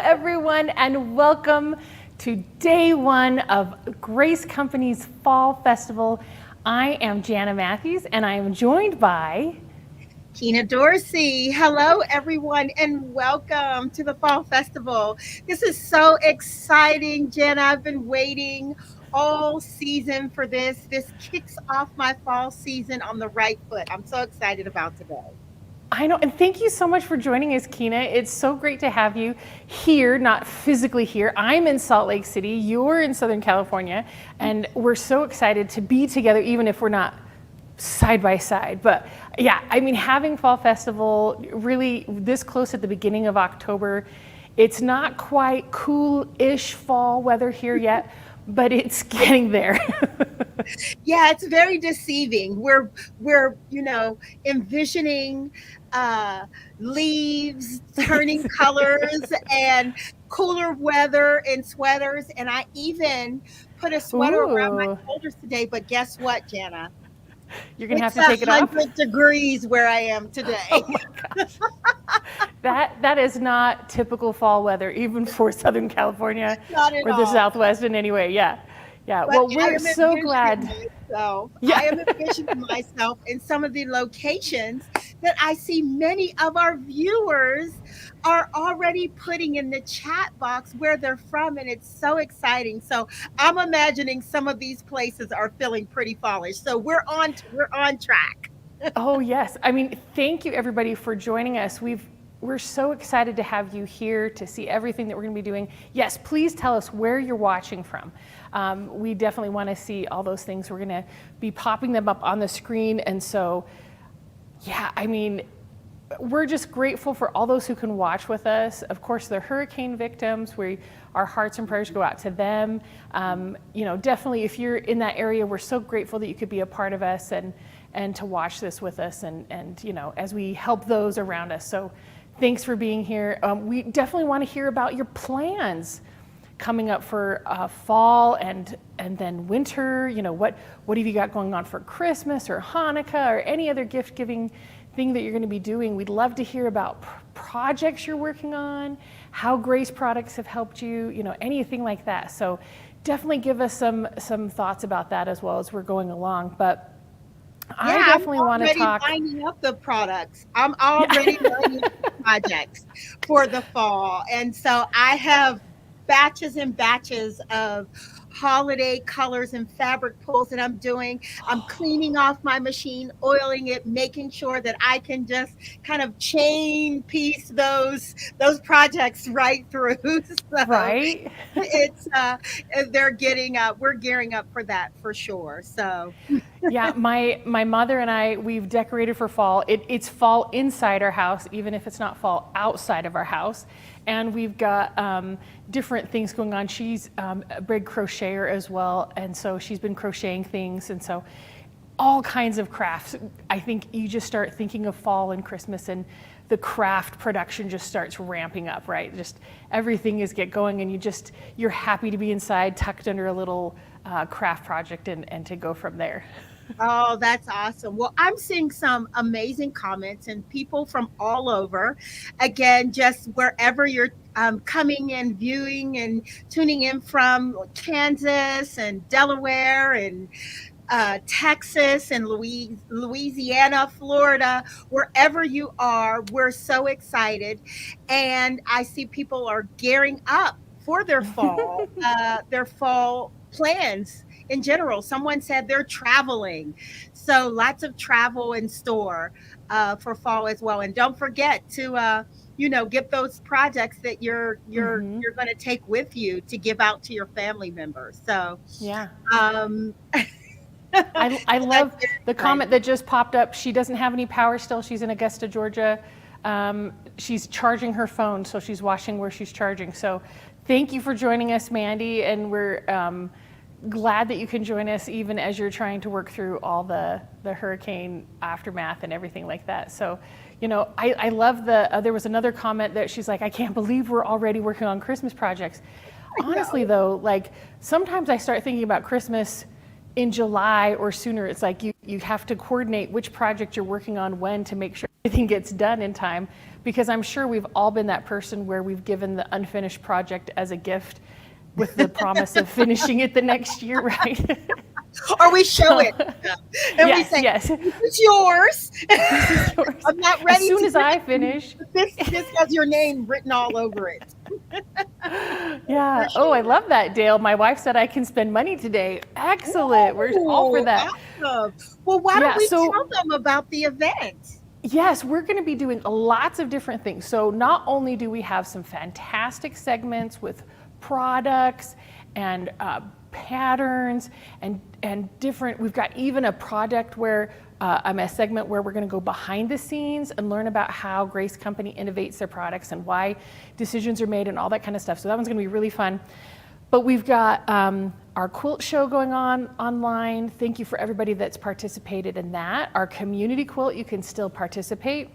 everyone, and welcome to day one of Grace Company's Fall Festival. I am Janna Mathews, and I am joined by Dorsey. Hello, everyone, and welcome to the Fall Festival. This is so exciting, Janna. I've been waiting all season for this. This kicks off my fall season on the right foot. I'm so excited about today. I know, and thank you so much for joining us, Kina. It's so great to have you here, not physically here. I'm in Salt Lake City, you're in Southern California, and we're so excited to be together, even if we're not side by side. But yeah, I mean, having Fall Festival really this close at the beginning of October, it's not quite cool-ish fall weather here yet, but it's getting there. Yeah, it's very deceiving. We're envisioning leaves turning colors and cooler weather and sweaters. And I even put a sweater around my shoulders today. But guess what, Janna? You're gonna have to take it off. It's 100 degrees where I am today. Oh my gosh. That is not typical fall weather, even for Southern California or the Southwest in any way. Yeah. Yeah. But well, we're so glad. I am envisioning myself in some of the locations that I see many of our viewers are already putting in the chat box where they're from, and it's so exciting. So I'm imagining some of these places are feeling pretty fallish. So we're on track. Oh yes. I mean, thank you everybody for joining us. We're so excited to have you here to see everything that we're going to be doing. Yes, please tell us where you're watching from. We definitely want to see all those things. We're going to be popping them up on the screen. And so, yeah, I mean, we're just grateful for all those who can watch with us. Of course, the hurricane victims, our hearts and prayers go out to them. Definitely if you're in that area, we're so grateful that you could be a part of us and to watch this with us and as we help those around us. So thanks for being here. We definitely want to hear about your plans coming up for fall and then winter. What have you got going on for Christmas or Hanukkah or any other gift giving thing that you're going to be doing? We'd love to hear about projects you're working on, how Grace products have helped you, anything like that. So definitely give us some thoughts about that as well as we're going along. But I definitely want to talk. I'm already lining up the products. I'm already lining up the projects for the fall. And so I have batches and batches of holiday colors and fabric pulls that I'm doing. I'm cleaning off my machine, oiling it, making sure that I can just kind of chain piece those projects right through. So right. It's we're gearing up for that for sure. So yeah, my mother and I, we've decorated for fall. It's fall inside our house, even if it's not fall outside of our house. And we've got different things going on. She's a big crocheter as well, and so she's been crocheting things, and so all kinds of crafts. I think you just start thinking of fall and Christmas, and the craft production just starts ramping up, right? Just everything is get going, and you're happy to be inside, tucked under a little craft project, and to go from there. Oh, that's awesome. Well, I'm seeing some amazing comments and people from all over. Again, just wherever you're coming and viewing and tuning in from, Kansas and Delaware and Texas and Louisiana, Florida, wherever you are, we're so excited. And I see people are gearing up for their fall plans. In general, someone said they're traveling. So lots of travel in store for fall as well. And don't forget to, get those projects that you're going to take with you to give out to your family members. So yeah. I love the comment that just popped up. She doesn't have any power still. She's in Augusta, Georgia. She's charging her phone, so she's watching where she's charging. So thank you for joining us, Mandy. And we're glad that you can join us even as you're trying to work through all the hurricane aftermath and everything like that. So, I love there was another comment that she's like, I can't believe we're already working on Christmas projects. Honestly though, like sometimes I start thinking about Christmas in July or sooner. It's like you have to coordinate which project you're working on when to make sure everything gets done in time. because I'm sure we've all been that person where we've given the unfinished project as a gift with the promise of finishing it the next year, right? Or we show it and yes, we say, yes. this is yours. This is yours. I'm not ready as soon to as I finish. This has your name written all over it. Yeah. Oh, I love that, Dale. My wife said I can spend money today. Excellent. We're all for that. Awesome. Well, why don't we tell them about the event? Yes, we're going to be doing lots of different things. So not only do we have some fantastic segments with products and patterns and different, we've got even a project where a segment where we're going to go behind the scenes and learn about how Grace Company innovates their products and why decisions are made and all that kind of stuff. So that one's going to be really fun. But we've got our quilt show going on online. Thank you for everybody that's participated in that. Our community quilt, you can still participate.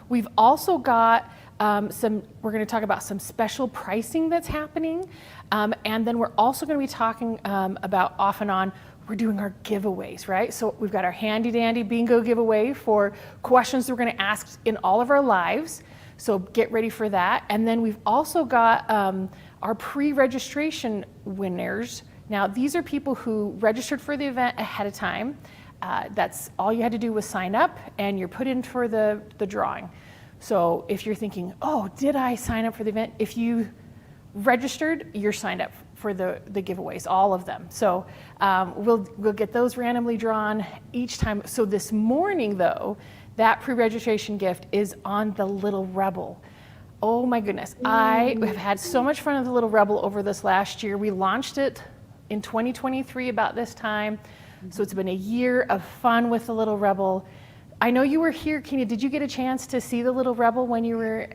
We've also got we're going to talk about some special pricing that's happening. And then we're also going to be talking about off and on, we're doing our giveaways, right? So we've got our handy dandy bingo giveaway for questions that we're going to ask in all of our lives. So get ready for that. And then we've also got our pre-registration winners. Now, these are people who registered for the event ahead of time. That's all you had to do was sign up and you're put in for the drawing. So if you're thinking, oh, did I sign up for the event? If you registered, you're signed up for the giveaways, all of them. So we'll get those randomly drawn each time. So this morning, though, that pre-registration gift is on the Little Rebel. Oh my goodness, I have had so much fun with the Little Rebel over this last year. We launched it in 2023 about this time. So it's been a year of fun with the Little Rebel. I know you were here, Kenya. Did you get a chance to see the Little Rebel when you were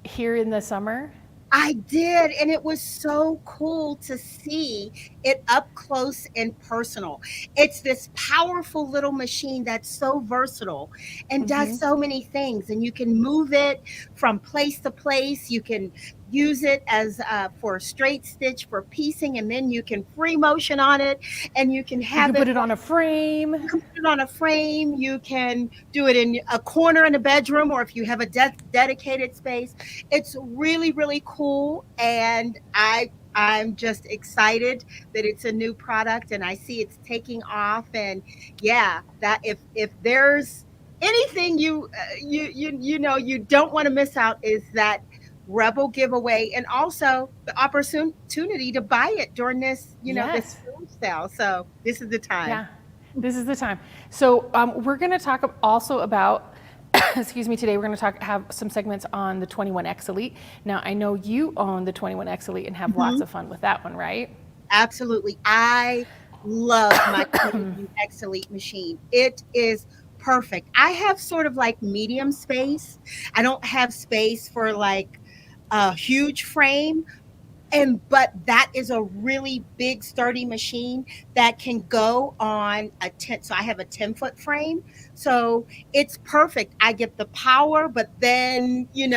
here in the summer? I did, and it was so cool to see it up close and personal. It's this powerful little machine that's so versatile and does so many things, and you can move it from place to place. You can use it as for straight stitch for piecing, and then you can free motion on it, and you can have you can put it on a frame. You can put it on a frame. You can do it in a corner in a bedroom, or if you have a dedicated space. It's really, really cool, and I'm just excited that it's a new product, and I see it's taking off. And yeah, that if there's anything you don't want to miss out is that Rebel giveaway, and also the opportunity to buy it during this, this sale. So this is the time. Yeah, this is the time. So we're going to talk also about, excuse me, today we're going to have some segments on the 21X Elite. Now, I know you own the 21X Elite and have lots of fun with that one, right? Absolutely. I love my 21X Elite machine. It is perfect. I have sort of like medium space. I don't have space for like a huge frame, but that is a really big sturdy machine that can go on a 10. So I have a 10-foot frame, so it's perfect. I get the power, but then I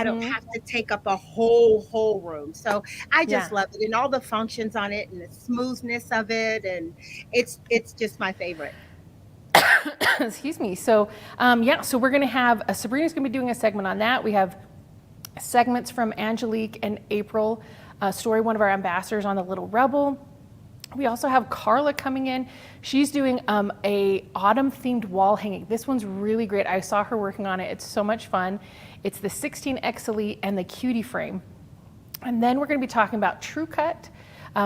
don't have to take up a whole room. So I just love it, and all the functions on it, and the smoothness of it, and it's just my favorite. Excuse me. So so we're going to have Sabrina's going to be doing a segment on that. We have segments from Angelique and April, Story, one of our ambassadors on the Little Rebel. We also have Karla coming in. She's doing a autumn themed wall hanging. This one's really great. I saw her working on it. It's so much fun. It's the 16X Elite and the Cutie Frame. And then we're going to be talking about TrueCut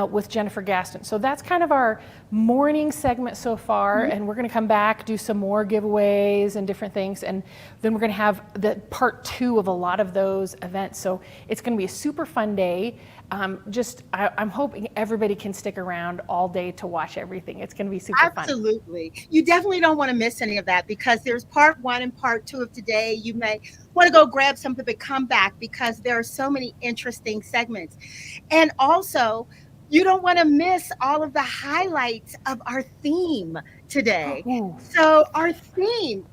with Jenifer Gaston. So that's kind of our morning segment so far, and we're going to come back, do some more giveaways and different things, and then we're going to have the part 2 of a lot of those events. So it's going to be a super fun day. I'm hoping everybody can stick around all day to watch everything. It's going to be super fun. Absolutely. You definitely don't want to miss any of that, because there's part 1 and part 2 of today. You may want to go grab something, but come back, because there are so many interesting segments. And also, you don't want to miss all of the highlights of our theme today. So our theme,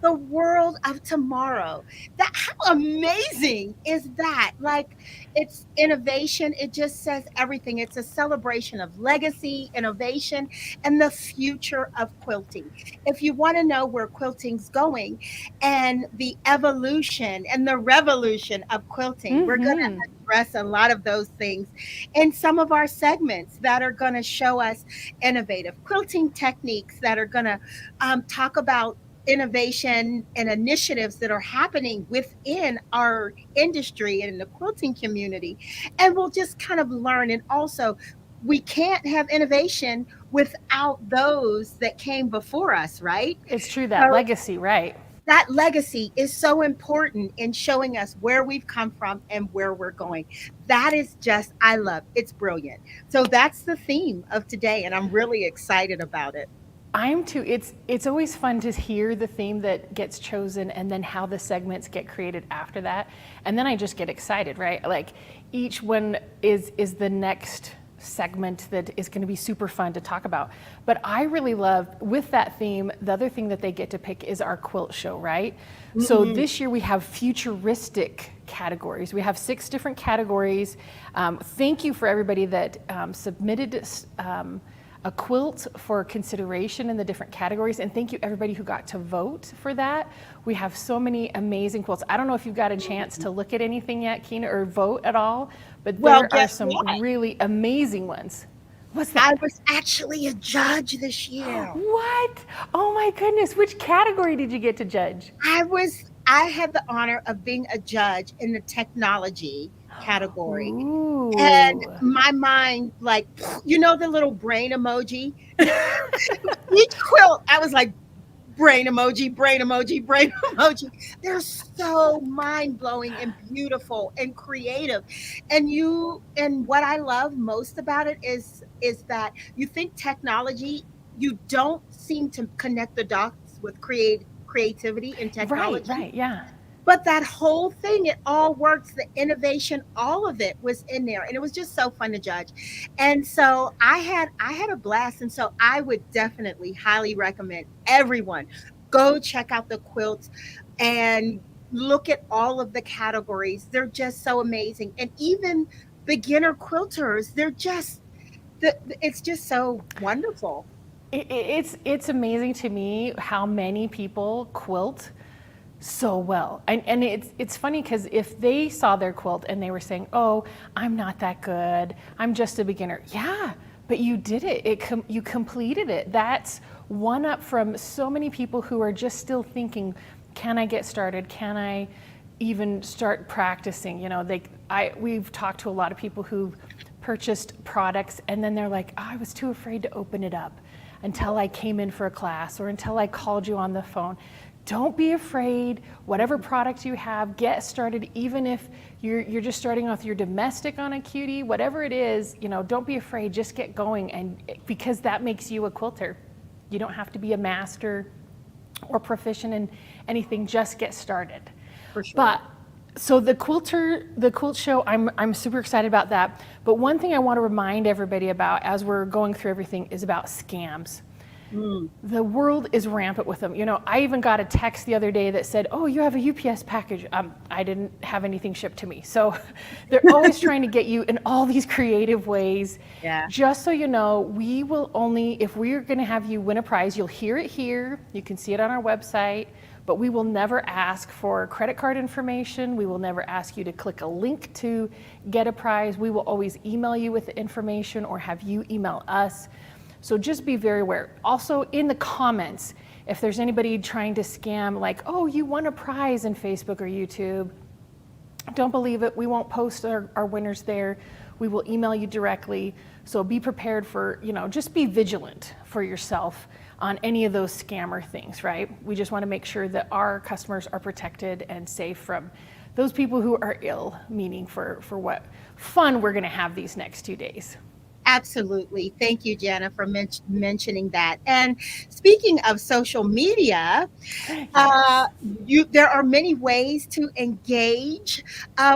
the world of tomorrow. How how amazing is that? Like, it's innovation. It just says everything. It's a celebration of legacy, innovation, and the future of quilting. If you want to know where quilting's going and the evolution and the revolution of quilting, we're going Mm-hmm. to address a lot of those things in some of our segments that are going to show us innovative quilting techniques, that are going to talk about innovation and initiatives that are happening within our industry and in the quilting community. And we'll just kind of learn. And also, we can't have innovation without those that came before us, right? It's true, that So legacy, right? that legacy is so important in showing us where we've come from and where we're going. That is just, I love, it's brilliant. So that's the theme of today, and I'm really excited about it. I'm too. It's always fun to hear the theme that gets chosen and then how the segments get created after that. And then I just get excited, right? Like each one is the next segment that is going to be super fun to talk about. But I really love with that theme, the other thing that they get to pick is our quilt show, right? So this year we have futuristic categories. We have 6 different categories. Thank you for everybody that submitted a quilt for consideration in the different categories. And thank you everybody who got to vote for that. We have so many amazing quilts. I don't know if you've got a chance to look at anything yet, Keena, or vote at all, but Well, there are guess some what? really amazing ones. What's I that? was actually a judge this year. What? Oh my goodness, which category did you get to judge? I had the honor of being a judge in the technology category. And Ooh. my mind, like, the little brain emoji? Each quilt, I was like, brain emoji, brain emoji, brain emoji. They're so mind blowing and beautiful and creative. And what I love most about it is that you think technology, you don't seem to connect the dots with creativity and Right, technology. right, yeah. But that whole thing, it all works. The innovation, all of it was in there, and it was just so fun to judge. And so I had a blast. And so I would definitely highly recommend everyone go check out the quilts and look at all of the categories. They're just so amazing. And even beginner quilters, it's just so wonderful. It's amazing to me how many people quilt so well. And it's funny because if they saw their quilt and they were saying, "Oh, I'm not that good. I'm just a beginner." Yeah, but you did it. You completed it. That's one up from so many people who are just still thinking, "Can I get started? Can I even start practicing?" We've talked to a lot of people who've purchased products and then they're like, "Oh, I was too afraid to open it up until I came in for a class or until I called you on the phone." Don't be afraid. Whatever product you have, get started. Even if you're just starting off your domestic on a cutie, whatever it is, don't be afraid. Just get going, and because that makes you a quilter. You don't have to be a master or proficient in anything. Just get started. For sure. But so the quilt show, I'm super excited about that. But one thing I want to remind everybody about as we're going through everything is about scams. The world is rampant with them. I even got a text the other day that said, "Oh, you have a UPS package." I didn't have anything shipped to me. So they're always trying to get you in all these creative ways. Yeah. Just so you know, we will only, if we're going to have you win a prize, you'll hear it here. You can see it on our website. But we will never ask for credit card information. We will never ask you to click a link to get a prize. We will always email you with the information or have you email us. So just be very aware. Also in the comments, if there's anybody trying to scam like, "Oh, you won a prize in Facebook or YouTube," don't believe it. We won't post our winners there. We will email you directly. So be prepared for, just be vigilant for yourself on any of those scammer things, right? We just want to make sure that our customers are protected and safe from those people who are ill, meaning for what fun we're going to have these next 2 days. Absolutely. Thank you, Janna, for mentioning that. And speaking of social media, uh, there are many ways to engage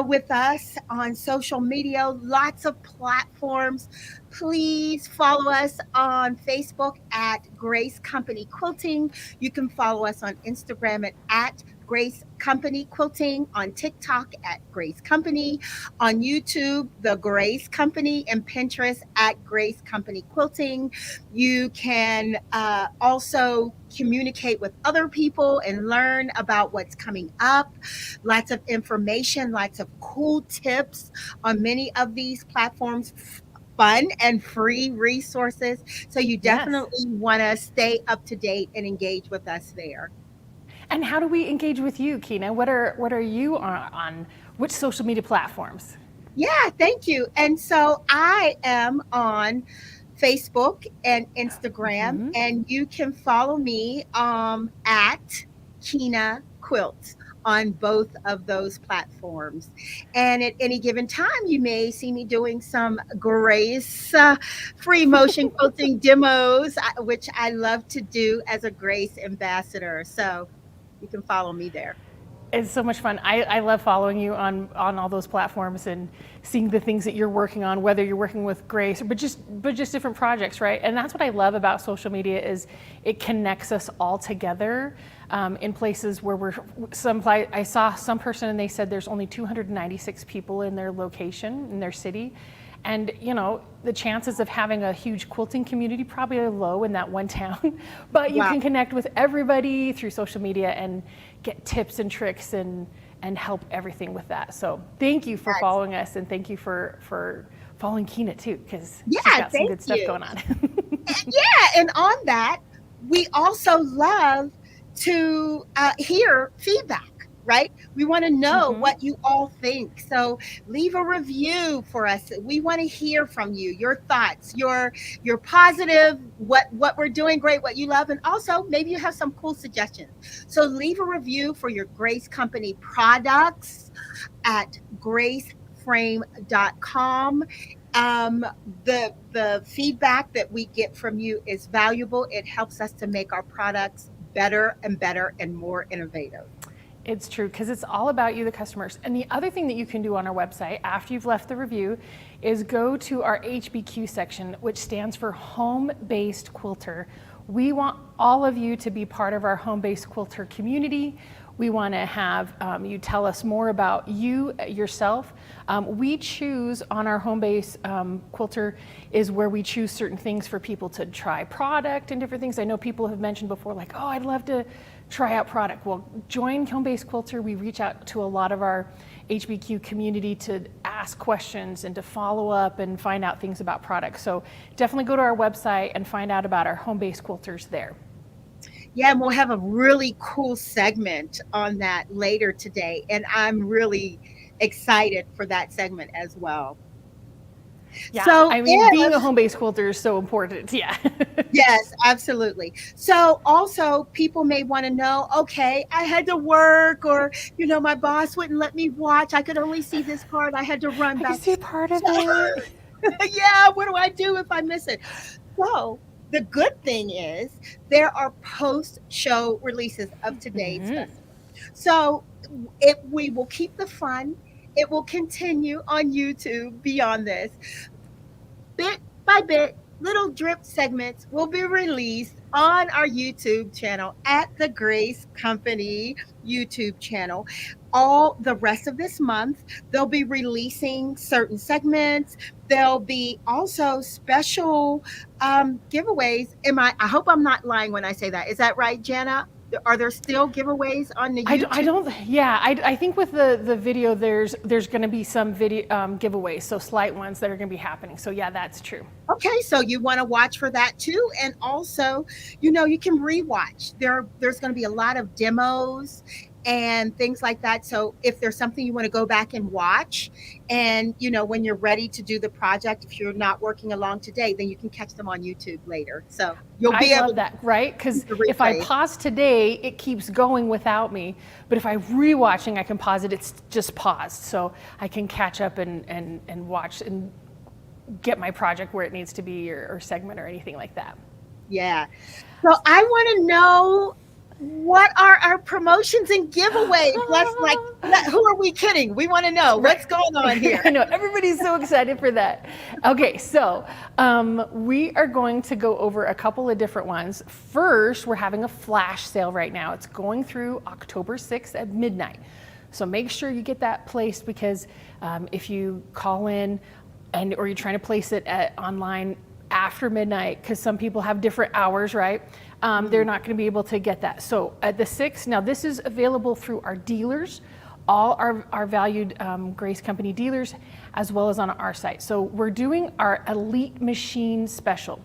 with us on social media, lots of platforms. Please follow us on Facebook at Grace Company Quilting. You can follow us on Instagram at Grace Company Quilting, on TikTok at Grace Company, on YouTube, The Grace Company, and Pinterest at Grace Company Quilting. You can also communicate with other people and learn about what's coming up. Lots of information, lots of cool tips on many of these platforms, fun and free resources. So you Yes. definitely want to stay up to date and engage with us there. And how do we engage with you, Kina? What are you on which social media platforms? Yeah, thank you. And so I am on Facebook and Instagram, and you can follow me at Kina Quilt on both of those platforms. And at any given time, you may see me doing some Grace free motion quilting demos, which I love to do as a Grace ambassador. So you can follow me there. It's so much fun. I love following you on all those platforms and seeing the things that you're working on, whether you're working with Grace, but just different projects, right? And that's what I love about social media is it connects us all together in places where I saw some person and they said there's only 296 people in their location, in their city. And the chances of having a huge quilting community probably are low in that one town, but you can connect with everybody through social media and get tips and tricks and help everything with that. So thank you for following us, and thank you for following Kina too, because she's got some good stuff going on. Yeah, and on that, we also love to hear feedback. Right? We want to know what you all think. So leave a review for us. We want to hear from you, your thoughts, your positive, what we're doing great, what you love, and also maybe you have some cool suggestions. So leave a review for your Grace Company products at graceframe.com. The feedback that we get from you is valuable. It helps us to make our products better and more innovative. It's true, because it's all about you, the customers. And the other thing that you can do on our website after you've left the review is go to our HBQ section, which stands for Home-Based Quilter. We want all of you to be part of our Home-Based Quilter community. We want to have you tell us more about you, yourself. We choose on our Home-Based Quilter is where we choose certain things for people to try product and different things. I know people have mentioned before, like, oh, I'd love to try out product. Well, join Home-Based Quilter. We reach out to a lot of our HBQ community to ask questions and to follow up and find out things about products. So definitely go to our website and find out about our Home-Based Quilters there. Yeah, and we'll have a really cool segment on that later today. And I'm really excited for that segment as well. Yeah, so, I mean, being a home-based quilter is so important. Yeah. Yes, absolutely. So also people may want to know, okay, I had to work, or, my boss wouldn't let me watch. I could only see this part. I had to run back. I could see part of it. Yeah, what do I do if I miss it? So the good thing is there are post-show releases of today's lesson. So we will keep the fun. It will continue on YouTube beyond this. Bit by bit, little drip segments will be released on our YouTube channel at the Grace Company YouTube channel. All the rest of this month, they'll be releasing certain segments. There'll be also special giveaways. I hope I'm not lying when I say that. Is that right, Janna? Are there still giveaways on the YouTube? I think with the video, there's going to be some video giveaways, so slight ones that are going to be happening. So yeah, that's true. Okay, so you want to watch for that too. And also, you can rewatch. There's going to be a lot of demos and things like that. So if there's something you want to go back and watch, and when you're ready to do the project, if you're not working along today, then you can catch them on YouTube later. So you'll be able to. I love that, right? Because if I pause today, it keeps going without me. But if I'm rewatching, I can pause it. It's just paused, so I can catch up and watch and get my project where it needs to be, or segment or anything like that. Yeah. So I want to know What are our promotions and giveaways? Who are we kidding? We want to know what's going on here. I know everybody's so excited for that. Okay, so we are going to go over a couple of different ones. First, we're having a flash sale right now. It's going through October 6th at midnight. So make sure you get that placed, because if you call in or you're trying to place it online after midnight, because some people have different hours, right? They're not going to be able to get that. So at the 6th, now this is available through our dealers, all our valued Grace Company dealers, as well as on our site. So we're doing our Elite machine special.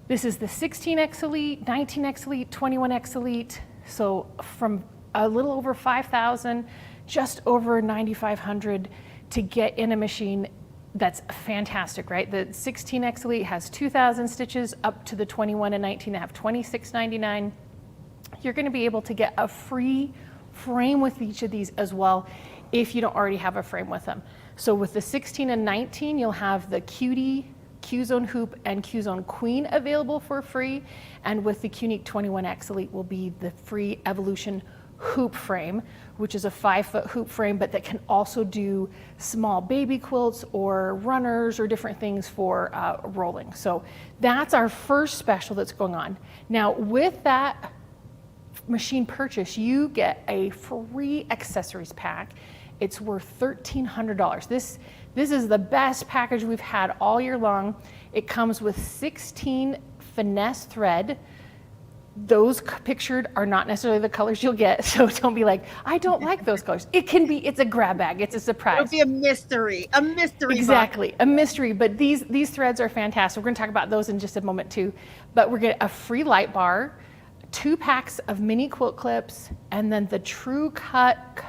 This is the 16X Elite, 19X Elite, 21X Elite. So from a little over 5,000, just over 9,500 to get in a machine. That's fantastic, right? The 16X Elite has 2,000 stitches, up to the 21 and 19 that have $26.99. You're going to be able to get a free frame with each of these as well, if you don't already have a frame with them. So with the 16 and 19, you'll have the Cutie, Q-Zone Hoop, and Q-Zone Queen available for free. And with the Unique 21X Elite will be the free Evolution hoop frame, which is a 5-foot hoop frame, but that can also do small baby quilts or runners or different things for rolling. So that's our first special that's going on. Now with that machine purchase, you get a free accessories pack. It's worth $1,300. This is the best package we've had all year long. It comes with 16 finesse thread. Those pictured are not necessarily the colors you'll get, so don't be like, I don't like those colors. It's a grab bag, it's a surprise. It'll be a mystery Exactly, a mystery, but these threads are fantastic. We're gonna talk about those in just a moment too. But we're getting a free light bar, 2 packs of mini quilt clips, and then the TrueCut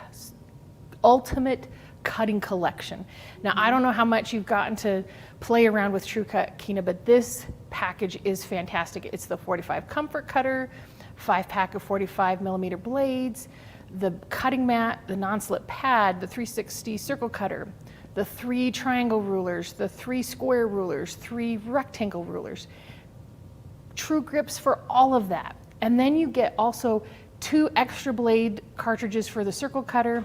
Ultimate Cutting Collection. Now, I don't know how much you've gotten to play around with TrueCut, Kina, but this package is fantastic. It's the 45 comfort cutter, 5-pack of 45 millimeter blades, the cutting mat, the non-slip pad, the 360 circle cutter, the 3 triangle rulers, the 3 square rulers, 3 rectangle rulers, true grips for all of that. And then you get also 2 extra blade cartridges for the circle cutter,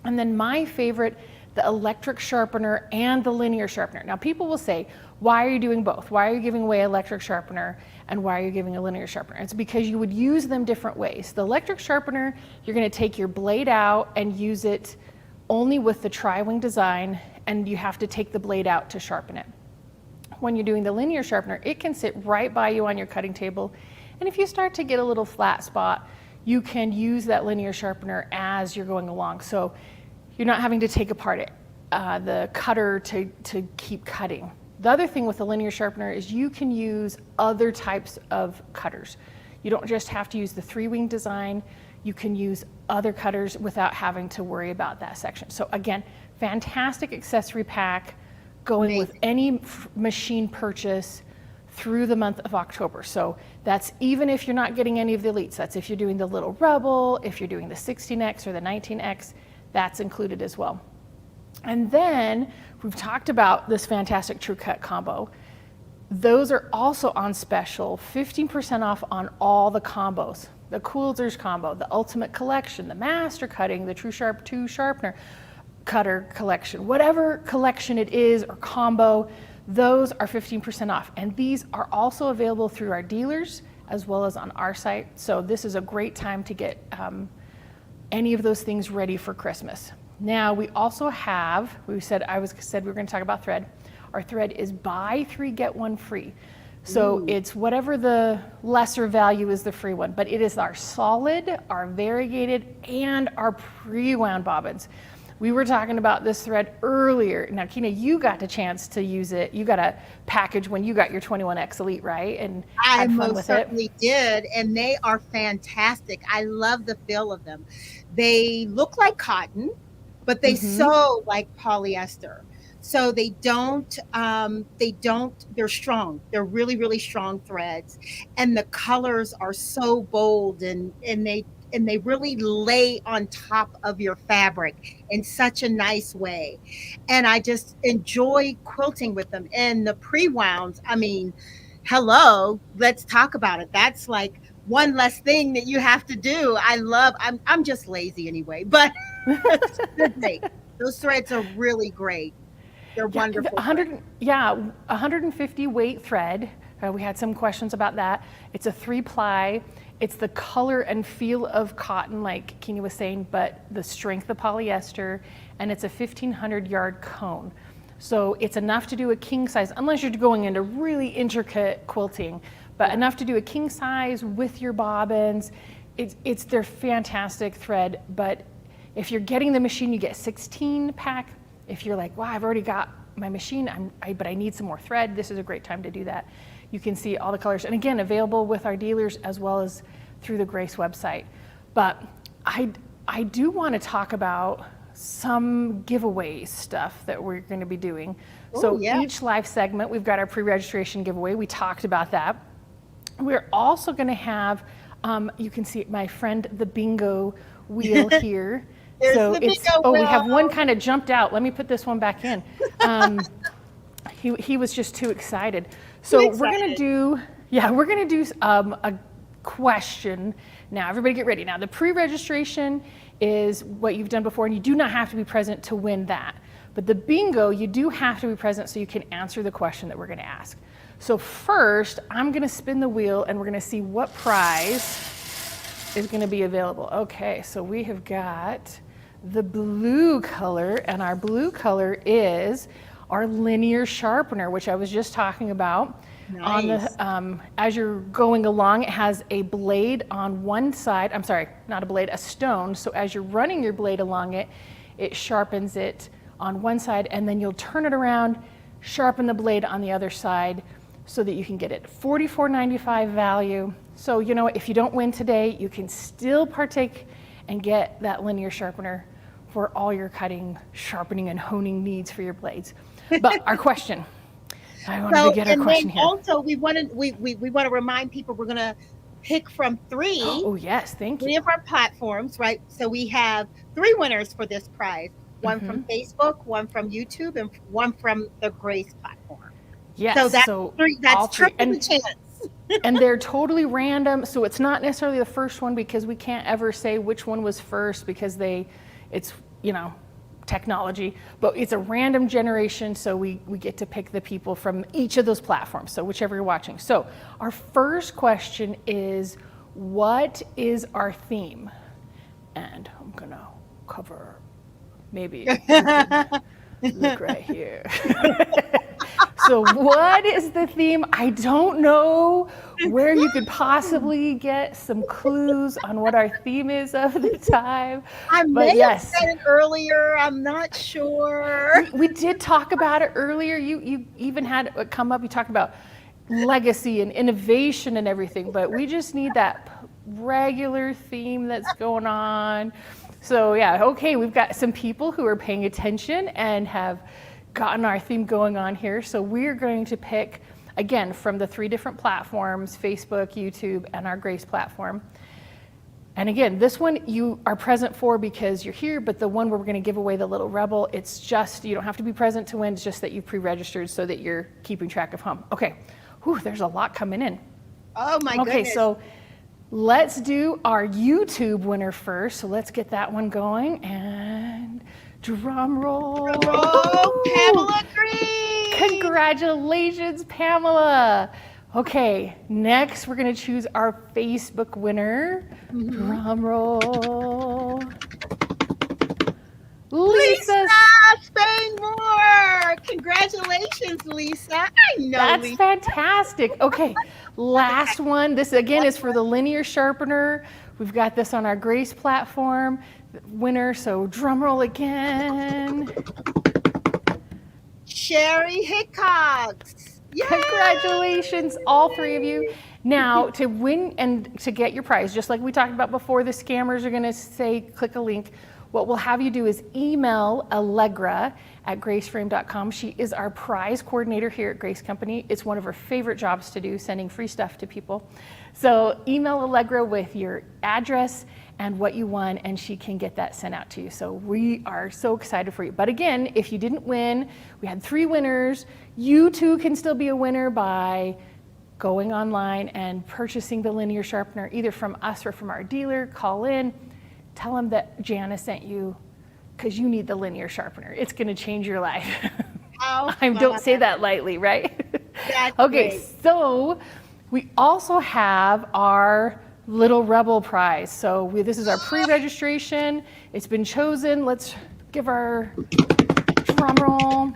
and then my favorite, the electric sharpener and the linear sharpener. Now people will say, why are you doing both? Why are you giving away electric sharpener and why are you giving a linear sharpener? It's because you would use them different ways. The electric sharpener, you're gonna take your blade out and use it only with the tri-wing design, and you have to take the blade out to sharpen it. When you're doing the linear sharpener, it can sit right by you on your cutting table, and if you start to get a little flat spot, you can use that linear sharpener as you're going along. So you're not having to take apart the cutter to keep cutting. The other thing with the linear sharpener is you can use other types of cutters. You don't just have to use the 3-wing design. You can use other cutters without having to worry about that section. So again, fantastic accessory pack going with any machine purchase through the month of October. So that's even if you're not getting any of the Elites. That's if you're doing the little Rebel, if you're doing the 16X or the 19X, that's included as well. And then we've talked about this fantastic TrueCut combo. Those are also on special, 15% off on all the combos. The Quilters combo, the Ultimate Collection, the Master Cutting, the True Sharp 2 Sharpener Cutter Collection, whatever collection it is or combo, those are 15% off. And these are also available through our dealers as well as on our site. So this is a great time to get any of those things ready for Christmas. Now we also have, we said we were going to talk about thread. Our thread is buy 3 get 1 free. So it's whatever the lesser value is the free one, but it is our solid, our variegated, and our pre-wound bobbins. We were talking about this thread earlier. Now, Kina, you got the chance to use it. You got a package when you got your 21X Elite, right? And I most certainly did, and they are fantastic. I love the feel of them. They look like cotton, but they sew like polyester. So they're strong. They're really, really strong threads. And the colors are so bold and they really lay on top of your fabric in such a nice way. And I just enjoy quilting with them. And the pre-wounds, I mean, hello, let's talk about it. That's like one less thing that you have to do. I'm just lazy anyway, but they're great. Those threads are really great. They're Yeah, wonderful. 150 weight thread. We had some questions about that. It's a 3-ply. It's the color and feel of cotton, like Kenya was saying, but the strength of polyester, and it's a 1,500 yard cone. So it's enough to do a king size, unless you're going into really intricate quilting, but enough to do a king size with your bobbins. They're fantastic thread, but if you're getting the machine, you get 16 pack. If you're like, wow, I've already got my machine, but I need some more thread, this is a great time to do that. You can see all the colors, and again, available with our dealers as well as through the Grace website. But I do want to talk about some giveaway stuff that we're going to be doing. So each live segment, we've got our pre-registration giveaway. We talked about that. We're also going to have, you can see my friend the bingo wheel here. So it's, we have one kind of jumped out. Let me put this one back in. He was just too excited. So we're going to do, a question. Now, everybody get ready. Now, the pre-registration is what you've done before, and you do not have to be present to win that. But the bingo, you do have to be present so you can answer the question that we're going to ask. So first, I'm going to spin the wheel, and we're going to see what prize is going to be available. Okay, so we have got the blue color, and our blue color is our linear sharpener, which I was just talking about. Nice. On the, as you're going along, it has a blade on one side. I'm sorry, not a blade, a stone. So as you're running your blade along it, it sharpens it on one side, and then you'll turn it around, sharpen the blade on the other side so that you can get it. $44.95 value. So you know what, if you don't win today, you can still partake and get that linear sharpener for all your cutting, sharpening, and honing needs for your blades. But our question. I wanted to get our question here. Also, we want to remind people we're going to pick from three. Oh yes, thank you. 3 of our platforms, right? So we have 3 winners for this prize. One from Facebook, one from YouTube, and one from the Grace platform. Yes. So that's 3. That's triple the chance. And they're totally random. So it's not necessarily the first one, because we can't ever say which one was first, because it's technology, but it's a random generation, so we get to pick the people from each of those platforms, so whichever you're watching. So our first question is, what is our theme? And I'm gonna cover, maybe look right here. So what is the theme? I don't know where you could possibly get some clues on what our theme is of the time. I may have said it earlier. I'm not sure. We did talk about it earlier. You even had it come up. You talked about legacy and innovation and everything, but we just need that regular theme that's going on. So yeah, okay, we've got some people who are paying attention and have gotten our theme going on here. So we're going to pick, again, from the 3 different platforms, Facebook, YouTube, and our Grace platform. And again, this one you are present for because you're here, but the one where we're going to give away the little Rebel, it's just, you don't have to be present to win, it's just that you've pre-registered so that you're keeping track of home. Okay, whew, there's a lot coming in. Oh my goodness. Okay, so let's do our YouTube winner first. So let's get that one going, and drum roll. Pamela Green. Congratulations, Pamela. Okay, next we're going to choose our Facebook winner. Drum roll. Lisa Spainmore. Congratulations, Lisa. I know That's Lisa. Fantastic. Okay, last one. This again is for the linear sharpener. We've got this on our Grace platform. Winner, so drum roll again. Sherry Hickox. Yay! Congratulations, all 3 of you. Now, to win and to get your prize, just like we talked about before, the scammers are going to say, click a link. What we'll have you do is email Allegra at graceframe.com. She is our prize coordinator here at Grace Company. It's one of her favorite jobs to do, sending free stuff to people. So email Allegra with your address and what you won, and she can get that sent out to you. So we are so excited for you. But again, if you didn't win, we had 3 winners. You too can still be a winner by going online and purchasing the linear sharpener, either from us or from our dealer, call in, tell them that Janna sent you because you need the linear sharpener. It's going to change your life. Oh, I don't say that lightly, right? That's Okay, great. so we also have our Little Rebel prize. So this is our pre-registration. It's been chosen. Let's give our drum roll.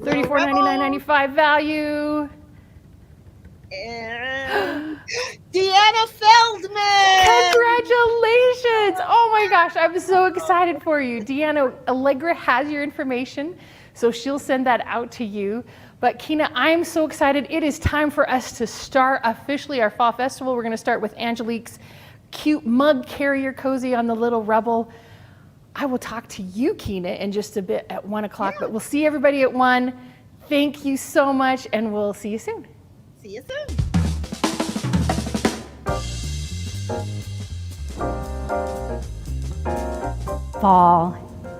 $34.99.95 value. And Deanna Feldman. Congratulations! Oh my gosh, I'm so excited for you. Deanna, Allegra has your information, so she'll send that out to you. But Kina, I'm so excited. It is time for us to start officially our fall festival. We're going to start with Angelique's cute mug carrier cozy on the Little Rebel. I will talk to you, Kina, in just a bit at 1 o'clock, but we'll see everybody at 1. Thank you so much, and we'll see you soon. See you soon. Fall.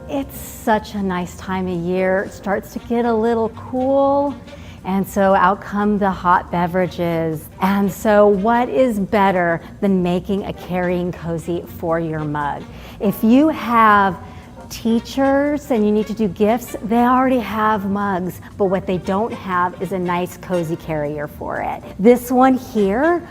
It's such a nice time of year. It starts to get a little cool, and so out come the hot beverages. And so what is better than making a carrying cozy for your mug? If you have teachers and you need to do gifts, they already have mugs, but what they don't have is a nice cozy carrier for it. This one here,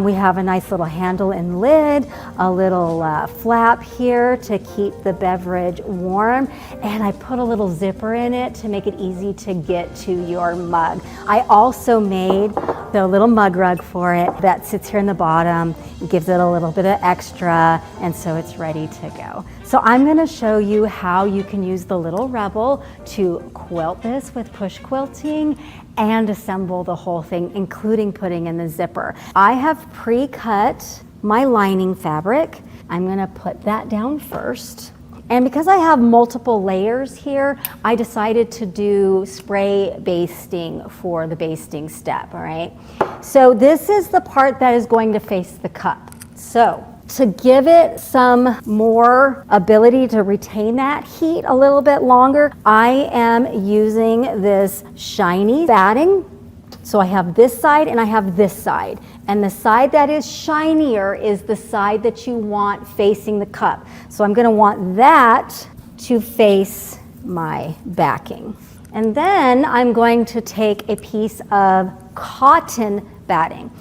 we have a nice little handle and lid, a little flap here to keep the beverage warm, and I put a little zipper in it to make it easy to get to your mug. I also made the little mug rug for it that sits here in the bottom, gives it a little bit of extra, and so it's ready to go. So I'm going to show you how you can use the Little Rebel to quilt this with push quilting and assemble the whole thing, including putting in the zipper. I have pre-cut my lining fabric. I'm going to put that down first. And because I have multiple layers here, I decided to do spray basting for the basting step, all right? So this is the part that is going to face the cup. So to give it some more ability to retain that heat a little bit longer, I am using this shiny batting. So I have this side and I have this side. And the side that is shinier is the side that you want facing the cup. So I'm going to want that to face my backing. And then I'm going to take a piece of cotton batting.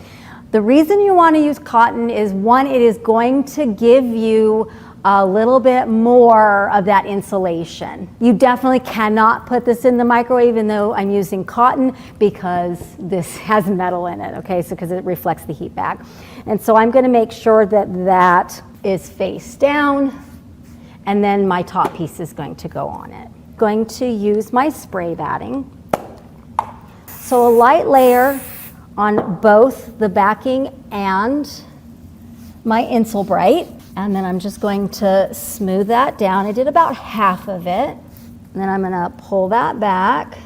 The reason you want to use cotton is, one, it is going to give you a little bit more of that insulation. You definitely cannot put this in the microwave, even though I'm using cotton, because this has metal in it, okay, so because it reflects the heat back. And so I'm going to make sure that that is face down, and then my top piece is going to go on it. Going to use my spray batting. So a light layer on both the backing and my Insul Bright, and then I'm just going to smooth that down. I did about half of it, and then I'm going to pull that back,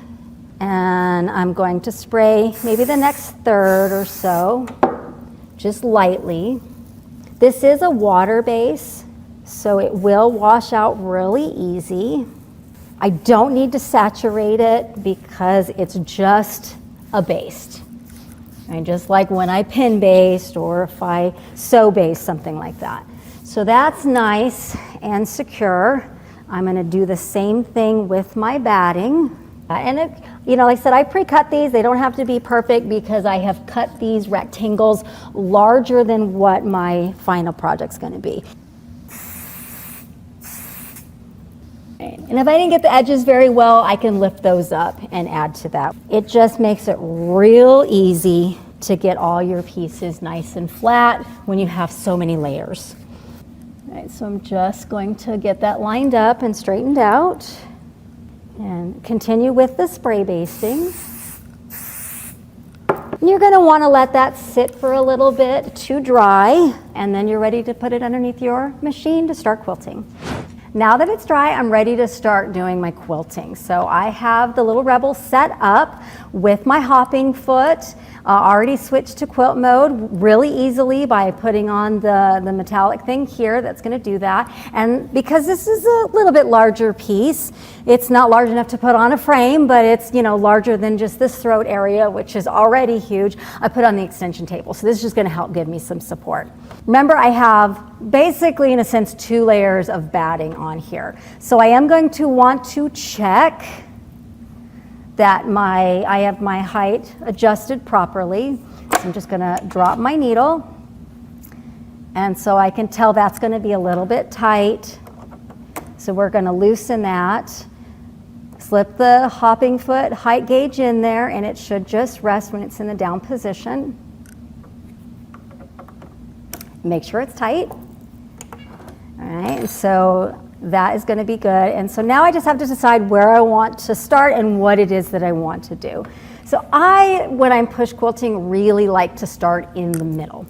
and I'm going to spray maybe the next third or so, just lightly. This is a water base, so it will wash out really easy. I don't need to saturate it because it's just a base. And just like when I pin based or if I sew base, something like that. So that's nice and secure. I'm going to do the same thing with my batting. And it, like I said, I pre-cut these. They don't have to be perfect because I have cut these rectangles larger than what my final project's going to be. And if I didn't get the edges very well, I can lift those up and add to that. It just makes it real easy to get all your pieces nice and flat when you have so many layers. All right, so I'm just going to get that lined up and straightened out and continue with the spray basting. And you're going to want to let that sit for a little bit to dry, and then you're ready to put it underneath your machine to start quilting. Now that it's dry, I'm ready to start doing my quilting. So I have the little Rebel set up with my hopping foot, already switched to quilt mode really easily by putting on the metallic thing here that's going to do that. And because this is a little bit larger piece, it's not large enough to put on a frame, but it's, you know, larger than just this throat area, which is already huge. I put on the extension table, so this is just going to help give me some support. Remember, I have basically, in a sense, 2 layers of batting on here. So I am going to want to check that I have my height adjusted properly. So I'm just gonna drop my needle. And so I can tell that's gonna be a little bit tight. So we're gonna loosen that. Slip the hopping foot height gauge in there, and it should just rest when it's in the down position. Make sure it's tight. All right, and so that is going to be good. And so now I just have to decide where I want to start and what it is that I want to do. So when I'm push quilting, really like to start in the middle.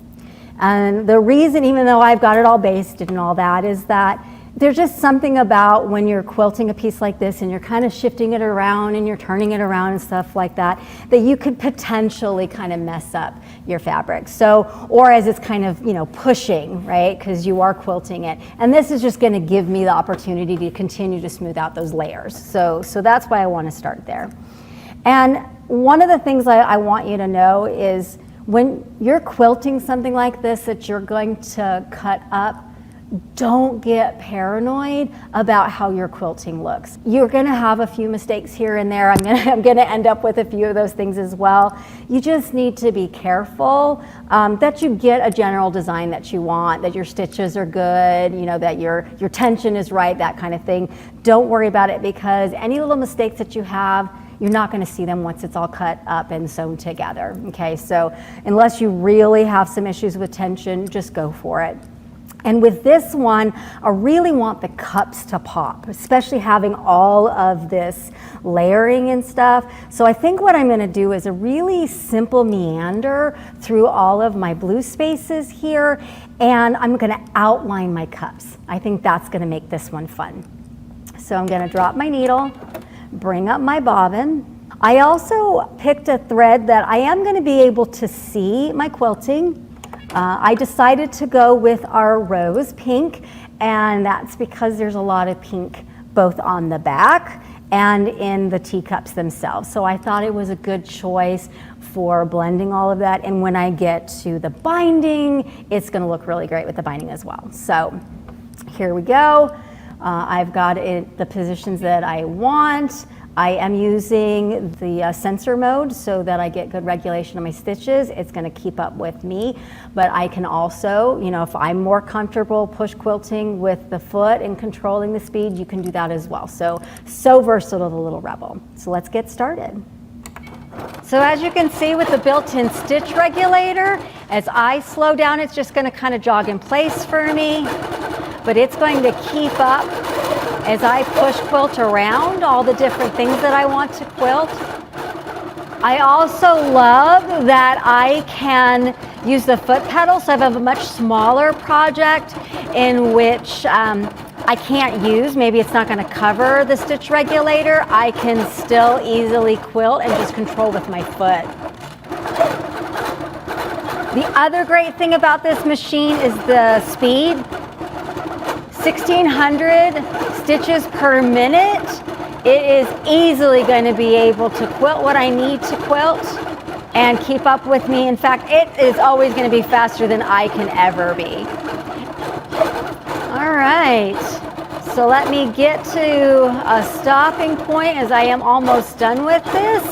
And the reason, even though I've got it all basted and all that, is that there's just something about when you're quilting a piece like this and you're kind of shifting it around and you're turning it around and stuff like that, that you could potentially kind of mess up your fabric. So, or as it's kind of, you know, pushing, right? Because you are quilting it. And this is just going to give me the opportunity to continue to smooth out those layers. So that's why I want to start there. And one of the things I want you to know is when you're quilting something like this that you're going to cut up, don't get paranoid about how your quilting looks. You're going to have a few mistakes here and there. I'm going to end up with a few of those things as well. You just need to be careful that you get a general design that you want, that your stitches are good, you know, that your tension is right, that kind of thing. Don't worry about it, because any little mistakes that you have, you're not going to see them once it's all cut up and sewn together. Okay, so unless you really have some issues with tension, just go for it. And with this one, I really want the cups to pop, especially having all of this layering and stuff. So I think what I'm going to do is a really simple meander through all of my blue spaces here, and I'm going to outline my cups. I think that's going to make this one fun. So I'm going to drop my needle, bring up my bobbin. I also picked a thread that I am going to be able to see my quilting. I decided to go with our rose pink, and that's because there's a lot of pink both on the back and in the teacups themselves. So I thought it was a good choice for blending all of that, and when I get to the binding, it's going to look really great with the binding as well. So here we go. I've got it the positions that I want. I am using the sensor mode so that I get good regulation of my stitches. It's going to keep up with me, but I can also, you know, if I'm more comfortable push quilting with the foot and controlling the speed, you can do that as well. So versatile, the little Rebel. So let's get started. So as you can see with the built-in stitch regulator, as I slow down, it's just going to kind of jog in place for me, but it's going to keep up as I push quilt around all the different things that I want to quilt. I also love that I can use the foot pedal, so I have a much smaller project in which I can't use, maybe it's not going to cover the stitch regulator. I can still easily quilt and just control with my foot. The other great thing about this machine is the speed. 1,600 stitches per minute. It is easily going to be able to quilt what I need to quilt and keep up with me. In fact, it is always going to be faster than I can ever be. All right, so let me get to a stopping point as I am almost done with this.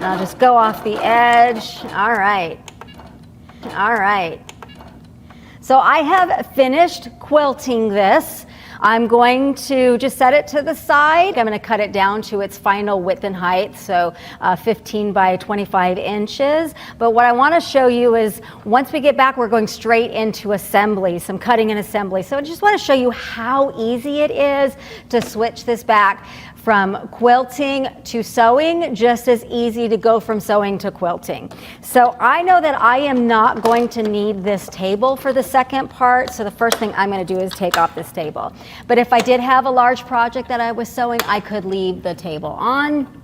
I'll just go off the edge. All right. All right. So I have finished quilting this. I'm going to just set it to the side. I'm going to cut it down to its final width and height, so 15 by 25 inches. But what I want to show you is once we get back, we're going straight into assembly, some cutting and assembly. So I just want to show you how easy it is to switch this back from quilting to sewing, just as easy to go from sewing to quilting. So I know that I am not going to need this table for the second part, so the first thing I'm going to do is take off this table. But if I did have a large project that I was sewing, I could leave the table on.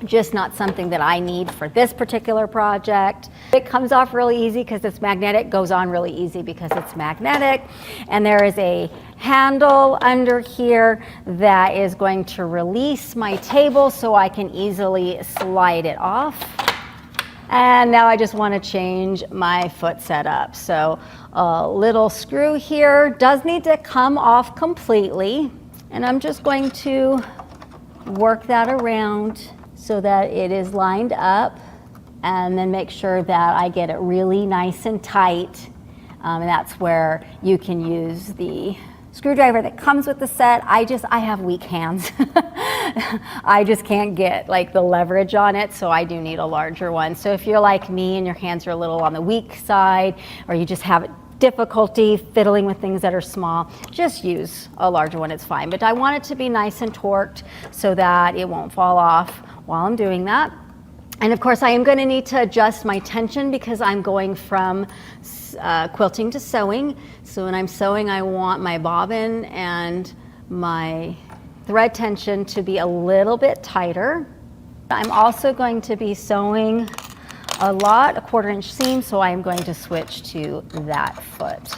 Just not something that I need for this particular project. It comes off really easy because it's magnetic, goes on really easy because it's magnetic. And there is a handle under here that is going to release my table so I can easily slide it off. And now I just want to change my foot setup. So a little screw here does need to come off completely. And I'm just going to work that around so that it is lined up, and then make sure that I get it really nice and tight. And that's where you can use the screwdriver that comes with the set. I have weak hands. I just can't get like the leverage on it, so I do need a larger one. So if you're like me and your hands are a little on the weak side, or you just have difficulty fiddling with things that are small, just use a larger one, it's fine. But I want it to be nice and torqued so that it won't fall off while I'm doing that. And of course I am going to need to adjust my tension because I'm going from quilting to sewing. So when I'm sewing, I want my bobbin and my thread tension to be a little bit tighter. I'm also going to be sewing a 1/4 inch seam, so I'm going to switch to that foot.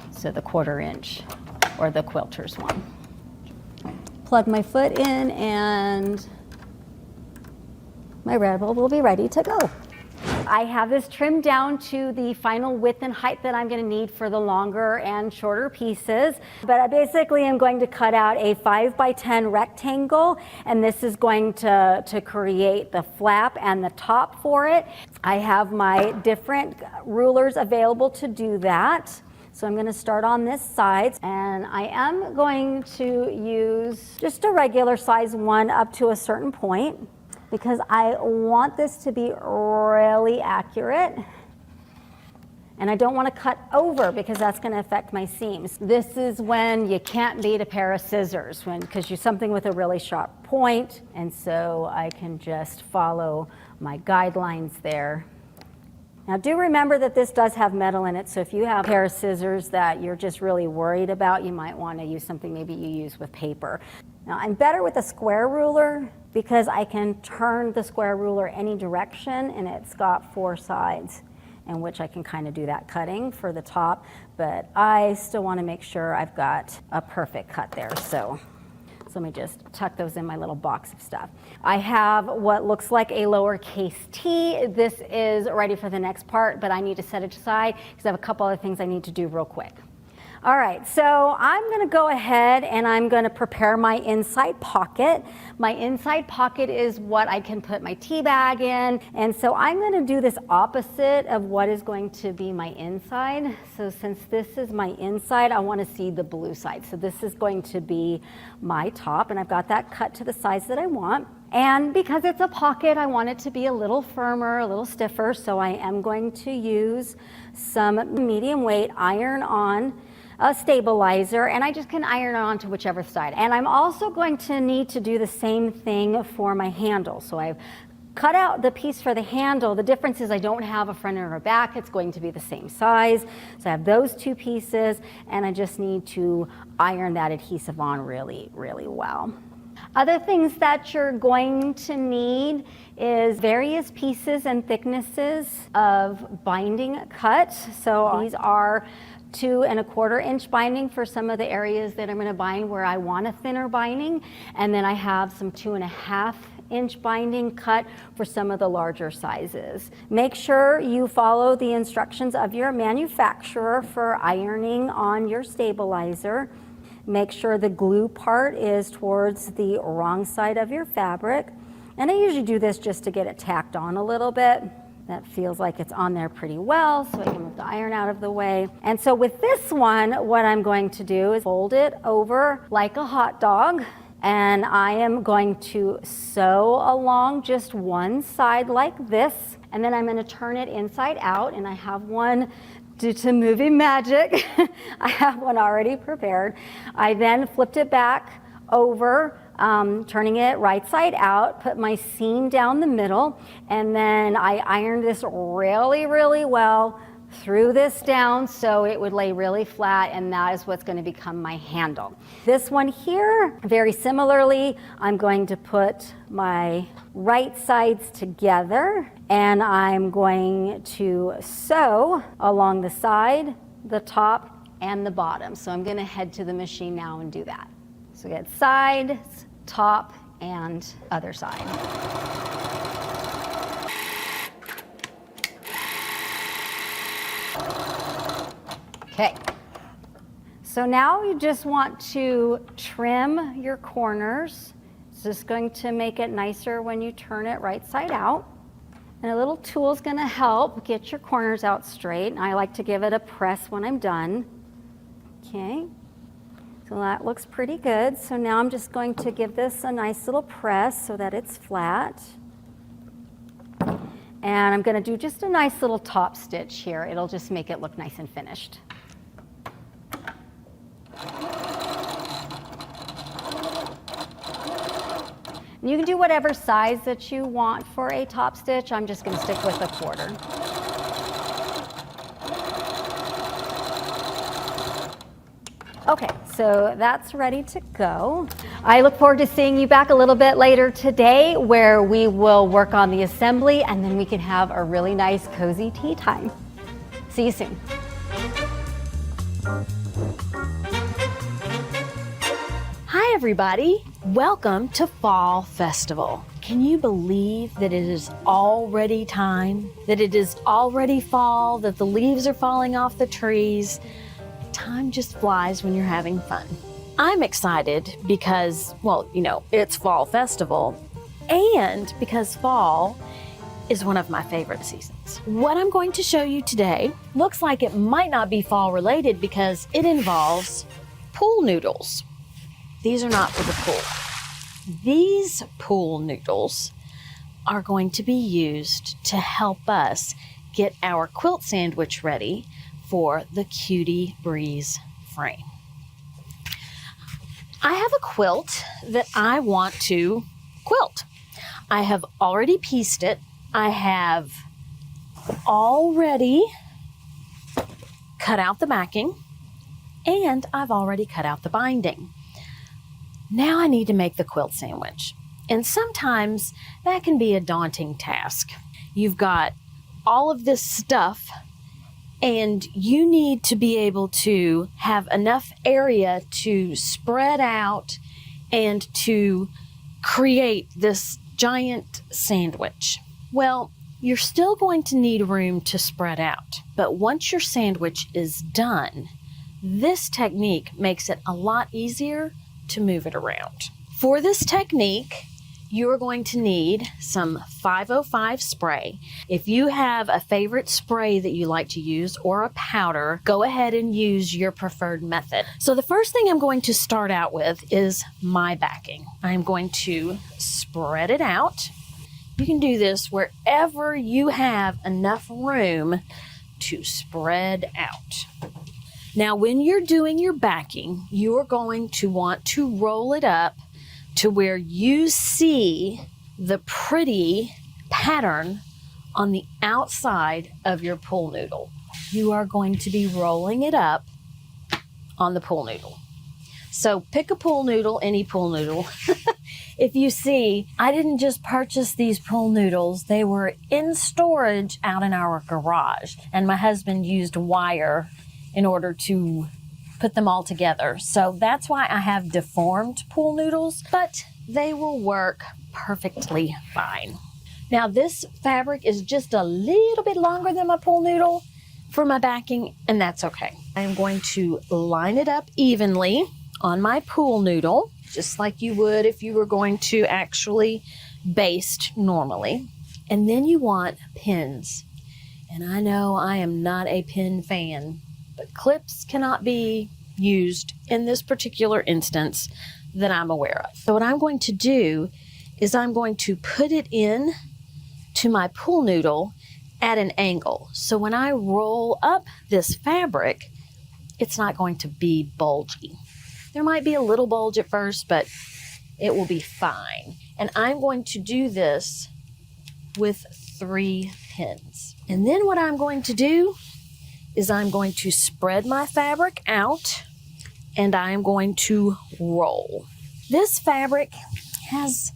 So the 1/4 inch, or the quilter's one. Plug my foot in and my Rebel will be ready to go. I have this trimmed down to the final width and height that I'm going to need for the longer and shorter pieces. But I basically am going to cut out a 5x10 rectangle, and this is going to create the flap and the top for it. I have my different rulers available to do that. So I'm going to start on this side, and I am going to use just a regular size one up to a certain point, because I want this to be really accurate. And I don't want to cut over because that's going to affect my seams. This is when you can't beat a pair of scissors, because you're something with a really sharp point. And so I can just follow my guidelines there. Now do remember that this does have metal in it, so if you have a pair of scissors that you're just really worried about, you might want to use something maybe you use with paper. Now I'm better with a square ruler because I can turn the square ruler any direction, and it's got 4 sides in which I can kind of do that cutting for the top, but I still want to make sure I've got a perfect cut there. So let me just tuck those in my little box of stuff. I have what looks like a lowercase t. This is ready for the next part, but I need to set it aside because I have a couple other things I need to do real quick. All right, so I'm going to go ahead and I'm going to prepare my inside pocket. My inside pocket is what I can put my tea bag in, and so I'm going to do this opposite of what is going to be my inside. So since this is my inside, I want to see the blue side. So this is going to be my top, and I've got that cut to the size that I want. And because it's a pocket, I want it to be a little firmer, a little stiffer, so I am going to use some medium weight iron-on a stabilizer, and I just can iron it onto whichever side. And I'm also going to need to do the same thing for my handle. So I've cut out the piece for the handle. The difference is I don't have a front or a back. It's going to be the same size. So I have those 2 pieces, and I just need to iron that adhesive on really, really well. Other things that you're going to need is various pieces and thicknesses of binding cut. So these are 2 1/4 inch binding for some of the areas that I'm going to bind where I want a thinner binding, and then I have some 2.5 inch binding cut for some of the larger sizes. Make sure you follow the instructions of your manufacturer for ironing on your stabilizer. Make sure the glue part is towards the wrong side of your fabric, and I usually do this just to get it tacked on a little bit. That feels like it's on there pretty well, so I can move the iron out of the way. And so with this one, what I'm going to do is fold it over like a hot dog, and I am going to sew along just one side like this, and then I'm going to turn it inside out, and I have one due to movie magic. I have one already prepared. I then flipped it back over turning it right side out, put my seam down the middle, and then I ironed this really, really well, threw this down so it would lay really flat, and that is what's going to become my handle. This one here, very similarly, I'm going to put my right sides together, and I'm going to sew along the side, the top, and the bottom. So I'm going to head to the machine now and do that. So get sides, top, and other side. Okay, so now you just want to trim your corners. It's just going to make it nicer when you turn it right side out. And a little tool is going to help get your corners out straight. And I like to give it a press when I'm done. Okay, so that looks pretty good. So now I'm just going to give this a nice little press so that it's flat. And I'm going to do just a nice little top stitch here. It'll just make it look nice and finished. And you can do whatever size that you want for a top stitch. I'm just going to stick with a 1/4. Okay, so that's ready to go. I look forward to seeing you back a little bit later today where we will work on the assembly and then we can have a really nice cozy tea time. See you soon. Hi everybody, welcome to Fall Festival. Can you believe that it is already time? That it is already fall, that the leaves are falling off the trees? Time just flies when you're having fun. I'm excited because, well, you know, it's Fall Festival and because fall is one of my favorite seasons. What I'm going to show you today looks like it might not be fall related because it involves pool noodles. These are not for the pool. These pool noodles are going to be used to help us get our quilt sandwich ready for the Cutie Breeze frame. I have a quilt that I want to quilt. I have already pieced it. I have already cut out the backing and I've already cut out the binding. Now I need to make the quilt sandwich. And sometimes that can be a daunting task. You've got all of this stuff and you need to be able to have enough area to spread out and to create this giant sandwich. Well, you're still going to need room to spread out. But once your sandwich is done, this technique makes it a lot easier to move it around. For this technique, you are going to need some 505 spray. If you have a favorite spray that you like to use or a powder, go ahead and use your preferred method. So the first thing I'm going to start out with is my backing. I'm going to spread it out. You can do this wherever you have enough room to spread out. Now, when you're doing your backing, you're going to want to roll it up to where you see the pretty pattern on the outside of your pool noodle. You are going to be rolling it up on the pool noodle. So pick a pool noodle, any pool noodle. If you see, I didn't just purchase these pool noodles. They were in storage out in our garage, and my husband used wire in order to put them all together. So that's why I have deformed pool noodles, but they will work perfectly fine. Now this fabric is just a little bit longer than my pool noodle for my backing, and that's okay. I'm going to line it up evenly on my pool noodle, just like you would if you were going to actually baste normally. And then you want pins. And I know I am not a pin fan, but clips cannot be used in this particular instance that I'm aware of. So what I'm going to do is I'm going to put it in to my pool noodle at an angle. So when I roll up this fabric, it's not going to be bulgy. There might be a little bulge at first, but it will be fine. And I'm going to do this with 3 pins. And then what I'm going to do is I'm going to spread my fabric out and I'm going to roll. This fabric has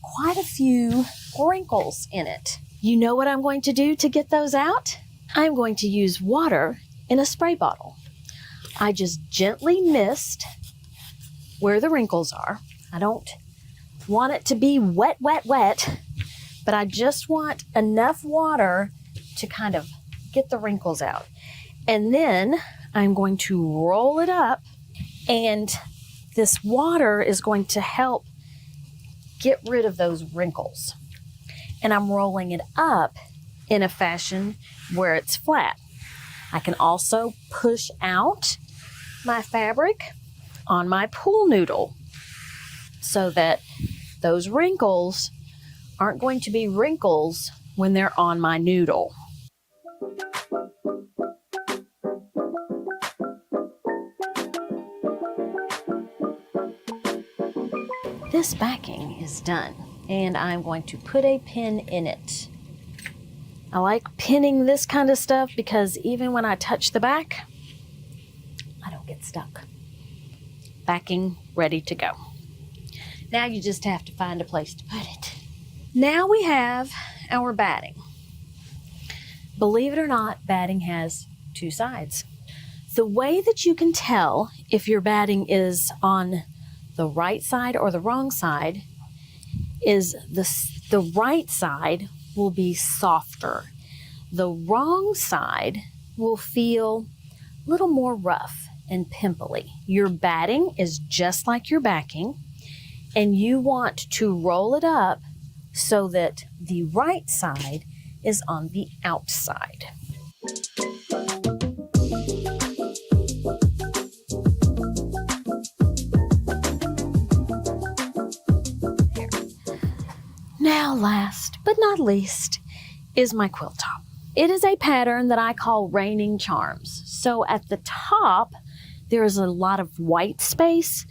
quite a few wrinkles in it. You know what I'm going to do to get those out? I'm going to use water in a spray bottle. I just gently mist where the wrinkles are. I don't want it to be wet, wet, wet, but I just want enough water to kind of get the wrinkles out. And then I'm going to roll it up, and this water is going to help get rid of those wrinkles. And I'm rolling it up in a fashion where it's flat. I can also push out my fabric on my pool noodle so that those wrinkles aren't going to be wrinkles when they're on my noodle. This backing is done, and I'm going to put a pin in it. I like pinning this kind of stuff because even when I touch the back, I don't get stuck. Backing ready to go. Now you just have to find a place to put it. Now we have our batting. Believe it or not, batting has 2 sides. The way that you can tell if your batting is on the right side or the wrong side is the right side will be softer. The wrong side will feel a little more rough and pimply. Your batting is just like your backing, and you want to roll it up so that the right side is on the outside. Now, last but not least is my quilt top. It is a pattern that I call raining charms. So at the top, there is a lot of white space,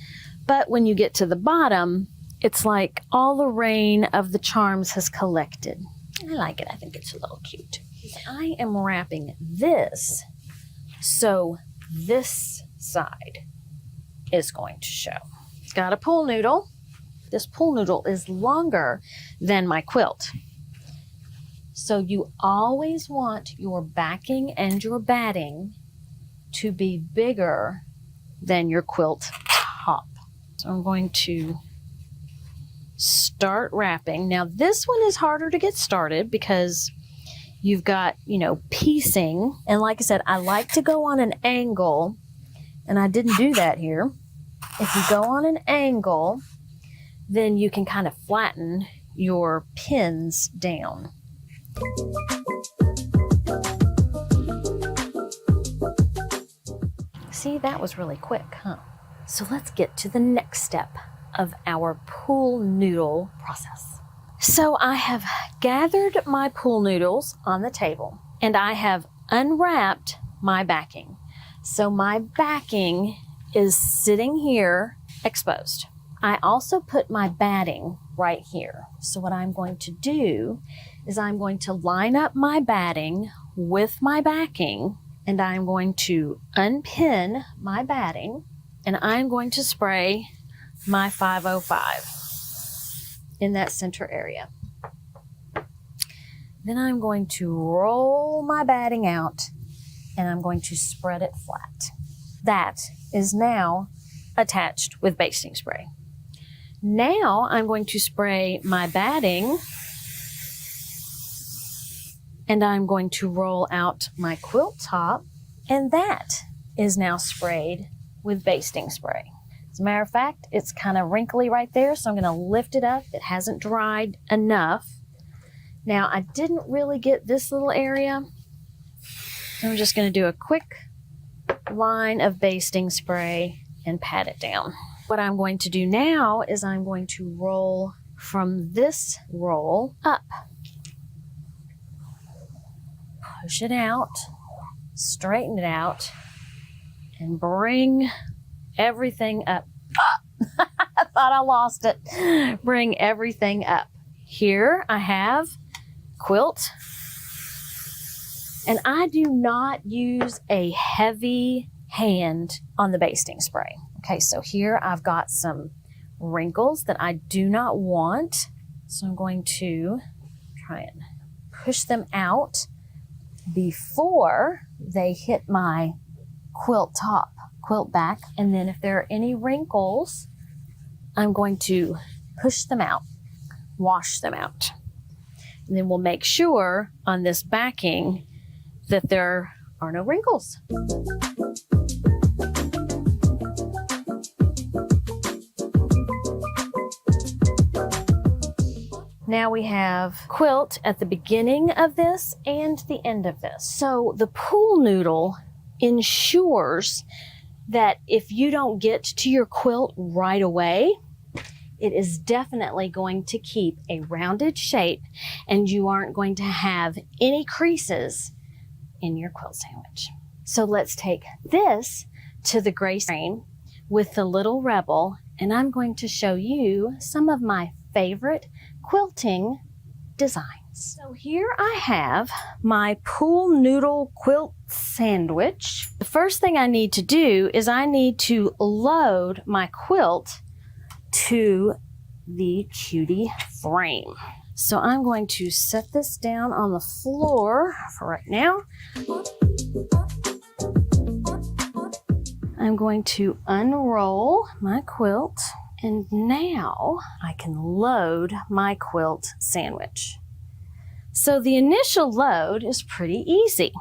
but when you get to the bottom, it's like all the rain of the charms has collected. I like it. I think it's a little cute. I am wrapping this so this side is going to show. Got a pool noodle. This pool noodle is longer than my quilt. So you always want your backing and your batting to be bigger than your quilt top. So I'm going to start wrapping. Now this one is harder to get started because you've got, piecing. And like I said, I like to go on an angle, and I didn't do that here. If you go on an angle, then you can kind of flatten your pins down. See, that was really quick, huh? So let's get to the next step of our pool noodle process. So I have gathered my pool noodles on the table, and I have unwrapped my backing. So my backing is sitting here exposed. I also put my batting right here. So what I'm going to do is I'm going to line up my batting with my backing, and I'm going to unpin my batting, and I'm going to spray my 505 in that center area. Then I'm going to roll my batting out, and I'm going to spread it flat. That is now attached with basting spray. Now I'm going to spray my batting, and I'm going to roll out my quilt top, and that is now sprayed with basting spray. As a matter of fact, it's kind of wrinkly right there, so I'm going to lift it up. It hasn't dried enough. Now, I didn't really get this little area. I'm just going to do a quick line of basting spray and pat it down. What I'm going to do now is I'm going to roll from this roll up. Push it out, straighten it out, and bring everything up. I thought I lost it. Bring everything up. Here I have quilt. And I do not use a heavy hand on the basting spray. Okay, so here I've got some wrinkles that I do not want. So I'm going to try and push them out before they hit my quilt back. And then if there are any wrinkles, I'm going to push them out, wash them out. And then we'll make sure on this backing that there are no wrinkles. Now we have quilt at the beginning of this and the end of this. So the pool noodle ensures that if you don't get to your quilt right away, it is definitely going to keep a rounded shape and you aren't going to have any creases in your quilt sandwich. So let's take this to the Grace frame with the little Rebel, and I'm going to show you some of my favorite quilting designs. So here I have my pool noodle quilt sandwich. The first thing I need to do is I need to load my quilt to the Cutie frame. So I'm going to set this down on the floor for right now. I'm going to unroll my quilt, and now I can load my quilt sandwich. So the initial load is pretty easy.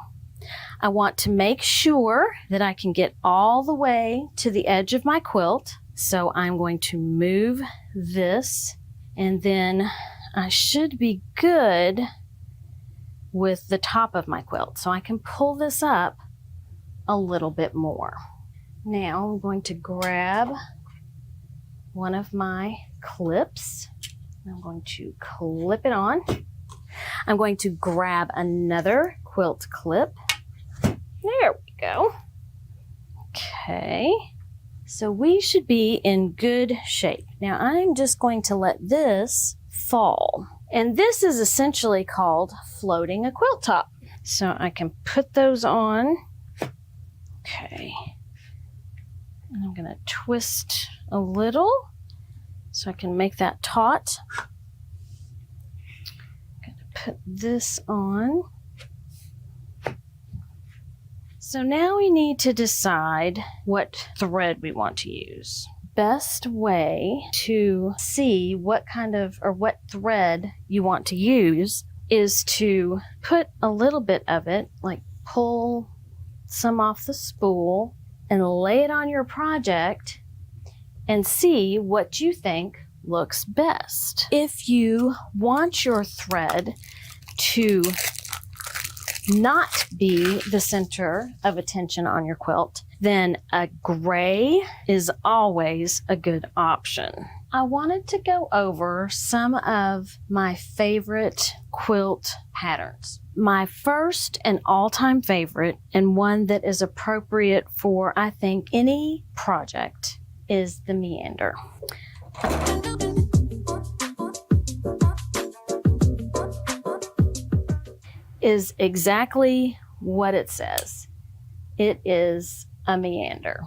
I want to make sure that I can get all the way to the edge of my quilt. So I'm going to move this, and then I should be good with the top of my quilt. So I can pull this up a little bit more. Now I'm going to grab one of my clips. I'm going to clip it on. I'm going to grab another quilt clip. There we go. Okay. So we should be in good shape. Now I'm just going to let this fall. And this is essentially called floating a quilt top. So I can put those on. Okay. And I'm going to twist a little so I can make that taut. I'm going to put this on. So now we need to decide what thread we want to use. Best way to see what kind of or what thread you want to use is to put a little bit of it, like pull some off the spool and lay it on your project and see what you think looks best. If you want your thread to not be the center of attention on your quilt, then a gray is always a good option. I wanted to go over some of my favorite quilt patterns. My first and all-time favorite, and one that is appropriate for, I think, any project, is the meander. Is exactly what it says. It is a meander.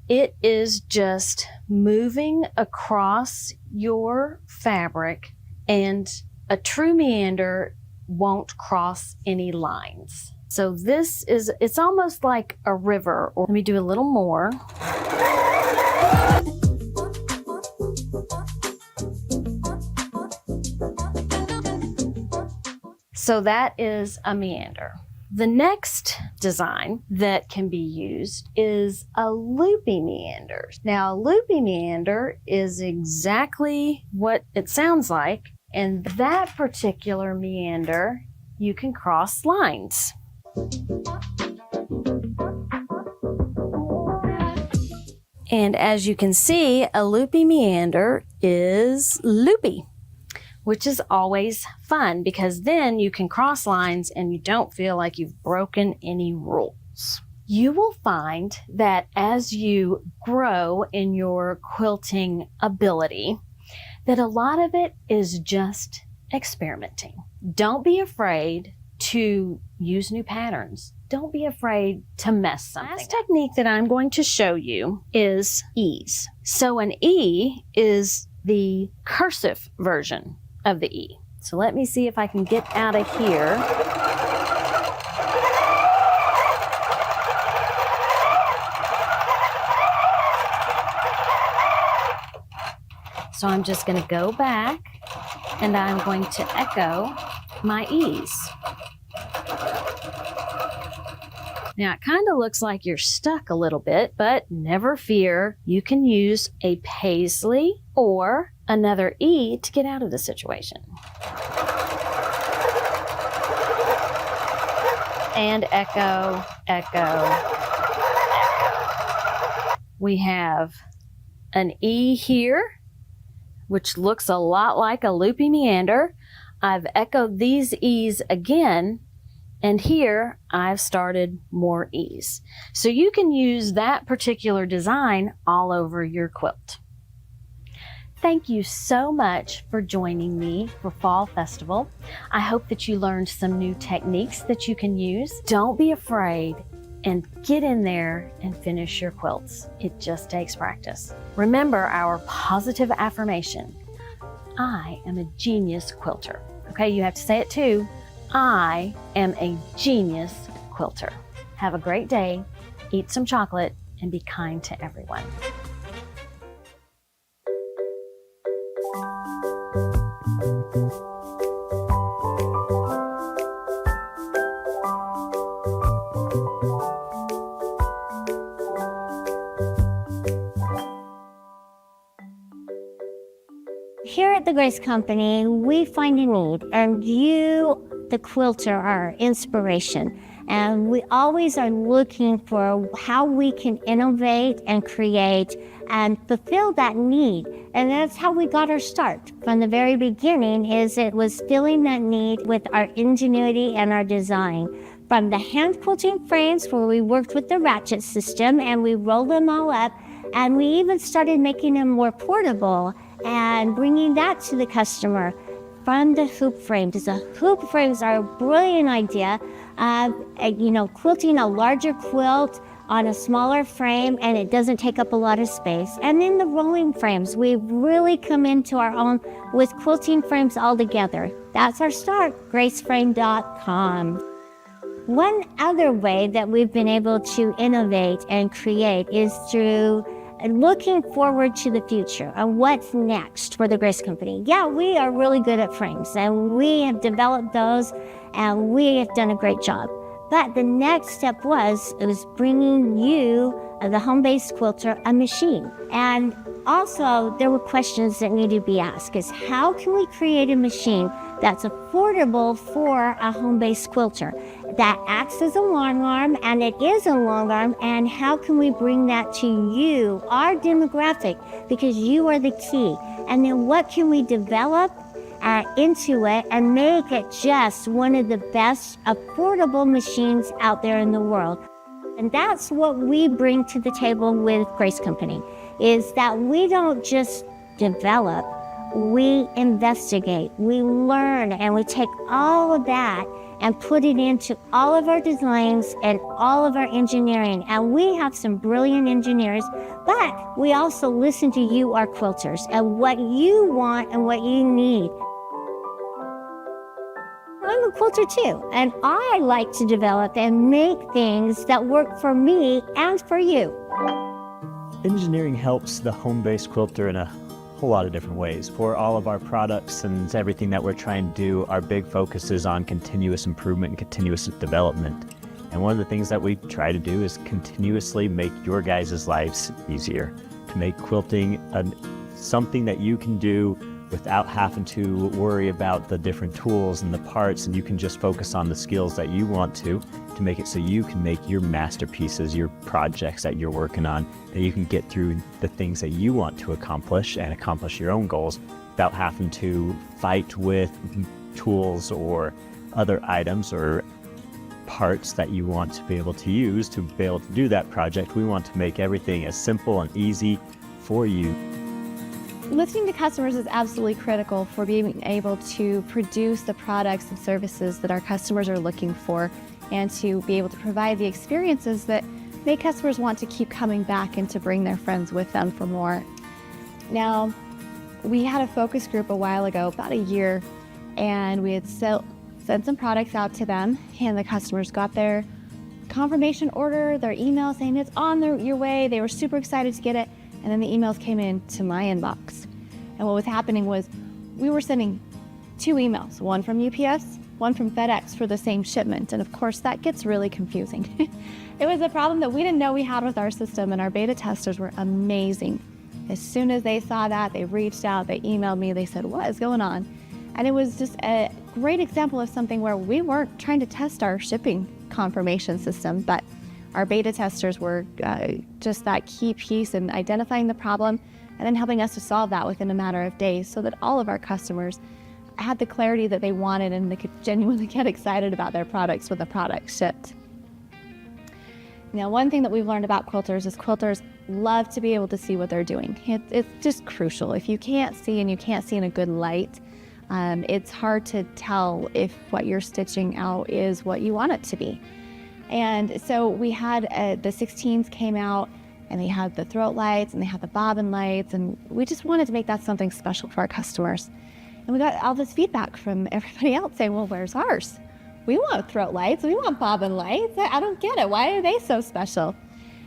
It is just moving across your fabric, and a true meander won't cross any lines. So this is, it's almost like a river. Or let me do a little more. So that is a meander. The next design that can be used is a loopy meander. Now, a loopy meander is exactly what it sounds like, and that particular meander, you can cross lines. And as you can see, a loopy meander is loopy, which is always fun because then you can cross lines and you don't feel like you've broken any rules. You will find that as you grow in your quilting ability, that a lot of it is just experimenting. Don't be afraid to use new patterns. Don't be afraid to mess something up. The last technique that I'm going to show you is E's. So an E is the cursive version of the E. So let me see if I can get out of here. So I'm just going to go back and I'm going to echo my E's. Now it kind of looks like you're stuck a little bit, but never fear. You can use a paisley or another E to get out of the situation. And echo, echo, echo. We have an E here, which looks a lot like a loopy meander. I've echoed these E's again, and here I've started more E's. So you can use that particular design all over your quilt. Thank you so much for joining me for Fall Festival. I hope that you learned some new techniques that you can use. Don't be afraid and get in there and finish your quilts. It just takes practice. Remember our positive affirmation. I am a genius quilter. Okay, you have to say it too. I am a genius quilter. Have a great day, eat some chocolate, and be kind to everyone. Here at the Grace Company, we find a need, and you, the quilter, are inspiration. And we always are looking for how we can innovate and create and fulfill that need. And that's how we got our start. From the very beginning, it was filling that need with our ingenuity and our design. From the hand quilting frames, where we worked with the ratchet system and we rolled them all up, and we even started making them more portable and bringing that to the customer. From the hoop frames. The hoop frames are a brilliant idea. Quilting a larger quilt on a smaller frame, and it doesn't take up a lot of space. And then the rolling frames, we've really come into our own with quilting frames all together. That's our start, graceframe.com. One other way that we've been able to innovate and create is through looking forward to the future and what's next for the Grace Company. Yeah, we are really good at frames, and we have developed those, and we have done a great job. But the next step was bringing you, the home-based quilter, a machine. And also, there were questions that need to be asked, is how can we create a machine that's affordable for a home-based quilter that acts as a long arm, and it is a long arm, and how can we bring that to you, our demographic, because you are the key. And then what can we develop into it and make it just one of the best affordable machines out there in the world. And that's what we bring to the table with Grace Company, is that we don't just develop, we investigate, we learn, and we take all of that and put it into all of our designs and all of our engineering. And we have some brilliant engineers, but we also listen to you, our quilters, and what you want and what you need. I'm a quilter too, and I like to develop and make things that work for me and for you. Engineering helps the home-based quilter in a whole lot of different ways. For all of our products and everything that we're trying to do, our big focus is on continuous improvement and continuous development. And one of the things that we try to do is continuously make your guys' lives easier, to make quilting something that you can do without having to worry about the different tools and the parts, and you can just focus on the skills that you want to make it so you can make your masterpieces, your projects that you're working on, that you can get through the things that you want to accomplish and accomplish your own goals without having to fight with tools or other items or parts that you want to be able to use to be able to do that project. We want to make everything as simple and easy for you. Listening to customers is absolutely critical for being able to produce the products and services that our customers are looking for, and to be able to provide the experiences that make customers want to keep coming back and to bring their friends with them for more. Now, we had a focus group a while ago, about a year, and we had sent some products out to them, and the customers got their confirmation order, their email saying it's on your way. They were super excited to get it. And then the emails came in to my inbox. And what was happening was we were sending 2 emails, one from UPS, one from FedEx for the same shipment. And of course, that gets really confusing. It was a problem that we didn't know we had with our system, and our beta testers were amazing. As soon as they saw that, they reached out, they emailed me, they said, what is going on? And it was just a great example of something where we weren't trying to test our shipping confirmation system, but our beta testers were just that key piece in identifying the problem and then helping us to solve that within a matter of days, so that all of our customers had the clarity that they wanted and they could genuinely get excited about their products when the product shipped. Now, one thing that we've learned about quilters is quilters love to be able to see what they're doing. It's just crucial. If you can't see and you can't see in a good light, it's hard to tell if what you're stitching out is what you want it to be. And so we had the 16s came out, and they had the throat lights and they had the bobbin lights, and we just wanted to make that something special for our customers. And we got all this feedback from everybody else saying, well, where's ours? We want throat lights, we want bobbin lights. I don't get it. Why are they so special?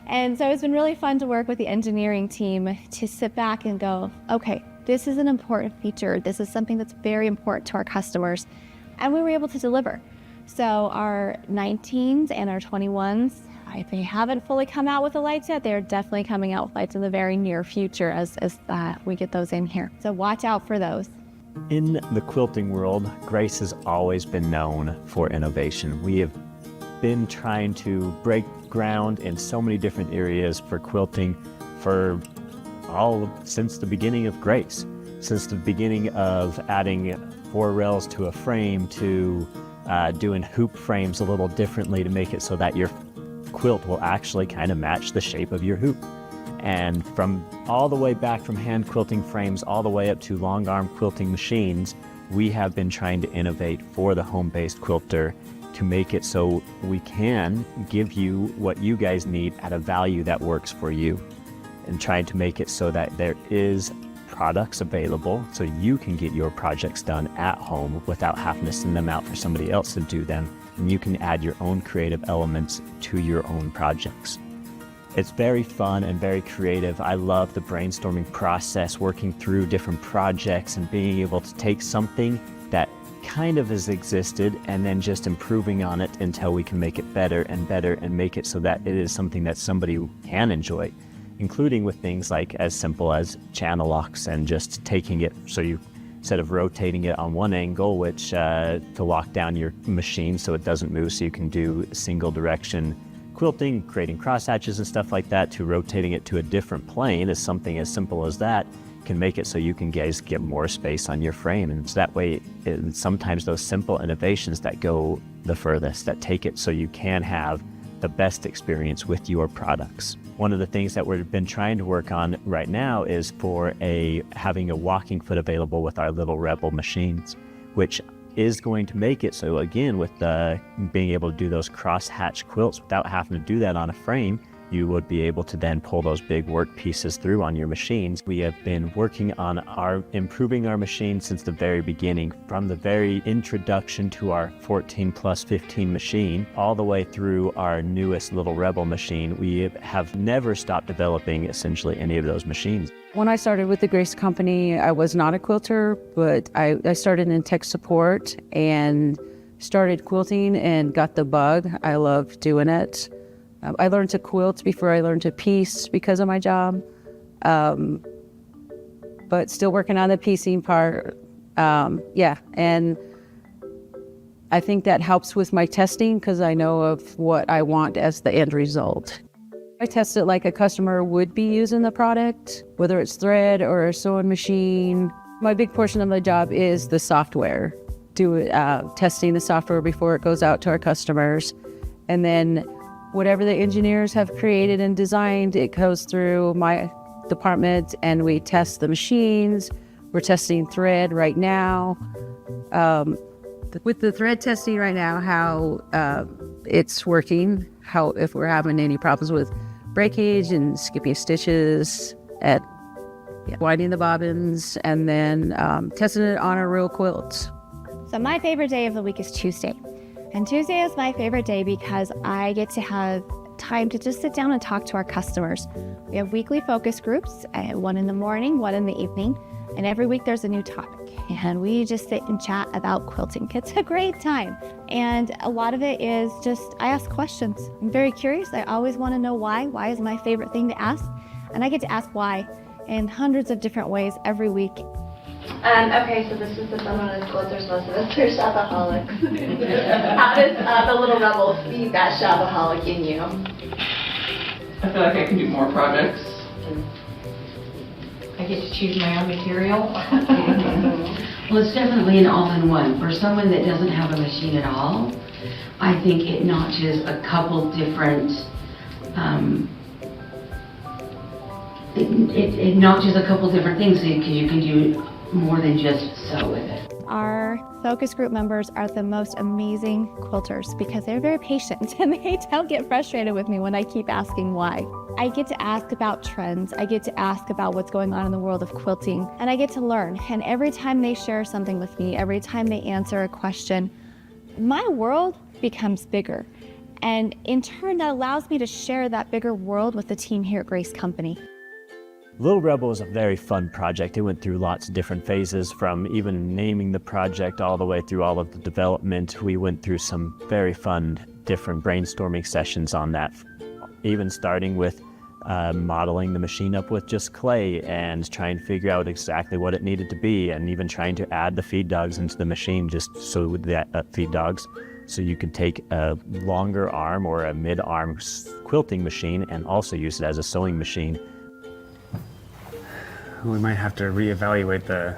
And so it's been really fun to work with the engineering team to sit back and go, okay, this is an important feature. This is something that's very important to our customers. And we were able to deliver. So our 19s and our 21s, if they haven't fully come out with the lights yet, they're definitely coming out with lights in the very near future as we get those in here. So watch out for those. In the quilting world, Grace has always been known for innovation. We have been trying to break ground in so many different areas for quilting since the beginning of Grace. Since the beginning of adding 4 rails to a frame, to doing hoop frames a little differently to make it so that your quilt will actually kind of match the shape of your hoop. And from all the way back from hand quilting frames all the way up to long arm quilting machines, we have been trying to innovate for the home-based quilter to make it so we can give you what you guys need at a value that works for you, and trying to make it so that there is products available so you can get your projects done at home without having to send them out for somebody else to do them. And you can add your own creative elements to your own projects. It's very fun and very creative. I love the brainstorming process, working through different projects and being able to take something that kind of has existed and then just improving on it until we can make it better and better and make it so that it is something that somebody can enjoy, including with things like as simple as channel locks and just taking it so you, instead of rotating it on one angle, which to lock down your machine so it doesn't move, so you can do single direction quilting, creating cross hatches and stuff like that, to rotating it to a different plane, is something as simple as that can make it so you can guys get more space on your frame. And it's that way, sometimes those simple innovations that go the furthest, that take it so you can have the best experience with your products. One of the things that we've been trying to work on right now is for having a walking foot available with our little Rebel machines, which is going to make it so, again, with being able to do those cross-hatch quilts without having to do that on a frame, you would be able to then pull those big work pieces through on your machines. We have been working on improving our machine since the very beginning, from the very introduction to our 14+15 machine, all the way through our newest little Rebel machine. We have never stopped developing essentially any of those machines. When I started with the Grace Company, I was not a quilter, but I started in tech support and started quilting and got the bug. I love doing it. I learned to quilt before I learned to piece because of my job, but still working on the piecing part. And I think that helps with my testing because I know of what I want as the end result. I test it like a customer would be using the product, whether it's thread or a sewing machine. My big portion of my job is the software, testing the software before it goes out to our customers. And then whatever the engineers have created and designed, it goes through my department and we test the machines. We're testing thread right now. With the thread testing right now, how it's working, how if we're having any problems with breakage and skipping stitches, at winding the bobbins, and then testing it on a real quilt. So my favorite day of the week is Tuesday. And Tuesday is my favorite day because I get to have time to just sit down and talk to our customers. We have weekly focus groups, one in the morning, one in the evening, and every week there's a new topic. And we just sit and chat about quilting. It's a great time. And a lot of it is just, I ask questions. I'm very curious. I always want to know why. Why is my favorite thing to ask? And I get to ask why in hundreds of different ways every week. Okay, so this is the fun one as quilters. Most of us are shopaholics. How does the little rebel feed that shopaholic in you? I feel like I can do more projects. I get to choose my own material. Well, it's definitely an all-in-one. For someone that doesn't have a machine at all, I think it notches a couple different, it notches a couple different things because you can do more than just sew with it. Our focus group members are the most amazing quilters because they're very patient and they don't get frustrated with me when I keep asking why. I get to ask about trends, I get to ask about what's going on in the world of quilting, and I get to learn. And every time they share something with me, every time they answer a question, my world becomes bigger. And in turn, that allows me to share that bigger world with the team here at Grace Company. Little Rebel was a very fun project. It went through lots of different phases, from even naming the project all the way through all of the development. We went through some very fun different brainstorming sessions on that, even starting with modeling the machine up with just clay and trying to figure out exactly what it needed to be, and even trying to add the feed dogs into the machine just so with that feed dogs, so you could take a longer arm or a mid-arm quilting machine and also use it as a sewing machine. We might have to reevaluate the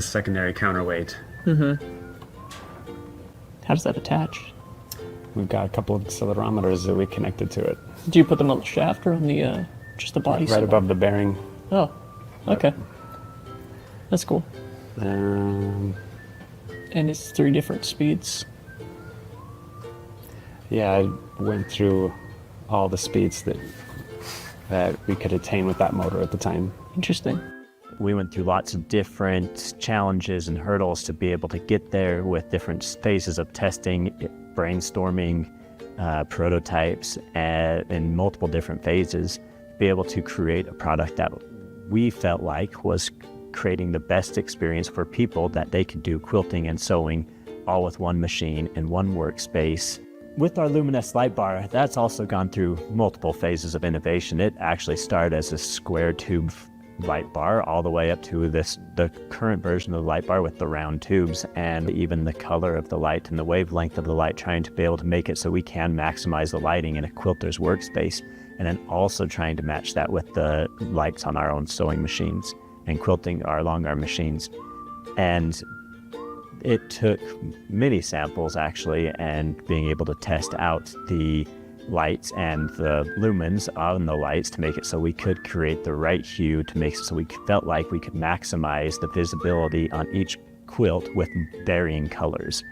secondary counterweight. How does that attach? We've got a couple of accelerometers that we connected to it. Do you put them on the shaft or on the just the body? Right above the bearing. Oh, okay. That's cool. Um, And it's 3 different speeds. yeah, I went through all the speeds that we could attain with that motor at the time. Interesting. We went through lots of different challenges and hurdles to be able to get there, with different phases of testing, brainstorming, prototypes, in multiple different phases, to be able to create a product that we felt like was creating the best experience for people, that they could do quilting and sewing all with one machine in one workspace. With our luminous light bar, that's also gone through multiple phases of innovation. It actually started as a square tube light bar all the way up to the current version of the light bar with the round tubes, and even the color of the light and the wavelength of the light, trying to be able to make it so we can maximize the lighting in a quilter's workspace, and then also trying to match that with the lights on our own sewing machines and quilting our Longarm machines. And it took many samples actually, and being able to test out the lights and the lumens on the lights to make it so we could create the right hue, to make it so we felt like we could maximize the visibility on each quilt with varying colors.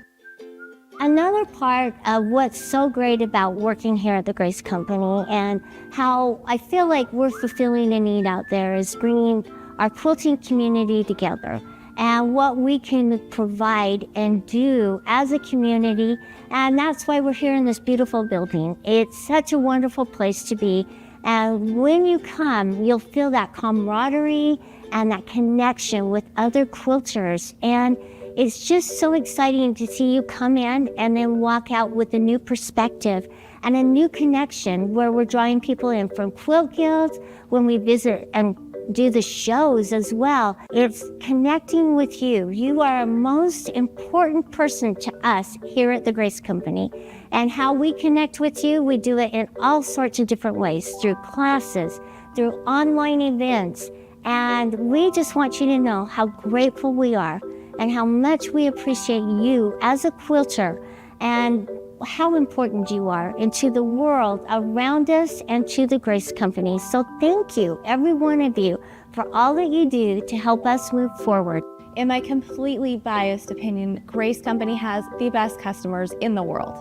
Another part of what's so great about working here at the Grace Company, and how I feel like we're fulfilling a need out there, is bringing our quilting community together, and what we can provide and do as a community. And that's why we're here in this beautiful building. It's such a wonderful place to be. And when you come, you'll feel that camaraderie and that connection with other quilters. And it's just so exciting to see you come in and then walk out with a new perspective and a new connection, where we're drawing people in from quilt guilds, when we visit and do the shows as well. It's connecting with you. You are a most important person to us here at the Grace Company. And how we connect with you, we do it in all sorts of different ways, through classes, through online events. And we just want you to know how grateful we are and how much we appreciate you as a quilter. And how important you are and to the world around us and to the Grace Company. So thank you, every one of you, for all that you do to help us move forward. In my completely biased opinion, Grace Company has the best customers in the world.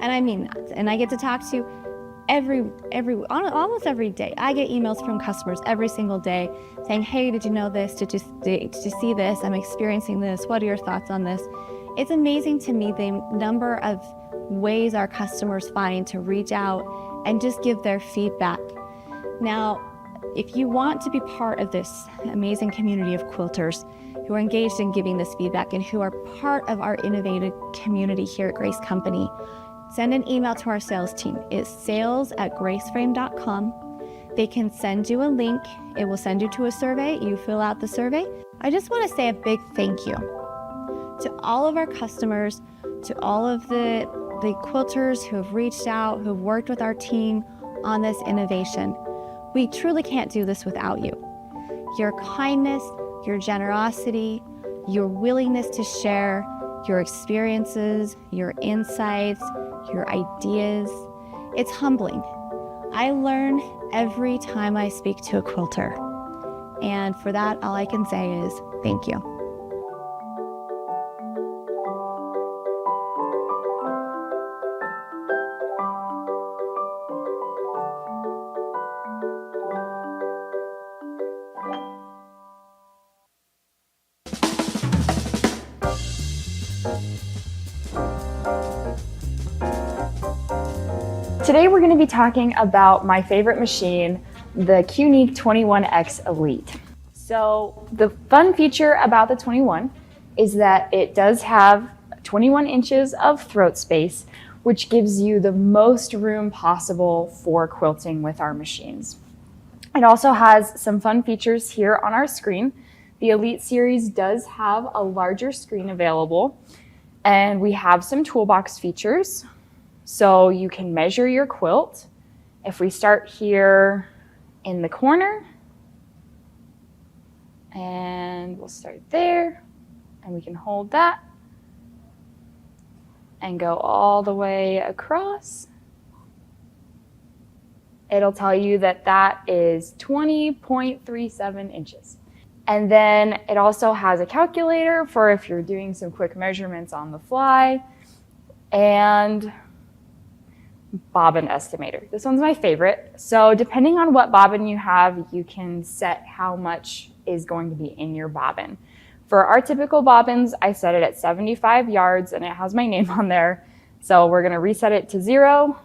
And I mean that. And I get to talk to almost every day. I get emails from customers every single day saying, hey, did you know this? Did you see this? I'm experiencing this. What are your thoughts on this? It's amazing to me the number of ways our customers find to reach out and just give their feedback. Now, if you want to be part of this amazing community of quilters who are engaged in giving this feedback and who are part of our innovative community here at Grace Company, send an email to our sales team. It's sales@graceframe.com. They can send you a link. It will send you to a survey. You fill out the survey. I just want to say a big thank you to all of our customers, to all of the quilters who have reached out, who have worked with our team on this innovation. We truly can't do this without you. Your kindness, your generosity, your willingness to share your experiences, your insights, your ideas. It's humbling. I learn every time I speak to a quilter. And for that, all I can say is thank you. Today we're going to be talking about my favorite machine, the Qnique 21X Elite. So the fun feature about the 21 is that it does have 21 inches of throat space, which gives you the most room possible for quilting with our machines. It also has some fun features here on our screen. The Elite series does have a larger screen available, and we have some toolbox features. So you can measure your quilt. If we start here in the corner, and we'll start there, and we can hold that and go all the way across. It'll tell you that that is 20.37 inches. And then it also has a calculator for if you're doing some quick measurements on the fly, and bobbin estimator. This one's my favorite. So depending on what bobbin you have, you can set how much is going to be in your bobbin. For our typical bobbins, I set it at 75 yards and it has my name on there. So we're gonna reset it to 0.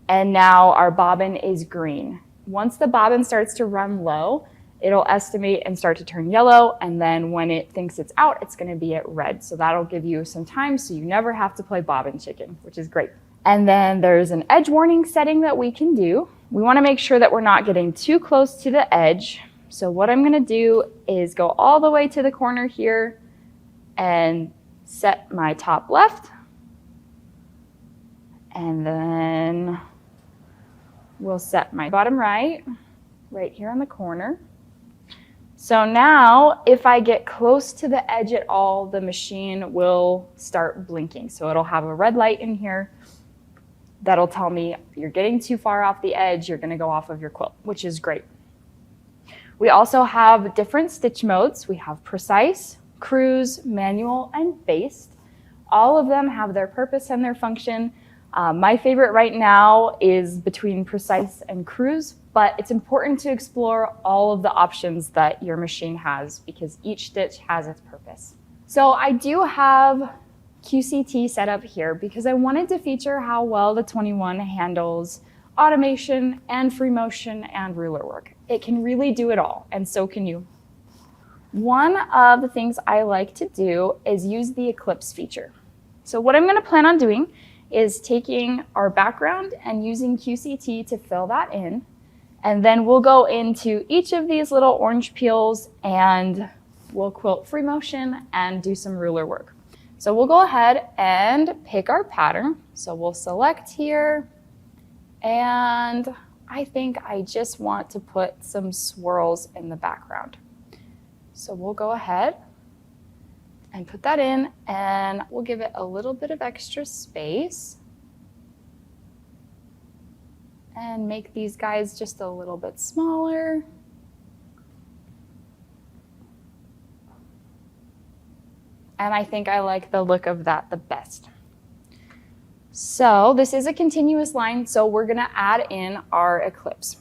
And now our bobbin is green. Once the bobbin starts to run low, it'll estimate and start to turn yellow. And then when it thinks it's out, it's gonna be at red. So that'll give you some time so you never have to play bobbin chicken, which is great. And then there's an edge warning setting that we can do. We wanna make sure that we're not getting too close to the edge. So what I'm gonna do is go all the way to the corner here and set my top left. And then we'll set my bottom right here on the corner. So now if I get close to the edge at all, the machine will start blinking. So it'll have a red light in here that'll tell me you're getting too far off the edge, you're gonna go off of your quilt, which is great. We also have different stitch modes. We have precise, cruise, manual, and based. All of them have their purpose and their function. My favorite right now is between precise and cruise, but it's important to explore all of the options that your machine has because each stitch has its purpose. So I do have QCT set up here because I wanted to feature how well the 21 handles automation and free motion and ruler work. It can really do it all, and so can you. One of the things I like to do is use the eclipse feature. So what I'm gonna plan on doing is taking our background and using QCT to fill that in. And then we'll go into each of these little orange peels and we'll quilt free motion and do some ruler work. So we'll go ahead and pick our pattern. So we'll select here, and I think I just want to put some swirls in the background. So we'll go ahead and put that in, and we'll give it a little bit of extra space and make these guys just a little bit smaller. And I think I like the look of that the best. So this is a continuous line, so we're gonna add in our eclipse.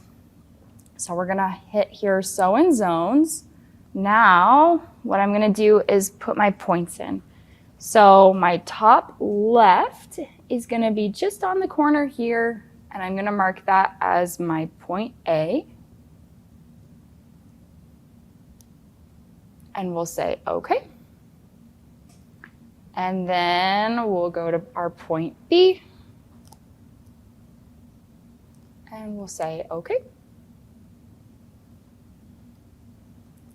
So we're gonna hit here, sew in zones. Now, what I'm gonna do is put my points in. So my top left is gonna be just on the corner here, and I'm gonna mark that as my point A. And we'll say, okay. And then we'll go to our point B. And we'll say, okay.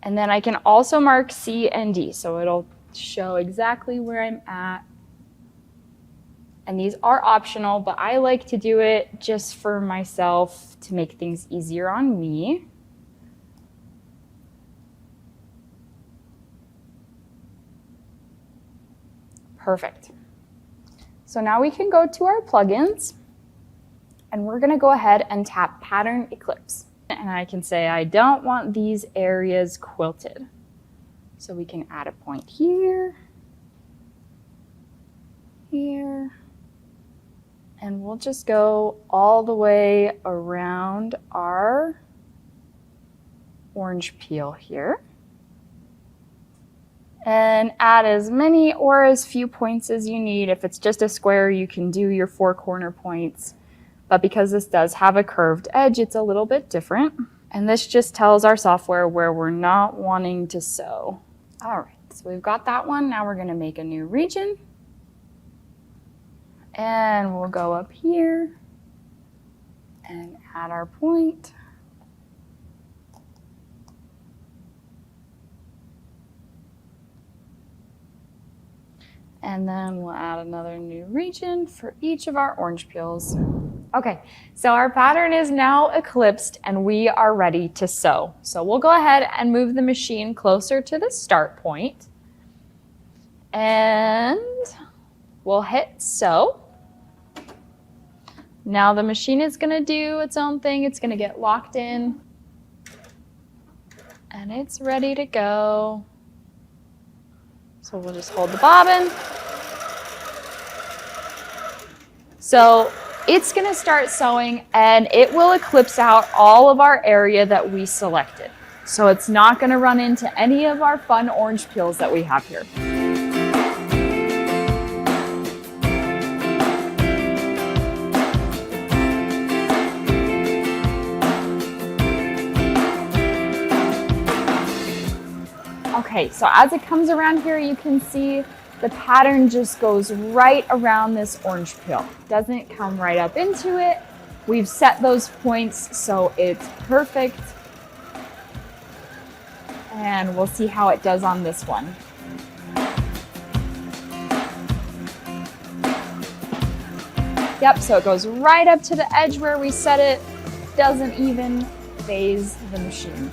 And then I can also mark C and D, so it'll show exactly where I'm at. And these are optional, but I like to do it just for myself to make things easier on me. Perfect. So now we can go to our plugins, and we're gonna go ahead and tap Pattern Eclipse. And I can say I don't want these areas quilted. So we can add a point here, here, and we'll just go all the way around our orange peel here. And add as many or as few points as you need. If it's just a square, you can do your 4 corner points. But because this does have a curved edge, it's a little bit different. And this just tells our software where we're not wanting to sew. All right, so we've got that one. Now we're gonna make a new region. And we'll go up here and add our point. And then we'll add another new region for each of our orange peels. Okay, so our pattern is now eclipsed and we are ready to sew. So we'll go ahead and move the machine closer to the start point. And we'll hit sew. Now the machine is gonna do its own thing. It's gonna get locked in. And it's ready to go. So we'll just hold the bobbin. So it's gonna start sewing and it will eclipse out all of our area that we selected. So it's not gonna run into any of our fun orange peels that we have here. Okay, so as it comes around here, you can see the pattern just goes right around this orange peel. Doesn't come right up into it. We've set those points so it's perfect. And we'll see how it does on this one. Yep, so it goes right up to the edge where we set it. Doesn't even phase the machine.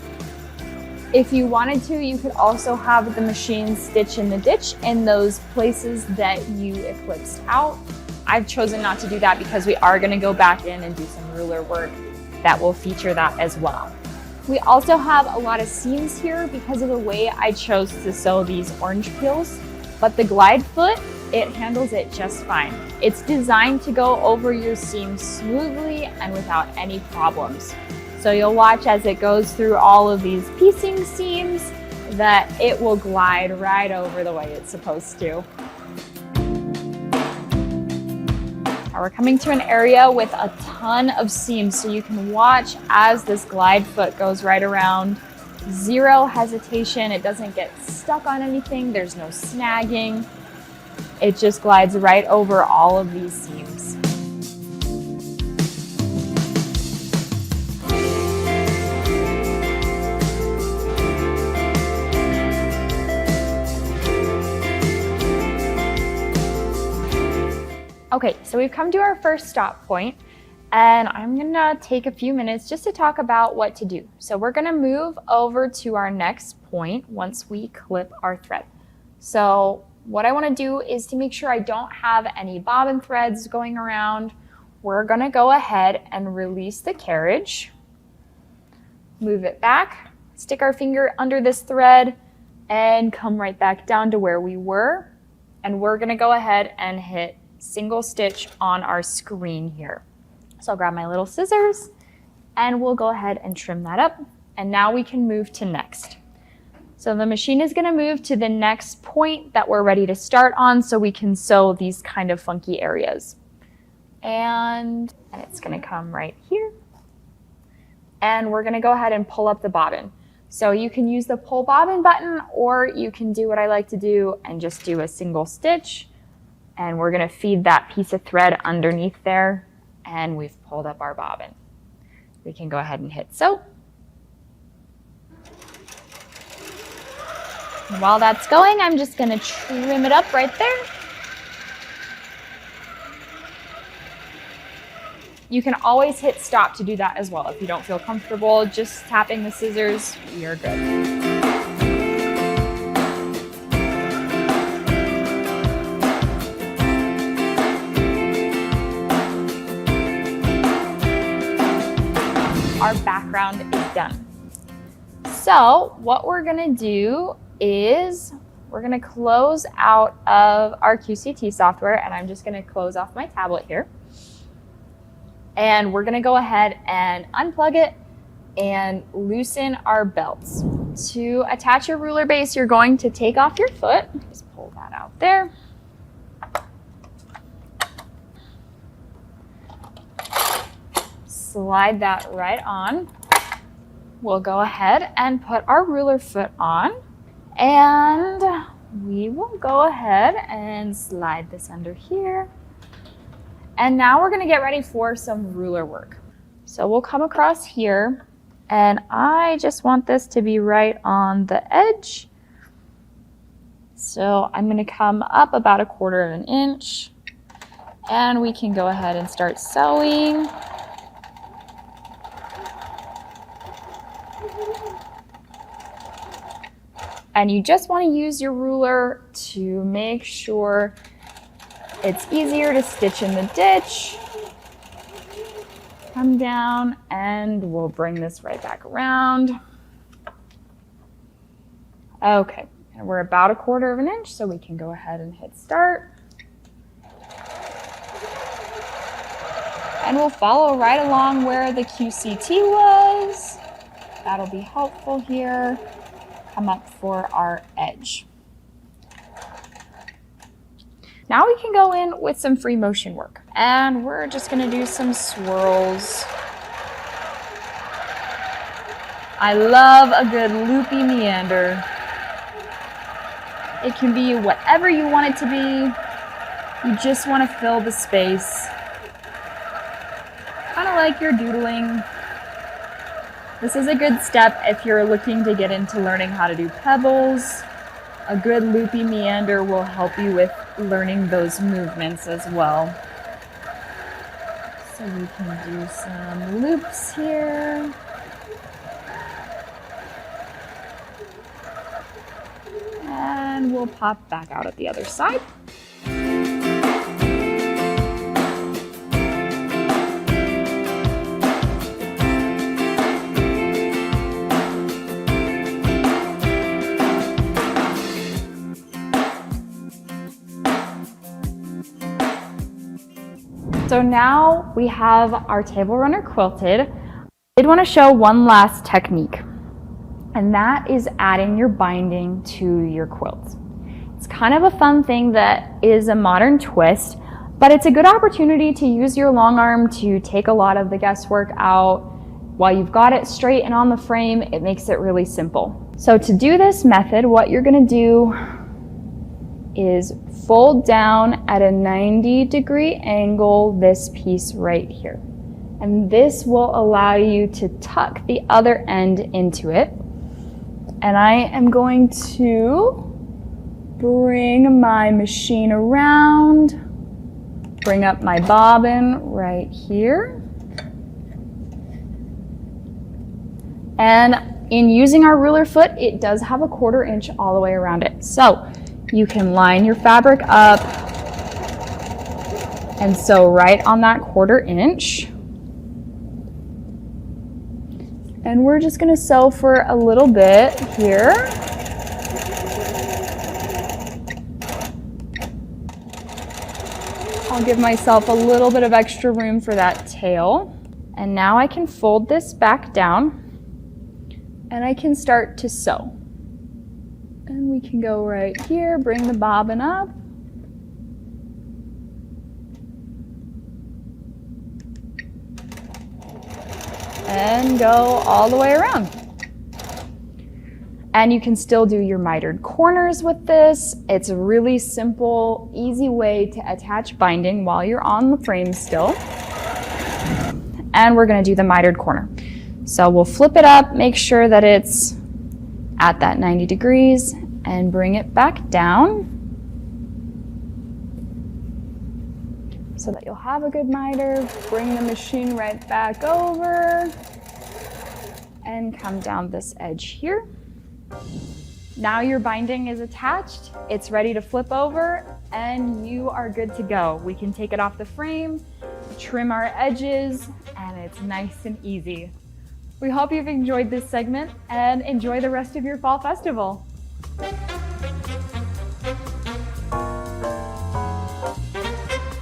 If you wanted to, you could also have the machine stitch in the ditch in those places that you eclipsed out. I've chosen not to do that because we are going to go back in and do some ruler work that will feature that as well. We also have a lot of seams here because of the way I chose to sew these orange peels, but the glide foot, it handles it just fine. It's designed to go over your seams smoothly and without any problems. So you'll watch as it goes through all of these piecing seams that it will glide right over the way it's supposed to. Now we're coming to an area with a ton of seams, so you can watch as this glide foot goes right around. Zero hesitation, it doesn't get stuck on anything, there's no snagging. It just glides right over all of these seams. Okay, so we've come to our first stop point, and I'm gonna take a few minutes just to talk about what to do. So we're gonna move over to our next point once we clip our thread. So what I want to do is to make sure I don't have any bobbin threads going around. We're going to go ahead and release the carriage, move it back, stick our finger under this thread, and come right back down to where we were. And we're going to go ahead and hit single stitch on our screen here. So I'll grab my little scissors and we'll go ahead and trim that up. And now we can move to next. So the machine is going to move to the next point that we're ready to start on so we can sew these kind of funky areas. And it's going to come right here. And we're going to go ahead and pull up the bobbin. So you can use the pull bobbin button, or you can do what I like to do and just do a single stitch. And we're going to feed that piece of thread underneath there, and we've pulled up our bobbin. We can go ahead and hit sew. And while that's going, I'm just going to trim it up right there. You can always hit stop to do that as well. If you don't feel comfortable just tapping the scissors, you're good. Our background is done. So what we're gonna do is we're gonna close out of our QCT software, and I'm just gonna close off my tablet here. And we're gonna go ahead and unplug it and loosen our belts. To attach your ruler base, you're going to take off your foot. Just pull that out there. Slide that right on. We'll go ahead and put our ruler foot on, and we will go ahead and slide this under here. And now we're going to get ready for some ruler work. So we'll come across here, and I just want this to be right on the edge. So I'm going to come up about 1/4 inch, and we can go ahead and start sewing. And you just want to use your ruler to make sure it's easier to stitch in the ditch. Come down, and we'll bring this right back around. Okay, and we're about 1/4 inch, so we can go ahead and hit start. And we'll follow right along where the QCT was. That'll be helpful here. Come up for our edge. Now we can go in with some free motion work, and we're just gonna do some swirls. I love a good loopy meander. It can be whatever you want it to be. You just want to fill the space. Kind of like you're doodling. This is a good step if you're looking to get into learning how to do pebbles. A good loopy meander will help you with learning those movements as well. So we can do some loops here. And we'll pop back out at the other side. So now we have our table runner quilted. I did want to show one last technique, and that is adding your binding to your quilt. It's kind of a fun thing that is a modern twist, but it's a good opportunity to use your long arm to take a lot of the guesswork out. While you've got it straight and on the frame, it makes it really simple. So to do this method, what you're going to do is fold down at a 90-degree angle this piece right here. And this will allow you to tuck the other end into it. And I am going to bring my machine around, bring up my bobbin right here. And in using our ruler foot, it does have 1/4 inch all the way around it. So you can line your fabric up and sew right on that 1/4 inch. And we're just gonna sew for a little bit here. I'll give myself a little bit of extra room for that tail. And now I can fold this back down and I can start to sew. And we can go right here, bring the bobbin up. And go all the way around. And you can still do your mitered corners with this. It's a really simple, easy way to attach binding while you're on the frame still. And we're gonna do the mitered corner. So we'll flip it up, make sure that it's at that 90 degrees, and bring it back down so that you'll have a good miter. Bring the machine right back over and come down this edge here. Now your binding is attached, it's ready to flip over, and you are good to go. We can take it off the frame, trim our edges, and it's nice and easy. We hope you've enjoyed this segment and enjoy the rest of your fall festival.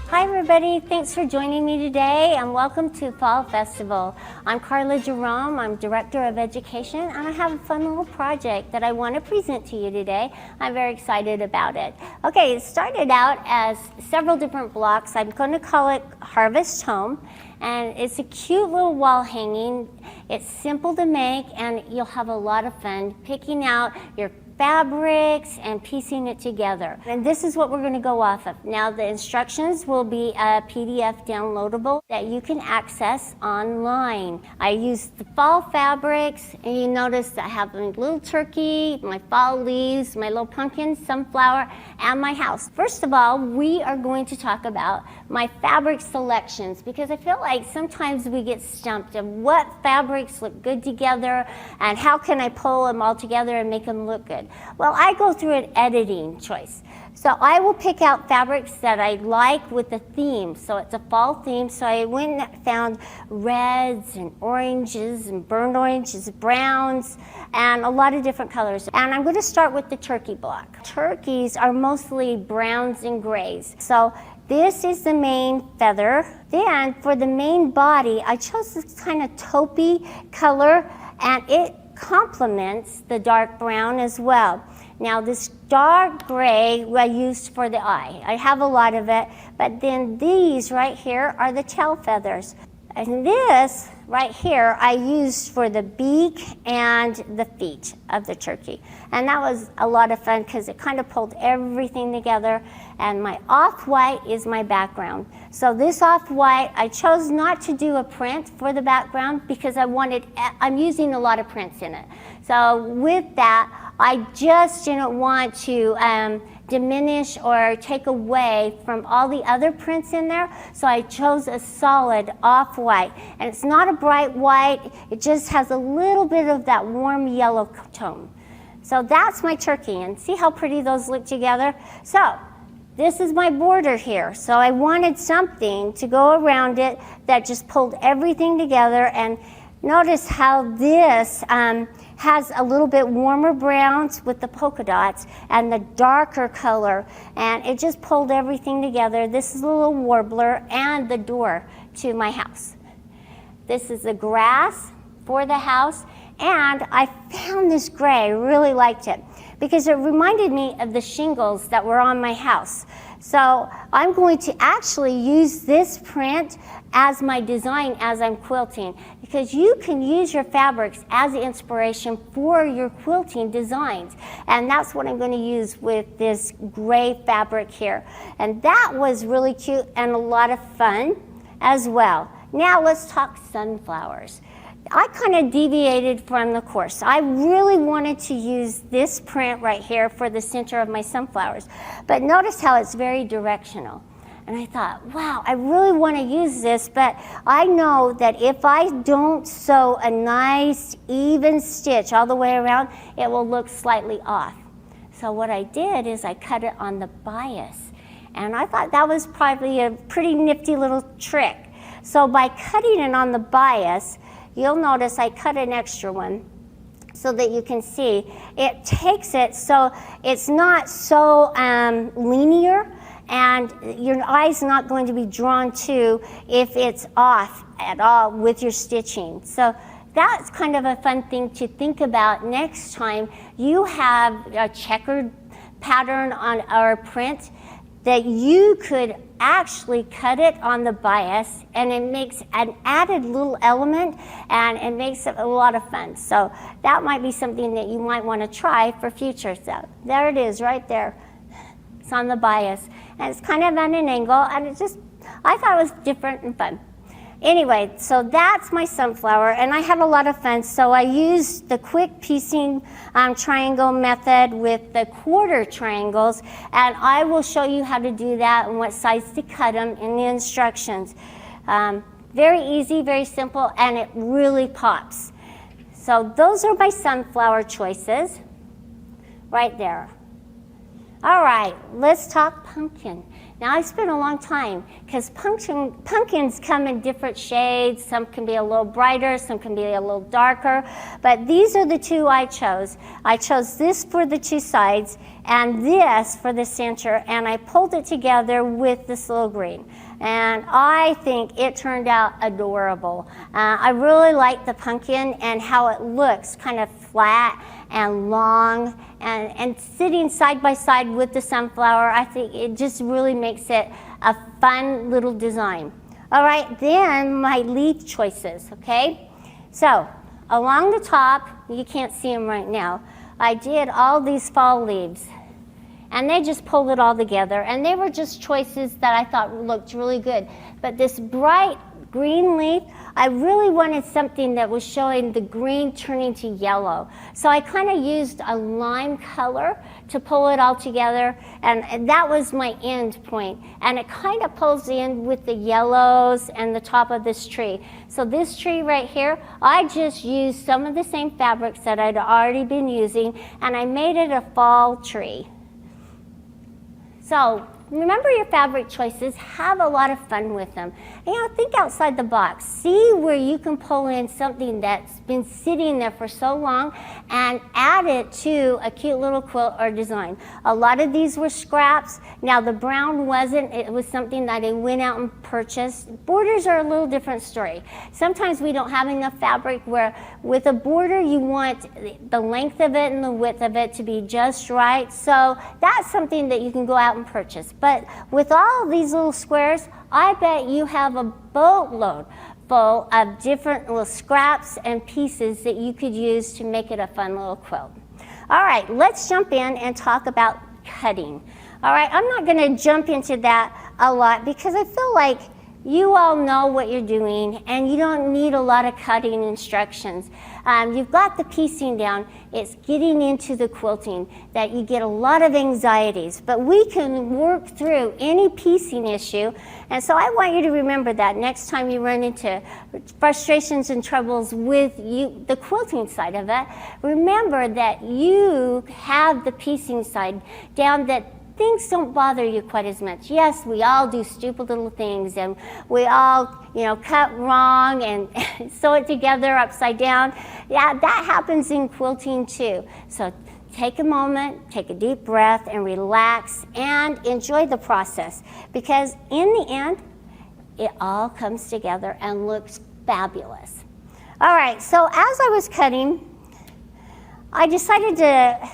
Hi everybody, thanks for joining me today and welcome to Fall Festival. I'm Karla Jerome, I'm Director of Education, and I have a fun little project that I want to present to you today. I'm very excited about it. Okay, it started out as several different blocks. I'm going to call it Harvest Home, and it's a cute little wall hanging. It's simple to make and you'll have a lot of fun picking out your fabrics and piecing it together. And this is what we're going to go off of. Now the instructions will be a PDF downloadable that you can access online. I used the fall fabrics, and you notice I have my little turkey, my fall leaves, my little pumpkin, sunflower, and my house. First of all, we are going to talk about my fabric selections, because I feel like sometimes we get stumped on what fabrics look good together and how can I pull them all together and make them look good. Well, I go through an editing choice. So I will pick out fabrics that I like with a theme. So it's a fall theme. So I went and found reds and oranges and burnt oranges, browns, and a lot of different colors. And I'm going to start with the turkey block. Turkeys are mostly browns and grays. So this is the main feather. Then for the main body, I chose this kind of taupey color, and it complements the dark brown as well. Now this dark gray I used for the eye. I have a lot of it, but then these right here are the tail feathers. And this right here I used for the beak and the feet of the turkey. And that was a lot of fun because it kind of pulled everything together. And my off-white is my background. So this off-white, I chose not to do a print for the background because I'm using a lot of prints in it. So with that, I just didn't want to diminish or take away from all the other prints in there. So I chose a solid off-white. And it's not a bright white, it just has a little bit of that warm yellow tone. So that's my turkey, and see how pretty those look together? So this is my border here. So I wanted something to go around it that just pulled everything together. And notice how this has a little bit warmer browns with the polka dots and the darker color. And it just pulled everything together. This is a little warbler and the door to my house. This is the grass for the house. And I found this gray, I really liked it, because it reminded me of the shingles that were on my house. So I'm going to actually use this print as my design as I'm quilting, because you can use your fabrics as inspiration for your quilting designs. And that's what I'm going to use with this gray fabric here. And that was really cute and a lot of fun as well. Now let's talk sunflowers. I kind of deviated from the course. I really wanted to use this print right here for the center of my sunflowers. But notice how it's very directional. And I thought, wow, I really want to use this, but I know that if I don't sew a nice even stitch all the way around, it will look slightly off. So what I did is I cut it on the bias. And I thought that was probably a pretty nifty little trick. So by cutting it on the bias, you'll notice I cut an extra one so that you can see. It takes it so it's not so linear, and your eye's not going to be drawn to if it's off at all with your stitching. So that's kind of a fun thing to think about next time you have a checkered pattern on our print, that you could actually cut it on the bias, and it makes an added little element, and it makes it a lot of fun. So that might be something that you might want to try for future. So there it is right there. It's on the bias, and it's kind of at an angle, and it just, I thought it was different and fun. Anyway, so that's my sunflower, and I had a lot of fun. So I used the quick piecing triangle method with the quarter triangles, and I will show you how to do that and what size to cut them in the instructions. Very easy, very simple, and it really pops. So those are my sunflower choices right there. All right, let's talk pumpkin. Now, I spent a long time because pumpkins come in different shades. Some can be a little brighter, some can be a little darker, but these are the two I chose. I chose this for the two sides and this for the center, and I pulled it together with this little green. And I think it turned out adorable. I really like the pumpkin and how it looks, kind of flat and long, and sitting side by side with the sunflower. I think it just really makes it a fun little design. All right, then my leaf choices, okay? So along the top, you can't see them right now, I did all these fall leaves. And they just pulled it all together, and they were just choices that I thought looked really good. But this bright green leaf, I really wanted something that was showing the green turning to yellow. So I kind of used a lime color to pull it all together, and that was my end point. And it kind of pulls in with the yellows and the top of this tree. So this tree right here, I just used some of the same fabrics that I'd already been using, and I made it a fall tree. So remember your fabric choices, have a lot of fun with them. And, think outside the box. See where you can pull in something that's been sitting there for so long and add it to a cute little quilt or design. A lot of these were scraps. Now the brown wasn't, it was something that I went out and purchased. Borders are a little different story. Sometimes we don't have enough fabric where with a border you want the length of it and the width of it to be just right. So that's something that you can go out and purchase. But with all of these little squares, I bet you have a boatload full of different little scraps and pieces that you could use to make it a fun little quilt. All right, let's jump in and talk about cutting. All right, I'm not going to jump into that a lot because I feel like you all know what you're doing and you don't need a lot of cutting instructions. You've got the piecing down. It's getting into the quilting that you get a lot of anxieties, but we can work through any piecing issue. And so I want you to remember that next time you run into frustrations and troubles with the quilting side of it, remember that you have the piecing side down, that things don't bother you quite as much. Yes, we all do stupid little things, and we all, cut wrong and sew it together upside down. Yeah, that happens in quilting too. So take a moment, take a deep breath, and relax and enjoy the process, because in the end, it all comes together and looks fabulous. All right, so as I was cutting, I decided to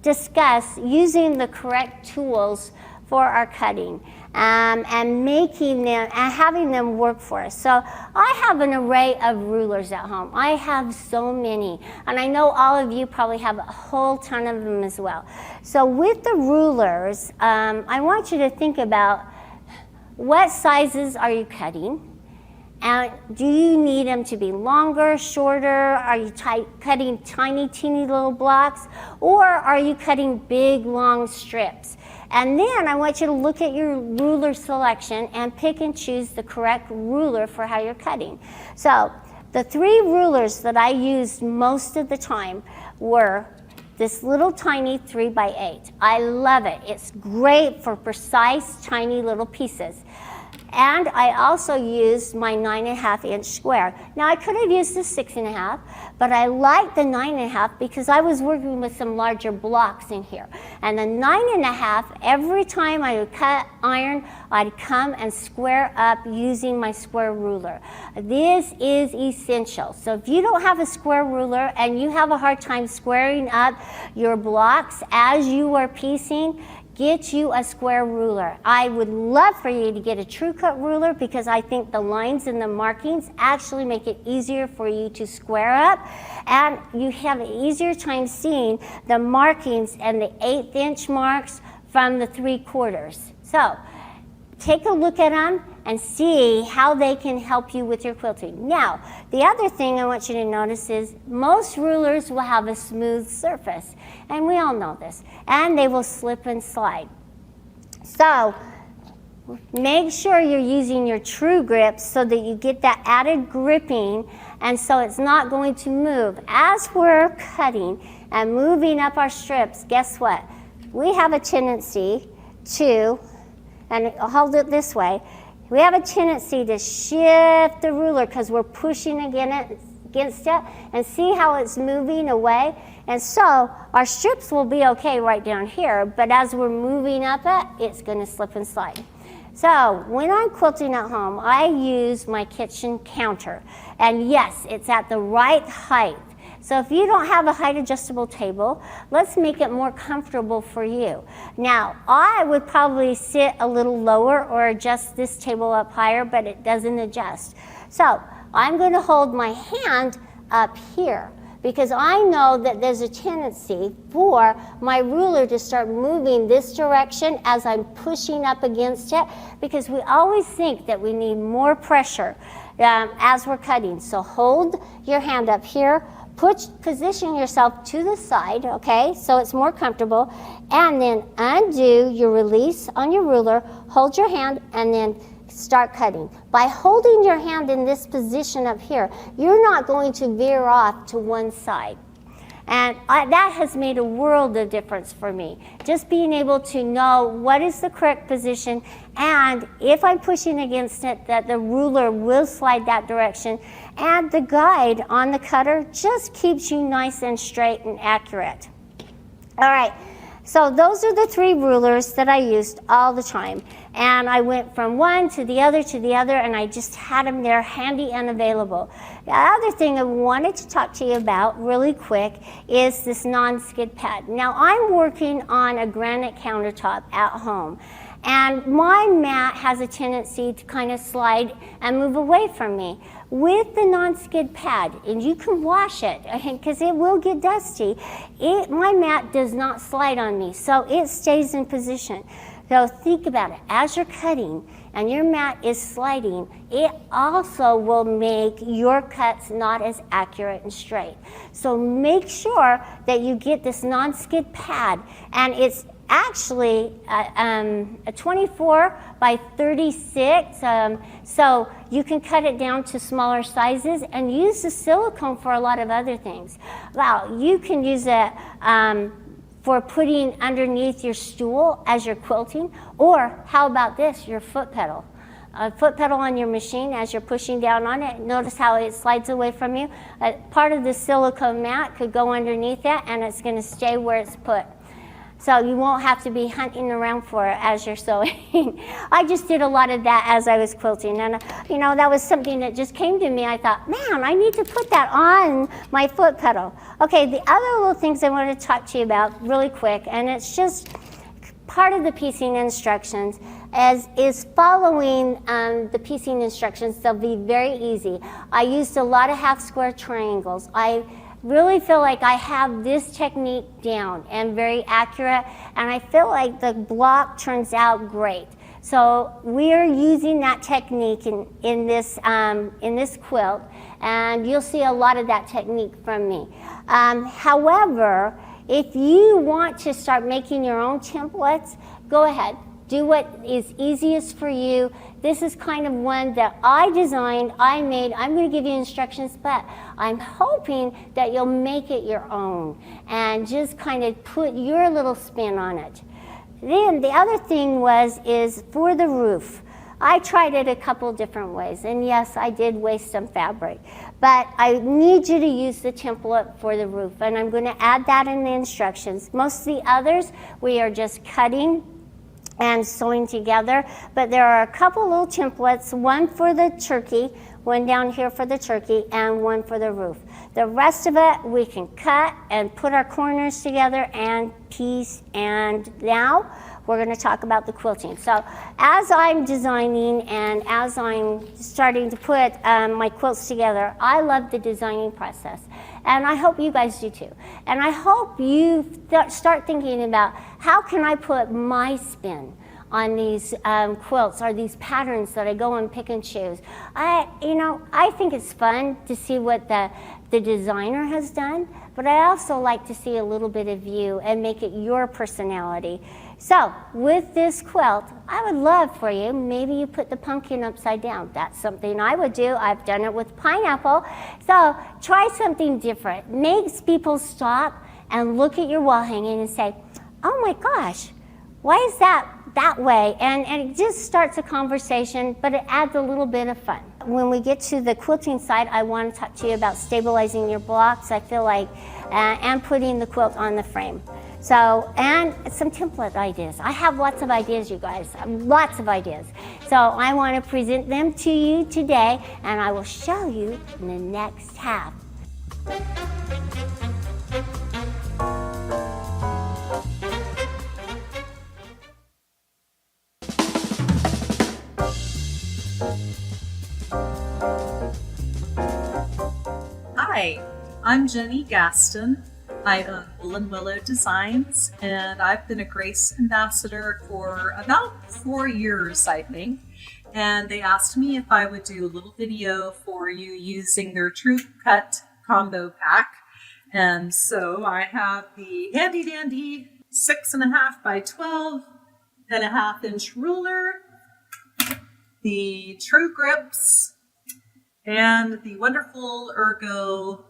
discuss using the correct tools for our cutting and making them and having them work for us. So I have an array of rulers at home. I have so many, and I know all of you probably have a whole ton of them as well. So with the rulers, I want you to think about what sizes are you cutting? And do you need them to be longer, shorter? Are you cutting tiny, teeny little blocks? Or are you cutting big, long strips? And then I want you to look at your ruler selection and pick and choose the correct ruler for how you're cutting. So the three rulers that I used most of the time were this little tiny 3x8. I love it. It's great for precise, tiny little pieces. And I also used my 9.5 inch square. Now I could have used the 6.5, but I like the 9.5 because I was working with some larger blocks in here. And the 9.5, every time I would cut iron, I'd come and square up using my square ruler. This is essential. So if you don't have a square ruler and you have a hard time squaring up your blocks as you are piecing, get you a square ruler. I would love for you to get a TrueCut ruler because I think the lines and the markings actually make it easier for you to square up, and you have an easier time seeing the markings and the 1/8 inch marks from the 3/4. So take a look at them and see how they can help you with your quilting. Now, the other thing I want you to notice is most rulers will have a smooth surface, and we all know this, and they will slip and slide. So make sure you're using your true grip so that you get that added gripping, and so it's not going to move. As we're cutting and moving up our strips, guess what? We have a tendency to, and I'll hold it this way, we have a tendency to shift the ruler because we're pushing against it, and see how it's moving away. And so our strips will be okay right down here, but as we're moving up it, it's going to slip and slide. So when I'm quilting at home, I use my kitchen counter. And yes, it's at the right height. So if you don't have a height adjustable table, let's make it more comfortable for you. Now, I would probably sit a little lower or adjust this table up higher, but it doesn't adjust. So I'm going to hold my hand up here because I know that there's a tendency for my ruler to start moving this direction as I'm pushing up against it, because we always think that we need more pressure as we're cutting. So hold your hand up here. Position yourself to the side, okay, so it's more comfortable, and then undo your release on your ruler, hold your hand, and then start cutting. By holding your hand in this position up here, you're not going to veer off to one side. And that has made a world of difference for me. Just being able to know what is the correct position, and if I'm pushing against it, that the ruler will slide that direction. And the guide on the cutter just keeps you nice and straight and accurate. All right, so those are the 3 rulers that I used all the time. And I went from one to the other, and I just had them there handy and available. The other thing I wanted to talk to you about really quick is this non-skid pad. Now I'm working on a granite countertop at home, and my mat has a tendency to kind of slide and move away from me. With the non-skid pad, and you can wash it because it will get dusty, my mat does not slide on me, so it stays in position. So think about it, as you're cutting and your mat is sliding, it also will make your cuts not as accurate and straight. So make sure that you get this non-skid pad, and it's actually a 24 by 36, so you can cut it down to smaller sizes and use the silicone for a lot of other things. Wow, you can use it for putting underneath your stool as you're quilting, or how about this, your foot pedal. A foot pedal on your machine as you're pushing down on it. Notice how it slides away from you. Part of the silicone mat could go underneath that, and it's going to stay where it's put. So you won't have to be hunting around for it as you're sewing. I just did a lot of that as I was quilting, and that was something that just came to me. I thought, man, I need to put that on my foot pedal. Okay, the other little things I want to talk to you about really quick, and it's just part of the piecing instructions, is following the piecing instructions. They'll be very easy. I used a lot of half square triangles. I really feel like I have this technique down and very accurate, and I feel like the block turns out great. So we're using that technique in this quilt, and you'll see a lot of that technique from me. However, if you want to start making your own templates, go ahead. Do what is easiest for you. This is kind of one that I designed, I made. I'm going to give you instructions, but I'm hoping that you'll make it your own and just kind of put your little spin on it. Then the other thing is for the roof. I tried it a couple different ways, and yes, I did waste some fabric, but I need you to use the template for the roof, and I'm going to add that in the instructions. Most of the others, we are just cutting and sewing together, but there are a couple little templates, one for the turkey, one down here for the turkey, and one for the roof. The rest of it, we can cut and put our corners together and piece, and now we're going to talk about the quilting. So as I'm designing and as I'm starting to put my quilts together, I love the designing process. And I hope you guys do too. And I hope you start thinking about how can I put my spin on these quilts or these patterns that I go and pick and choose. I think it's fun to see what the designer has done, but I also like to see a little bit of you and make it your personality. So with this quilt, I would love for you, maybe you put the pumpkin upside down. That's something I would do. I've done it with pineapple. So try something different. Makes people stop and look at your wall hanging and say, oh my gosh, why is that way? And it just starts a conversation, but it adds a little bit of fun. When we get to the quilting side, I want to talk to you about stabilizing your blocks, I feel like, and putting the quilt on the frame. So, and some template ideas. I have lots of ideas, you guys, lots of ideas. So I want to present them to you today, and I will show you in the next half. Hi, I'm Jenifer Gaston. I own Wool and Willow Designs, and I've been a Grace Ambassador for about 4 years, I think. And they asked me if I would do a little video for you using their TrueCut combo pack. And so I have the handy dandy 6.5 by 12.5 inch ruler, the True Grips, and the wonderful Ergo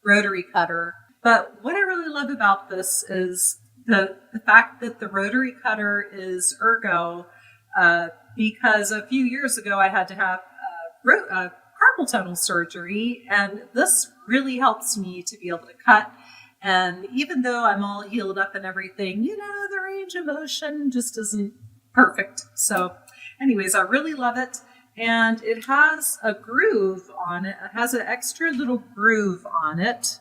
rotary cutter. But what I really love about this is the fact that the rotary cutter is Ergo, because a few years ago I had to have carpal tunnel surgery, and this really helps me to be able to cut. And even though I'm all healed up and everything, the range of motion just isn't perfect. So anyways, I really love it. And it has a groove on it. It has an extra little groove on it,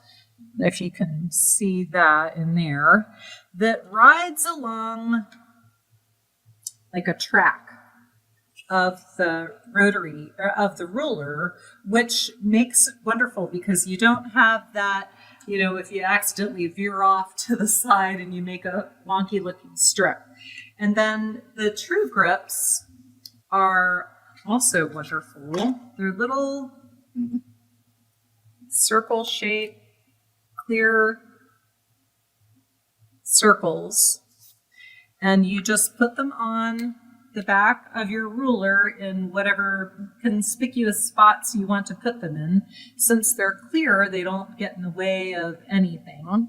if you can see that in there, that rides along like a track of the rotary, of the ruler, which makes it wonderful because you don't have that, if you accidentally veer off to the side and you make a wonky looking strip. And then the True Grips are also wonderful. They're little circle shaped, clear circles, and you just put them on the back of your ruler in whatever conspicuous spots you want to put them in. Since they're clear, they don't get in the way of anything.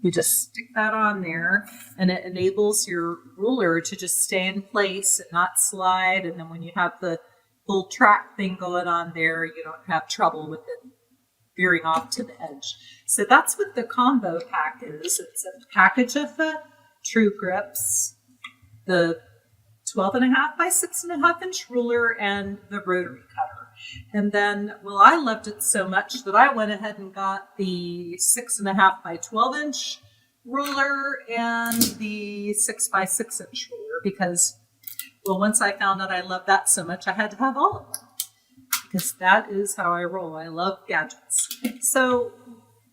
You just stick that on there, and it enables your ruler to just stay in place and not slide. And then when you have the full track thing going on there, you don't have trouble with it veering off to the edge. So that's what the combo pack is. It's a package of the True Grips, the 12.5 by 6.5 inch ruler, and the rotary cutter. And then, well, I loved it so much that I went ahead and got the 6.5 by 12 inch ruler and the 6 by 6 inch ruler because, well, once I found out I loved that so much, I had to have all of them. Because that is how I roll. I love gadgets. So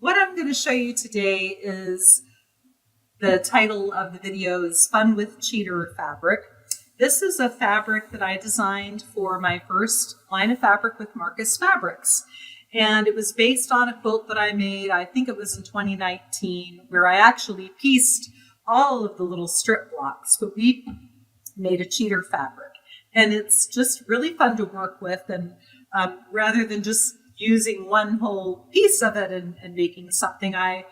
what I'm going to show you today is the title of the video is Fun with Cheater Fabric. This is a fabric that I designed for my first line of fabric with Marcus Fabrics. And it was based on a quilt that I made, I think it was in 2019, where I actually pieced all of the little strip blocks, but we made a cheater fabric. And it's just really fun to work with. And rather than just using one whole piece of it and making something, I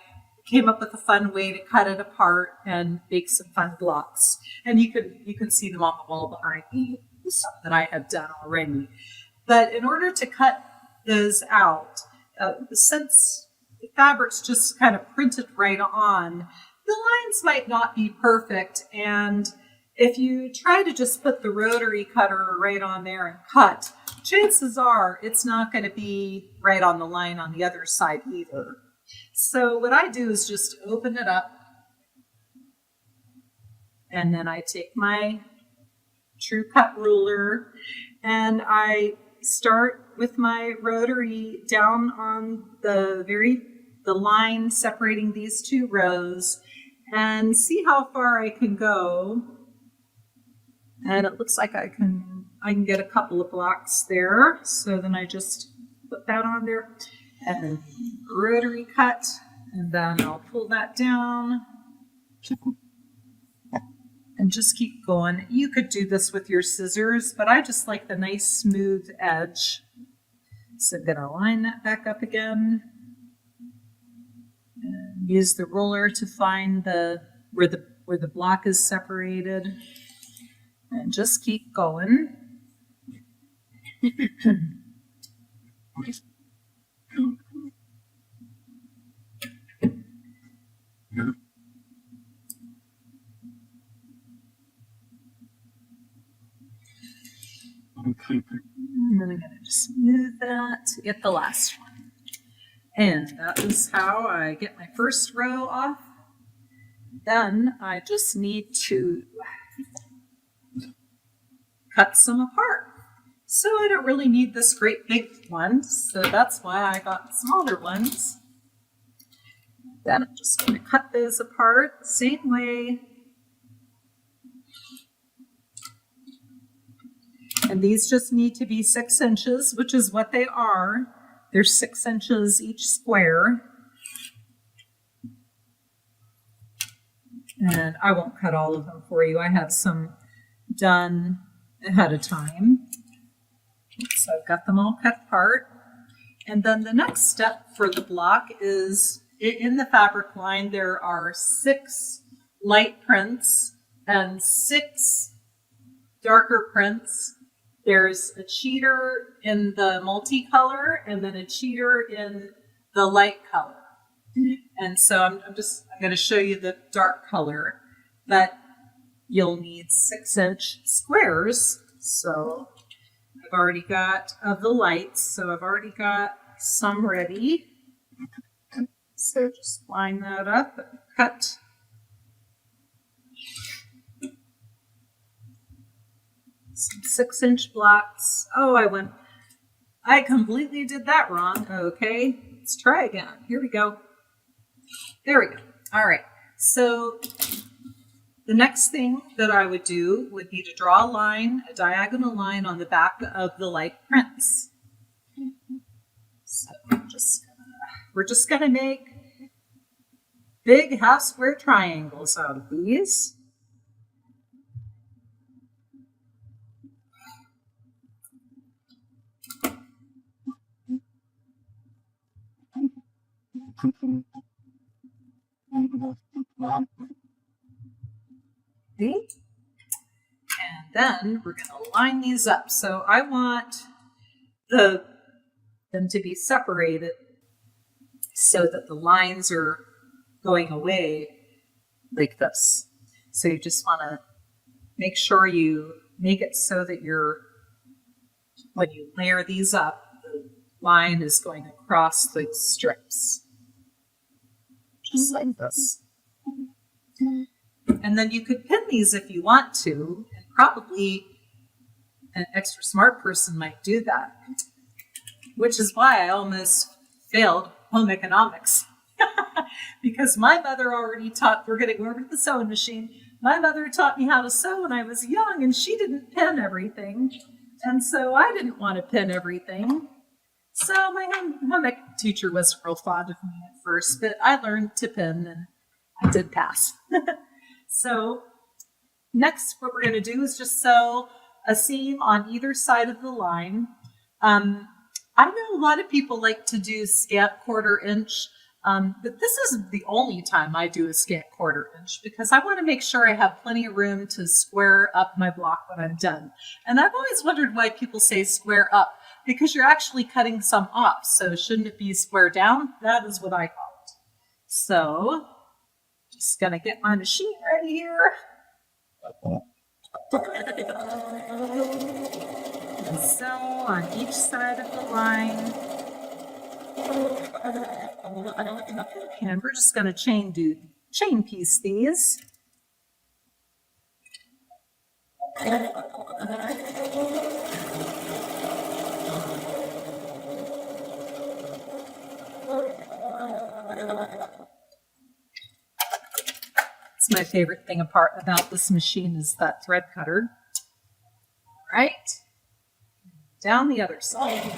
came up with a fun way to cut it apart and make some fun blocks. And you can see them on the wall behind me, some that I have done already. But in order to cut those out, since the fabric's just kind of printed right on, the lines might not be perfect. And if you try to just put the rotary cutter right on there and cut, chances are it's not going to be right on the line on the other side either. So what I do is just open it up, and then I take my TrueCut ruler and I start with my rotary down on the line separating these two rows and see how far I can go. And it looks like I can get a couple of blocks there. So then I just put that on there and then rotary cut, and then I'll pull that down and just keep going. You could do this with your scissors, but I just like the nice smooth edge. So I'm gonna line that back up again and use the ruler to find where the block is separated. And just keep going. And then I'm going to just smooth that to get the last one. And that is how I get my first row off. Then I just need to cut some apart. So I don't really need this great big one, so that's why I got smaller ones. Then I'm just going to cut those apart same way. And these just need to be 6 inches, which is what they are. They're 6 inches each square. And I won't cut all of them for you. I have some done ahead of time. So I've got them all cut apart. And then the next step for the block is in the fabric line, there are 6 light prints and 6 darker prints. There's a cheater in the multicolor and then a cheater in the light color. And so I'm going to show you the dark color, but you'll need 6-inch squares. So I've already got of the lights, so I've already got some ready. So just line that up and cut. Some 6-inch blocks. Oh, I completely did that wrong. Okay, let's try again. Here we go. There we go. All right. So the next thing that I would do would be to draw a line, a diagonal line on the back of the light prints. So we're just gonna make big half square triangles out of these. See? And then we're going to line these up. So I want them to be separated so that the lines are going away like this. So you just want to make sure you make it so that when you layer these up, the line is going across the strips. Just like this. And then you could pin these if you want to, and probably an extra smart person might do that, which is why I almost failed home economics. Because my mother already taught, we're going to go over to the sewing machine. My mother taught me how to sew when I was young, and she didn't pin everything. And so I didn't want to pin everything. So my home ec teacher wasn't real fond of me at first, but I learned to pin and I did pass. So next, what we're going to do is just sew a seam on either side of the line. I know a lot of people like to do scant 1/4 inch, but this is the only time I do a scant 1/4 inch because I want to make sure I have plenty of room to square up my block when I'm done. And I've always wondered why people say square up, because you're actually cutting some off. So shouldn't it be square down? That is what I call it. So just going to get my machine ready here. And sew on each side of the line. And we're just going to chain piece these. It's my favorite thing about this machine is that thread cutter. All right. Down the other side.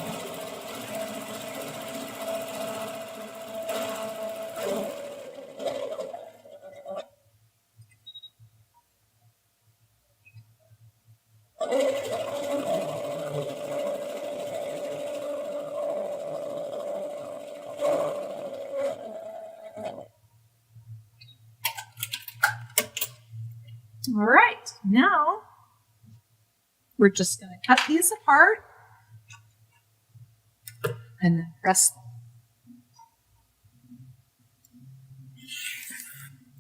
All right, now we're just going to cut these apart and then press them.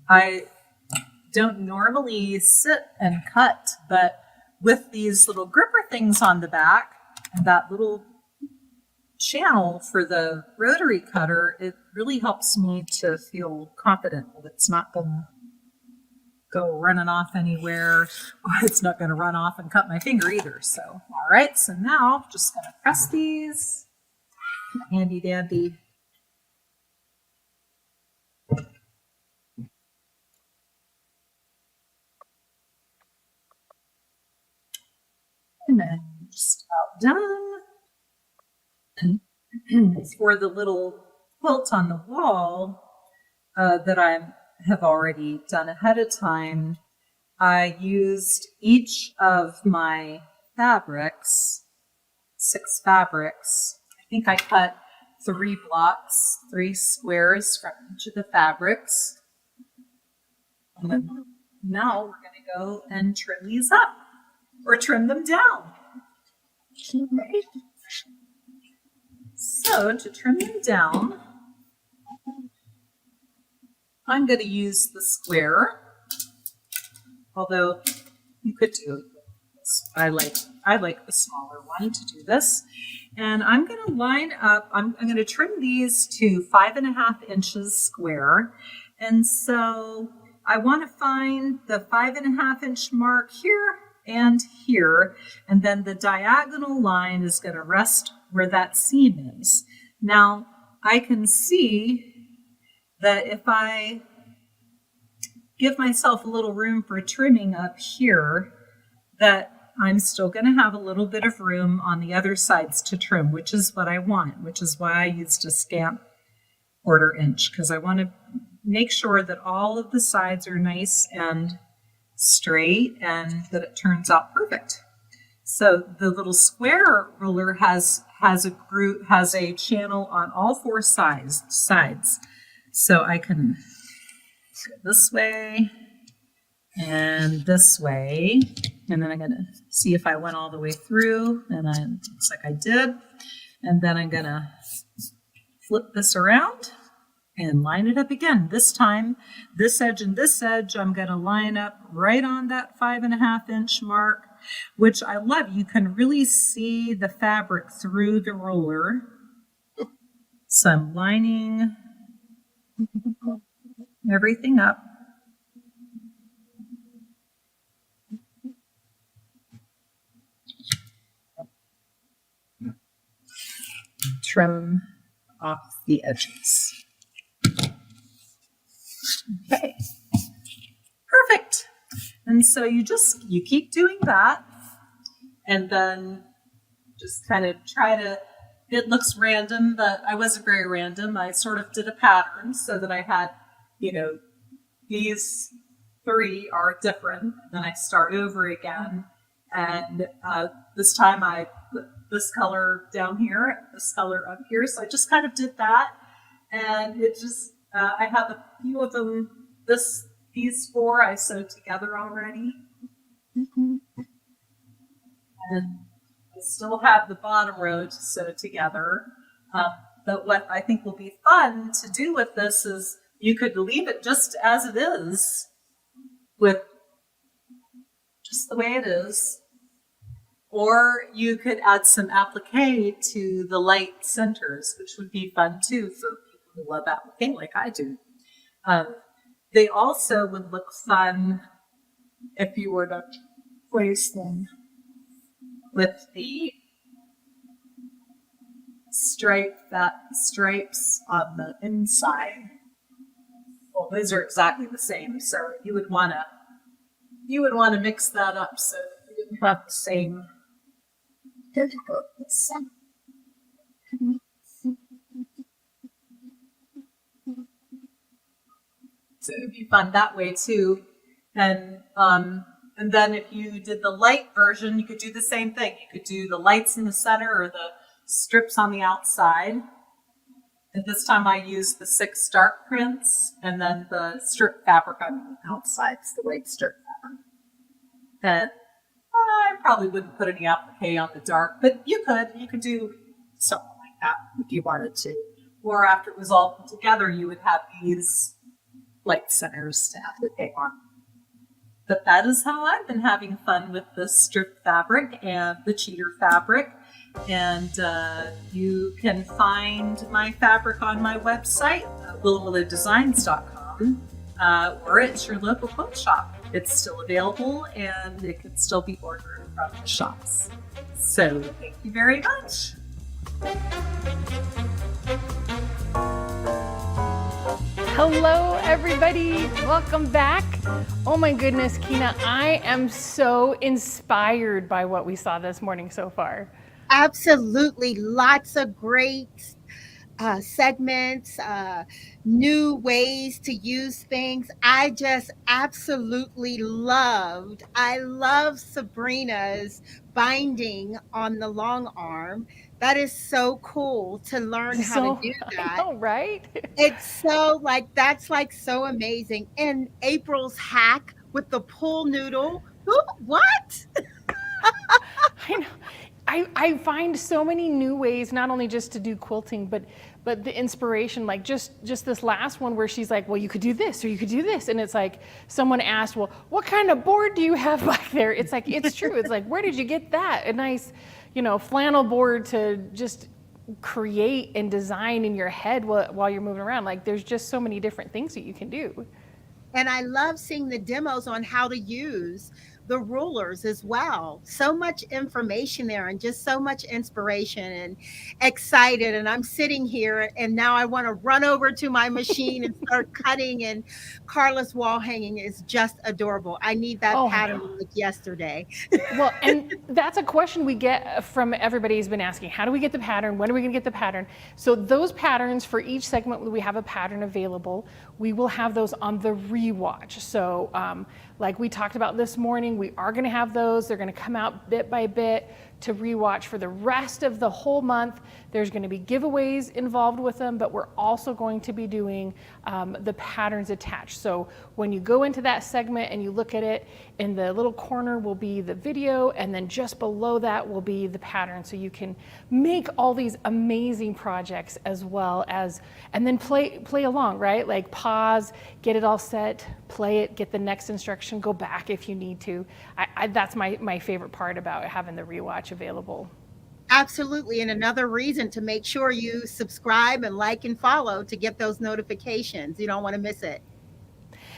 I don't normally sit and cut, but with these little gripper things on the back and that little channel for the rotary cutter, it really helps me to feel confident that it's not going to go running off anywhere, or it's not going to run off and cut my finger either. So, all right, so now just going to press these. Handy dandy. And then just about done. And for the little quilt on the wall that I have already done ahead of time, I used each of my fabrics, 6 fabrics. I think I cut 3 blocks, 3 squares from each of the fabrics. And then now we're going to go and trim these up or trim them down. So to trim them down, I'm going to use the square, although you could do this. I like the smaller one to do this. And I'm going to line up, I'm going to trim these to 5.5 inches square. And so I want to find the 5.5 inch mark here and here. And then the diagonal line is going to rest where that seam is. Now I can see that if I give myself a little room for trimming up here, that I'm still going to have a little bit of room on the other sides to trim, which is what I want, which is why I used a scant 1/4 inch, because I want to make sure that all of the sides are nice and straight and that it turns out perfect. So the little square ruler has a channel on all 4 sides. So I can go this way and this way. And then I'm going to see if I went all the way through. And it looks like I did. And then I'm going to flip this around and line it up again. This time, this edge and this edge, I'm going to line up right on that 5.5 inch mark, which I love. You can really see the fabric through the ruler. So I'm lining everything up. Trim off the edges. Okay, perfect. And so you keep doing that, and then just kind of try to, it looks random, but I wasn't very random. I sort of did a pattern so that I had, these 3 are different. Then I start over again. And this time I put this color down here, this color up here. So I just kind of did that. And it just, I have a few of them, these 4 I sewed together already. And I still have the bottom row to sew together. But what I think will be fun to do with this is you could leave it just as it is, with just the way it is. Or you could add some applique to the light centers, which would be fun too for people who love applique like I do. They also would look fun if you were to place them with the stripes on the inside. Well, those are exactly the same, so you would want to mix that up so that you didn't have the same. So it would be fun that way too. And then if you did the light version, you could do the same thing. You could do the lights in the center or the strips on the outside. And this time I used the 6 dark prints and then the strip fabric on the outside, the white strip fabric. And I probably wouldn't put any applique on the dark, but you could do something like that if you wanted to. Or after it was all put together, you would have these light centers to applique on. But that is how I've been having fun with the strip fabric and the cheater fabric. And you can find my fabric on my website, willowdesigns.com, or at your local quilt shop. It's still available and it can still be ordered from the shops. So thank you very much. Hello, everybody. Welcome back. Oh my goodness, Kina, I am so inspired by what we saw this morning so far. Absolutely. Lots of great segments, new ways to use things. I just absolutely I love Sabrina's binding on the long arm. That is so cool to learn how to do that. I know, right? It's so that's so amazing. And April's hack with the pull noodle. What? I know. I find so many new ways, not only just to do quilting, but the inspiration, like just this last one where she's like, well, you could do this or you could do this. And it's like someone asked, well, what kind of board do you have back there? It's like, it's true. It's like, where did you get that? A nice, flannel board to just create and design in your head while you're moving around. Like there's just so many different things that you can do. And I love seeing the demos on how to use the rulers as well. So much information there and just so much inspiration and excited. And I'm sitting here and now I want to run over to my machine and start cutting. And Karla's wall hanging is just adorable. I need that pattern like yesterday. Well, and that's a question we get from everybody who's been asking, how do we get the pattern? When are we going to get the pattern? So those patterns for each segment, we have a pattern available. We will have those on the rewatch. So like we talked about this morning, we are going to have those. They're going to come out bit by bit to rewatch for the rest of the whole month. There's going to be giveaways involved with them, but we're also going to be doing the patterns attached. So when you go into that segment and you look at it, in the little corner will be the video, and then just below that will be the pattern. So you can make all these amazing projects as well as, and then play along, right? Like pause, get it all set, play it, get the next instruction, go back if you need to. That's my favorite part about having the rewatch available. Absolutely. And another reason to make sure you subscribe and like and follow to get those notifications. You don't want to miss it.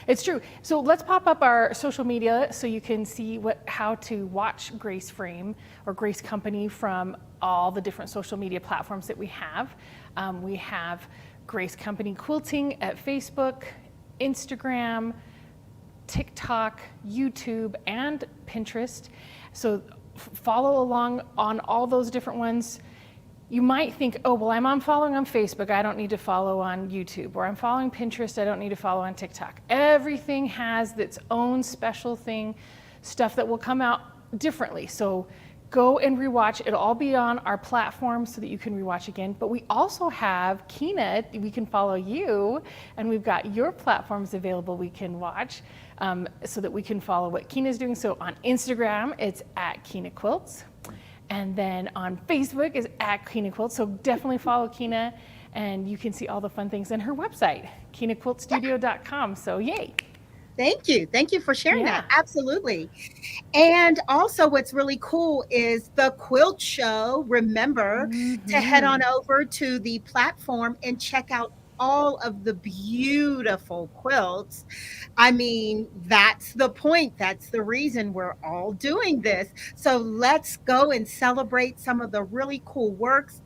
It's true. So let's pop up our social media so you can see how to watch Grace Frame or Grace Company from all the different social media platforms that we have. We have Grace Company Quilting at Facebook, Instagram, TikTok, YouTube, and Pinterest. So follow along on all those different ones. you might think, oh, well, I'm following on Facebook, I don't need to follow on YouTube, or I'm following Pinterest, I don't need to follow on TikTok. Everything has its own special thing, stuff that will come out differently. So go and rewatch. It'll all be on our platform so that you can rewatch again. But we also have Kina, we can follow you, and we've got your platforms available we can watch so that we can follow what Kina's doing. So on Instagram, it's at Kina Quilts. And then on Facebook is at Kina Quilts. So definitely follow Kina, and you can see all the fun things on her website, kinaquiltstudio.com. So yay. Thank you. Thank you for sharing Yeah. that. Absolutely. And also what's really cool is the quilt show. Remember to head on over to the platform and check out all of the beautiful quilts. I mean, that's the point. That's the reason we're all doing this. So let's go and celebrate some of the really cool works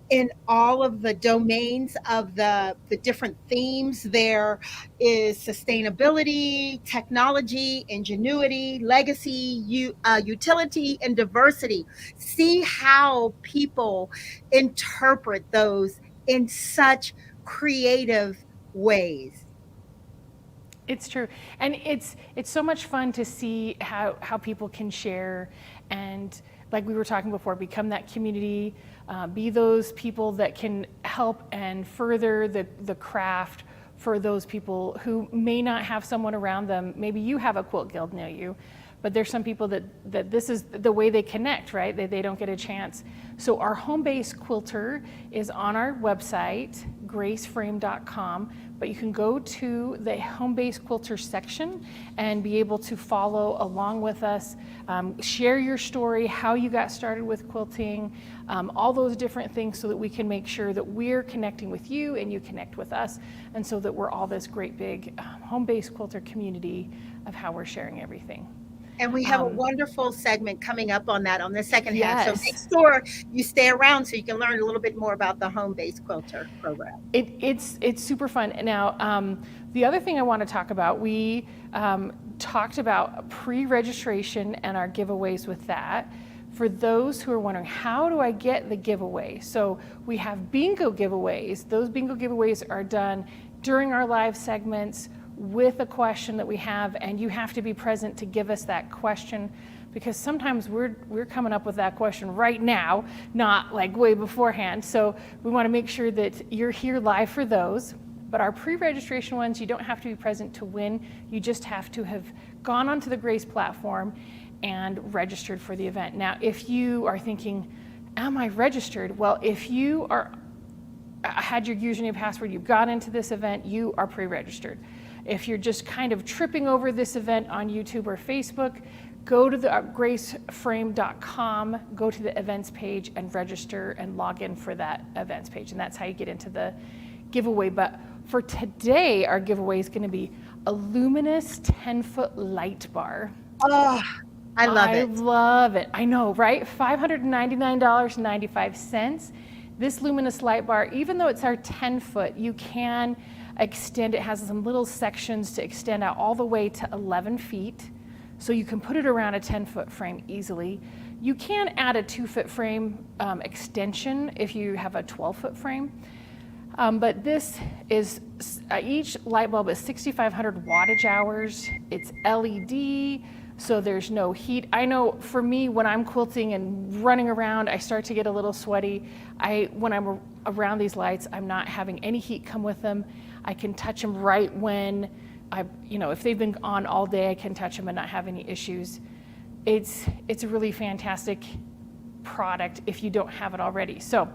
in all of the domains of the different themes. There is sustainability, technology, ingenuity, legacy, utility, and diversity. See how people interpret those in such creative ways. It's true. And it's so much fun to see how people can share and, like we were talking before, become that community, be those people that can help and further the craft for those people who may not have someone around them. Maybe you have a quilt guild near you, but there's some people that this is the way they connect, right? They don't get a chance. So our home-based quilter is on our website, graceframe.com, but you can go to the home-based quilter section and be able to follow along with us, share your story, how you got started with quilting, all those different things, so that we can make sure that we're connecting with you and you connect with us, and so that we're all this great big home-based quilter community of how we're sharing everything. And we have a wonderful segment coming up on that on the second half. Yes. So make sure you stay around so you can learn a little bit more about the Home-Based Quilter program. It's super fun. Now, the other thing I want to talk about, we talked about pre-registration and our giveaways with that. For those who are wondering, how do I get the giveaway? So we have bingo giveaways. Those bingo giveaways are done during our live segments with a question that we have, and you have to be present to give us that question, because sometimes we're coming up with that question right now, not like way beforehand. So we want to make sure that you're here live for those. But our pre-registration ones, you don't have to be present to win. You just have to have gone onto the Grace platform and registered for the event. Now, if you are thinking, am I registered? Well, if you had your username and password, you've got into this event, you are pre-registered. If you're just kind of tripping over this event on YouTube or Facebook, go to the graceframe.com, go to the events page and register and log in for that events page. And that's how you get into the giveaway. But for today, our giveaway is going to be a luminous 10-foot light bar. Oh, I love it. I love it. I know, right? $599.95. This luminous light bar, even though it's our 10-foot, you can extend. It has some little sections to extend out all the way to 11 feet. So you can put it around a 10-foot frame easily. You can add a 2-foot frame extension if you have a 12-foot frame. But this is, each light bulb is 6,500 wattage hours. It's LED, so there's no heat. I know for me, when I'm quilting and running around, I start to get a little sweaty. When I'm around these lights, I'm not having any heat come with them. I can touch them right when if they've been on all day, I can touch them and not have any issues. It's a really fantastic product if you don't have it already. So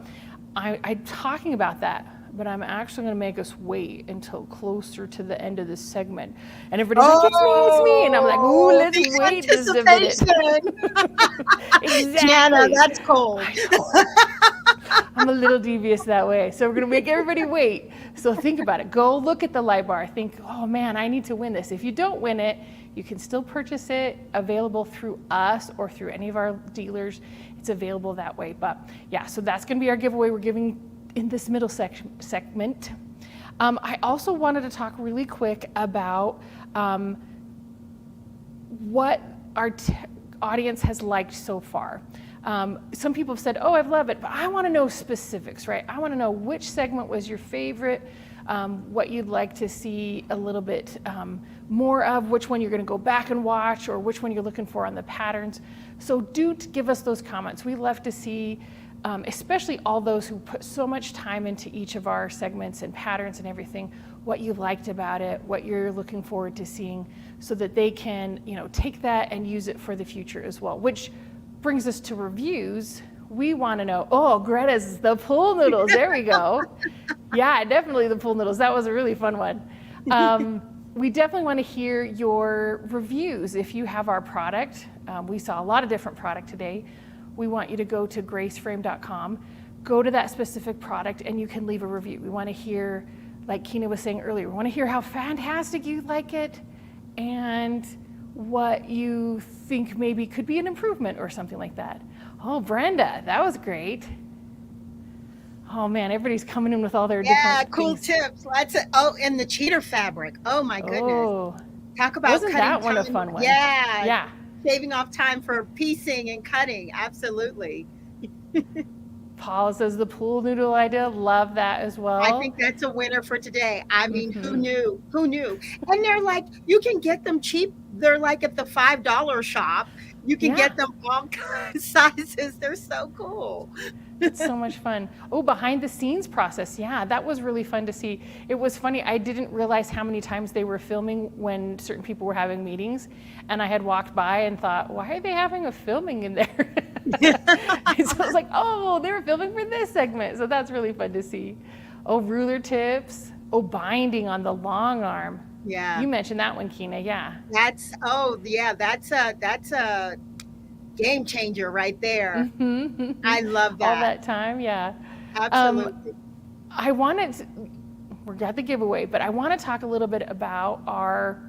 I'm talking about that, but I'm actually going to make us wait until closer to the end of this segment. And everybody's like, it's me. And I'm like, ooh, let's wait just a minute. Exactly. Janna, that's cold. I'm a little devious that way. So we're going to make everybody wait. So think about it. Go look at the light bar. Think, oh man, I need to win this. If you don't win it, you can still purchase it, available through us or through any of our dealers. It's available that way. But yeah, so that's going to be our giveaway we're giving in this middle segment. I also wanted to talk really quick about what our audience has liked so far. Some people have said, oh, I love it, but I want to know specifics, right? I want to know which segment was your favorite, what you'd like to see a little bit more of, which one you're going to go back and watch, or which one you're looking for on the patterns. So do give us those comments. We love to see, especially all those who put so much time into each of our segments and patterns and everything, what you liked about it, what you're looking forward to seeing, so that they can, take that and use it for the future as well, which brings us to reviews. We want to know, oh, Greta's the pool noodles. There we go. Yeah, definitely the pool noodles. That was a really fun one. We definitely want to hear your reviews. If you have our product, we saw a lot of different product today. We want you to go to graceframe.com, go to that specific product, and you can leave a review. We want to hear, like Kina was saying earlier, we want to hear how fantastic you like it and what you think maybe could be an improvement or something like that. Oh, Brenda, that was great. Oh man, everybody's coming in with all their different cool things. tips. And the cheater fabric. Oh my goodness. Oh, talk about wasn't cutting that one time. a fun one? Yeah. Shaving off time for piecing and cutting. Absolutely. Paula says the pool noodle idea. Love that as well. I think that's a winner for today. I mean, who knew? And they're like, you can get them cheap. They're like at the $5 shop. You can get them all sizes. They're so cool. It's so much fun. Oh, behind the scenes process. Yeah, that was really fun to see. It was funny. I didn't realize how many times they were filming when certain people were having meetings. And I had walked by and thought, why are they having a filming in there? And so I was like, oh, they were filming for this segment. So that's really fun to see. Oh, ruler tips. Oh, binding on the long arm. Yeah. You mentioned that one, Kina. Yeah. That's a game changer right there. Mm-hmm. I love that. All that time, yeah. Absolutely. We're at the giveaway, but I want to talk a little bit about our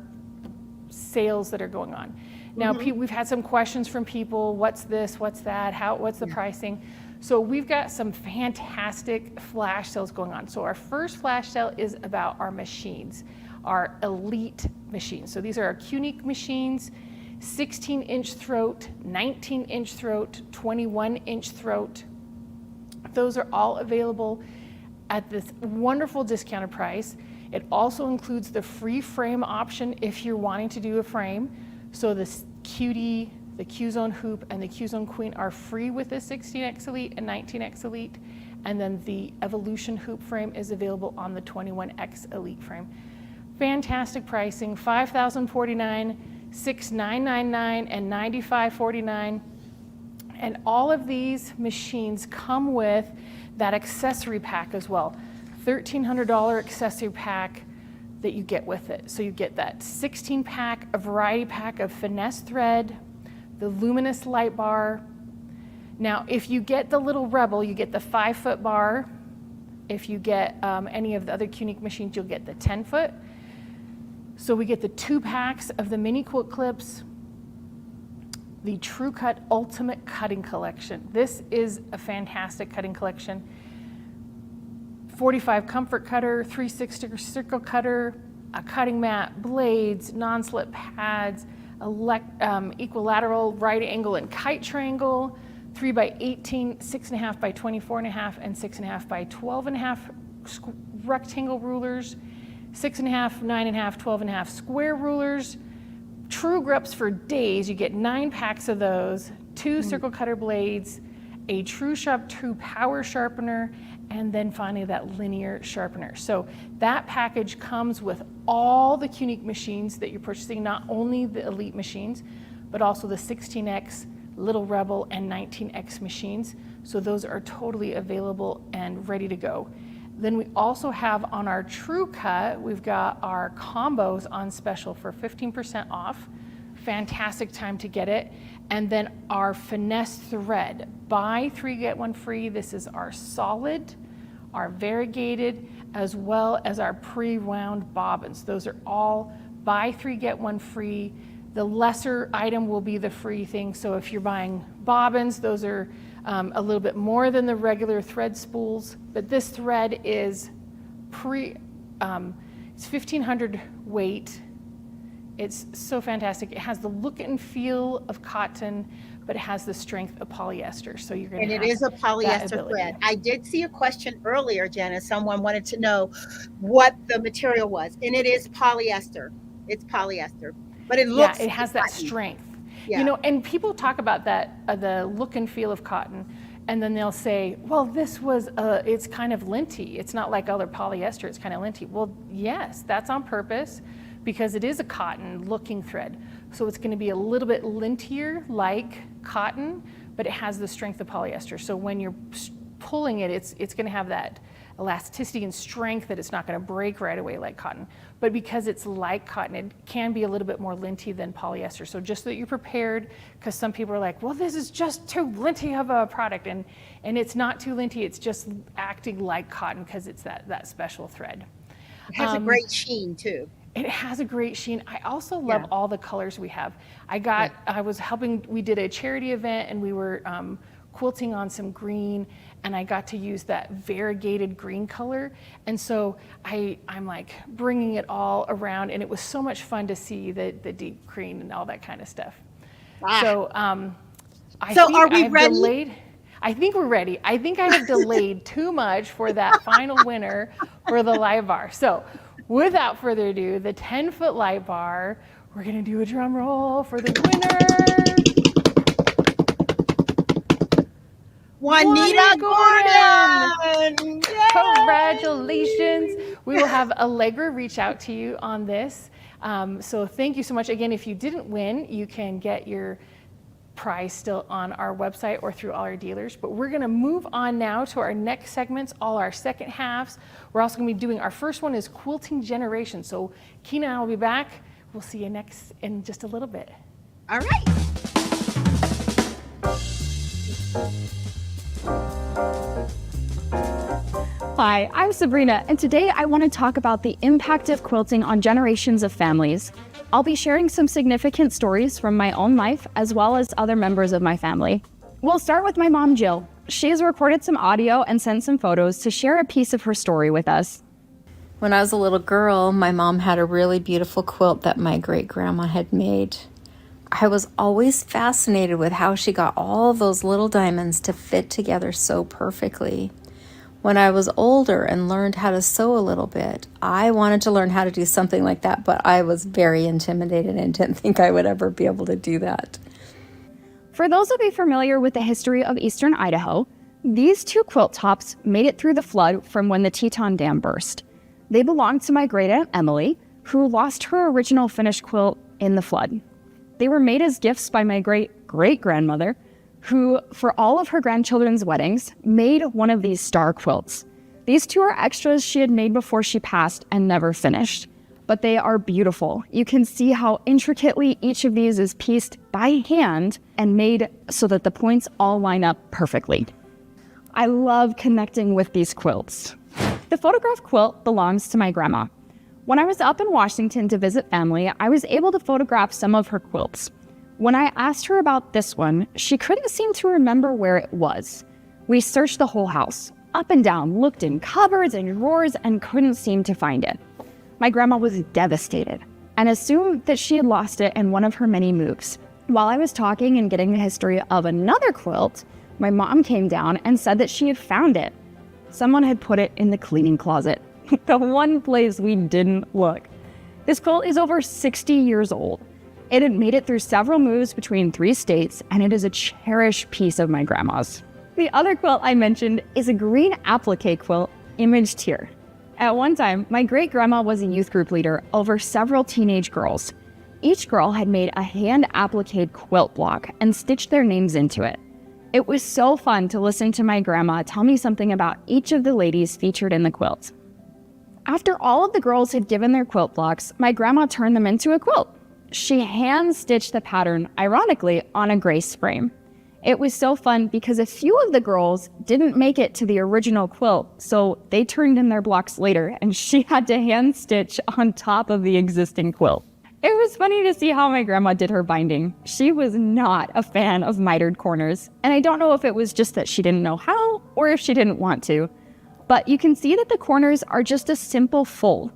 sales that are going on. Now, we've had some questions from people. What's this? What's that? What's the pricing? So we've got some fantastic flash sales going on. So our first flash sale is about our machines, our Elite machines. So these are our Unique machines, 16-inch throat, 19-inch throat, 21-inch throat. Those are all available at this wonderful discounted price. It also includes the free frame option if you're wanting to do a frame. So the Cutie, the Q-Zone Hoop, and the Q-Zone Queen are free with the 16X Elite and 19X Elite. And then the Evolution Hoop frame is available on the 21X Elite frame. Fantastic pricing, $5,049, $6,999, and $9,549. And all of these machines come with that accessory pack as well. $1,300 accessory pack that you get with it. So you get that 16 pack, a variety pack of finesse thread, the luminous light bar. Now, if you get the little Rebel, you get the 5-foot bar. If you get any of the other Unique machines, you'll get the 10-foot. So we get the 2 packs of the mini quilt clips, the TrueCut Ultimate Cutting Collection. This is a fantastic cutting collection. 45 comfort cutter, 3/6 circle cutter, a cutting mat, blades, non-slip pads, equilateral right angle and kite triangle, 3x18, 6.5 by 24.5, and 6.5 by 12.5 rectangle rulers, 6.5, 9.5, 12.5 square rulers, true grips for days. You get 9 packs of those, 2 circle cutter blades, a True Sharp True Power Sharpener, and then finally that linear sharpener. So that package comes with all the Unique machines that you're purchasing, not only the Elite machines, but also the 16X, Little Rebel, and 19X machines. So those are totally available and ready to go. Then we also have on our TrueCut, we've got our combos on special for 15% off. Fantastic time to get it. And then our finesse thread, buy 3 get 1 free. This is our solid, our variegated, as well as our pre-wound bobbins. Those are all buy 3 get 1 free. The lesser item will be the free thing. So if you're buying bobbins, those are a little bit more than the regular thread spools. But this thread is it's 1,500 weight. It's so fantastic. It has the look and feel of cotton, but it has the strength of polyester. So you're going to And have it is a that polyester ability. thread. I did see a question earlier, Janna. Someone wanted to know what the material was, and it is polyester. It's polyester, but it looks. Yeah, it has that cotton. strength. Yeah. You know, and people talk about that, the look and feel of cotton, and then they'll say, well, this was, it's kind of linty. It's not like other polyester, it's kind of linty. Well, yes, that's on purpose because it is a cotton looking thread. So it's going to be a little bit lintier like cotton, but it has the strength of polyester. So when you're pulling it, it's going to have that elasticity and strength that it's not going to break right away like cotton. But because it's like cotton, it can be a little bit more linty than polyester. So just so that you're prepared, because some people are like, well, this is just too linty of a product. And it's not too linty, it's just acting like cotton because it's that special thread. It has a great sheen too. It has a great sheen. I also love all the colors we have. I was helping, we did a charity event and we were quilting on some green, and I got to use that variegated green color. And so I'm like bringing it all around, and it was so much fun to see the deep green and all that kind of stuff. So are we ready? I think we're ready. I think I have delayed too much for that final winner for the light bar. So without further ado, the 10-foot light bar, we're gonna do a drum roll for the winner. Juanita Gordon! Yay! Congratulations. We will have Allegra reach out to you on this. So thank you so much. Again, if you didn't win, you can get your prize still on our website or through all our dealers. But we're going to move on now to our next segments, all our second halves. We're also going to be doing, our first one is Quilting Generation. So Keena and I will be back. We'll see you next in just a little bit. All right. Hi, I'm Sabrina, and today I want to talk about the impact of quilting on generations of families. I'll be sharing some significant stories from my own life as well as other members of my family. We'll start with my mom, Jill. She has recorded some audio and sent some photos to share a piece of her story with us. When I was a little girl, my mom had a really beautiful quilt that my great-grandma had made. I was always fascinated with how she got all those little diamonds to fit together so perfectly. When I was older and learned how to sew a little bit, I wanted to learn how to do something like that, but I was very intimidated and didn't think I would ever be able to do that. For those of you familiar with the history of eastern Idaho, these two quilt tops made it through the flood from when the Teton Dam burst. They belonged to my great-aunt Emily, who lost her original finished quilt in the flood. They were made as gifts by my great-great-grandmother, who, for all of her grandchildren's weddings, made one of these star quilts. These two are extras she had made before she passed and never finished, but they are beautiful. You can see how intricately each of these is pieced by hand and made so that the points all line up perfectly. I love connecting with these quilts. The photograph quilt belongs to my grandma. When I was up in Washington to visit family, I was able to photograph some of her quilts. When I asked her about this one, she couldn't seem to remember where it was. We searched the whole house, up and down, looked in cupboards and drawers, and couldn't seem to find it. My grandma was devastated and assumed that she had lost it in one of her many moves. While I was talking and getting the history of another quilt, my mom came down and said that she had found it. Someone had put it in the cleaning closet, the one place we didn't look. This quilt is over 60 years old. It had made it through several moves between 3 states, and it is a cherished piece of my grandma's. The other quilt I mentioned is a green applique quilt imaged here. At one time, my great-grandma was a youth group leader over several teenage girls. Each girl had made a hand applique quilt block and stitched their names into it. It was so fun to listen to my grandma tell me something about each of the ladies featured in the quilt. After all of the girls had given their quilt blocks, my grandma turned them into a quilt. She hand-stitched the pattern, ironically, on a Grace frame. It was so fun because a few of the girls didn't make it to the original quilt, so they turned in their blocks later, and she had to hand-stitch on top of the existing quilt. It was funny to see how my grandma did her binding. She was not a fan of mitered corners, and I don't know if it was just that she didn't know how or if she didn't want to, but you can see that the corners are just a simple fold.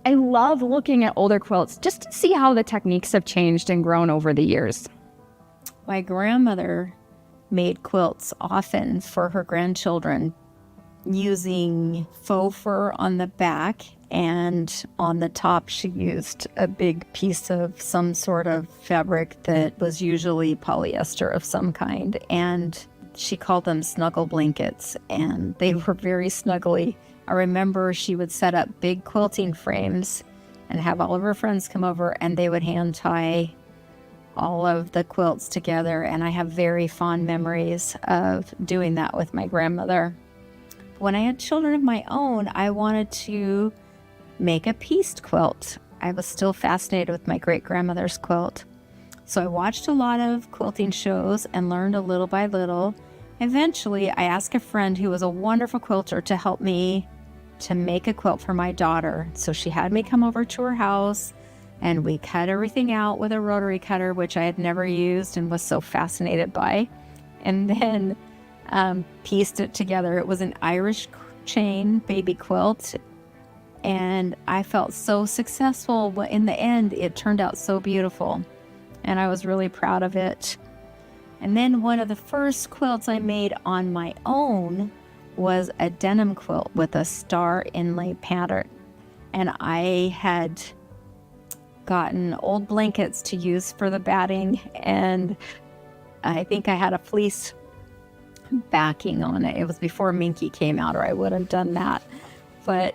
I love looking at older quilts just to see how the techniques have changed and grown over the years. My grandmother made quilts often for her grandchildren using faux fur on the back, and on the top she used a big piece of some sort of fabric that was usually polyester of some kind, and she called them snuggle blankets, and they were very snuggly. I remember she would set up big quilting frames and have all of her friends come over, and they would hand tie all of the quilts together, and I have very fond memories of doing that with my grandmother. When I had children of my own, I wanted to make a pieced quilt. I was still fascinated with my great-grandmother's quilt. So I watched a lot of quilting shows and learned a little by little. Eventually, I asked a friend who was a wonderful quilter to help me to make a quilt for my daughter. So she had me come over to her house, and we cut everything out with a rotary cutter, which I had never used and was so fascinated by, and then pieced it together. It was an Irish chain baby quilt, and I felt so successful. But in the end, it turned out so beautiful, and I was really proud of it. And then one of the first quilts I made on my own was a denim quilt with a star inlay pattern, and I had gotten old blankets to use for the batting, and I think I had a fleece backing on it. It was before Minky came out, or I would have done that. But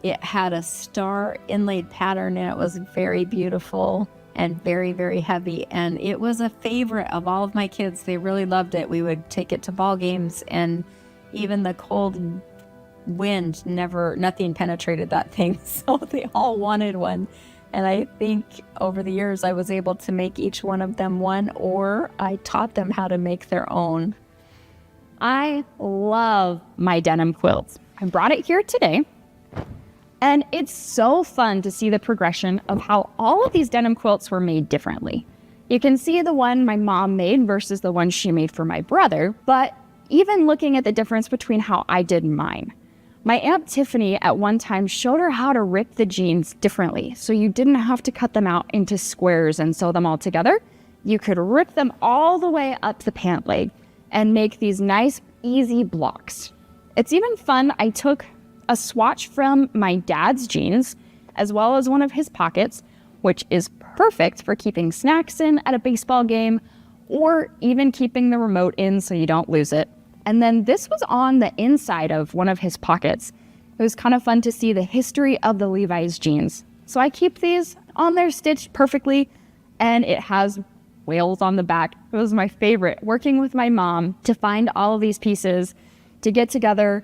it had a star inlaid pattern, and it was very beautiful and very, very heavy. And it was a favorite of all of my kids. They really loved it. We would take it to ball games, and even the cold wind, nothing penetrated that thing. So they all wanted one. And I think over the years I was able to make each one of them one, or I taught them how to make their own. I love my denim quilts. I brought it here today, and it's so fun to see the progression of how all of these denim quilts were made differently. You can see the one my mom made versus the one she made for my brother, but even looking at the difference between how I did mine. My Aunt Tiffany at one time showed her how to rip the jeans differently, so you didn't have to cut them out into squares and sew them all together. You could rip them all the way up the pant leg and make these nice, easy blocks. It's even fun. I took a swatch from my dad's jeans, as well as one of his pockets, which is perfect for keeping snacks in at a baseball game, or even keeping the remote in so you don't lose it. And then this was on the inside of one of his pockets. It was kind of fun to see the history of the Levi's jeans. So I keep these on there stitched perfectly, and it has whales on the back. It was my favorite, working with my mom to find all of these pieces, to get together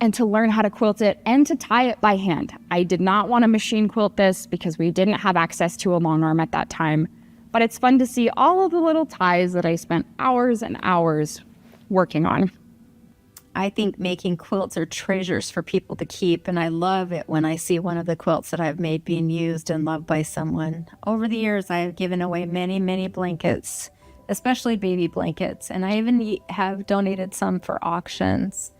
and to learn how to quilt it and to tie it by hand. I did not want to machine quilt this because we didn't have access to a long arm at that time, but it's fun to see all of the little ties that I spent hours and hours working on. I think making quilts are treasures for people to keep, and I love it when I see one of the quilts that I've made being used and loved by someone. Over the years, I have given away many, many blankets, especially baby blankets, and I even have donated some for auctions.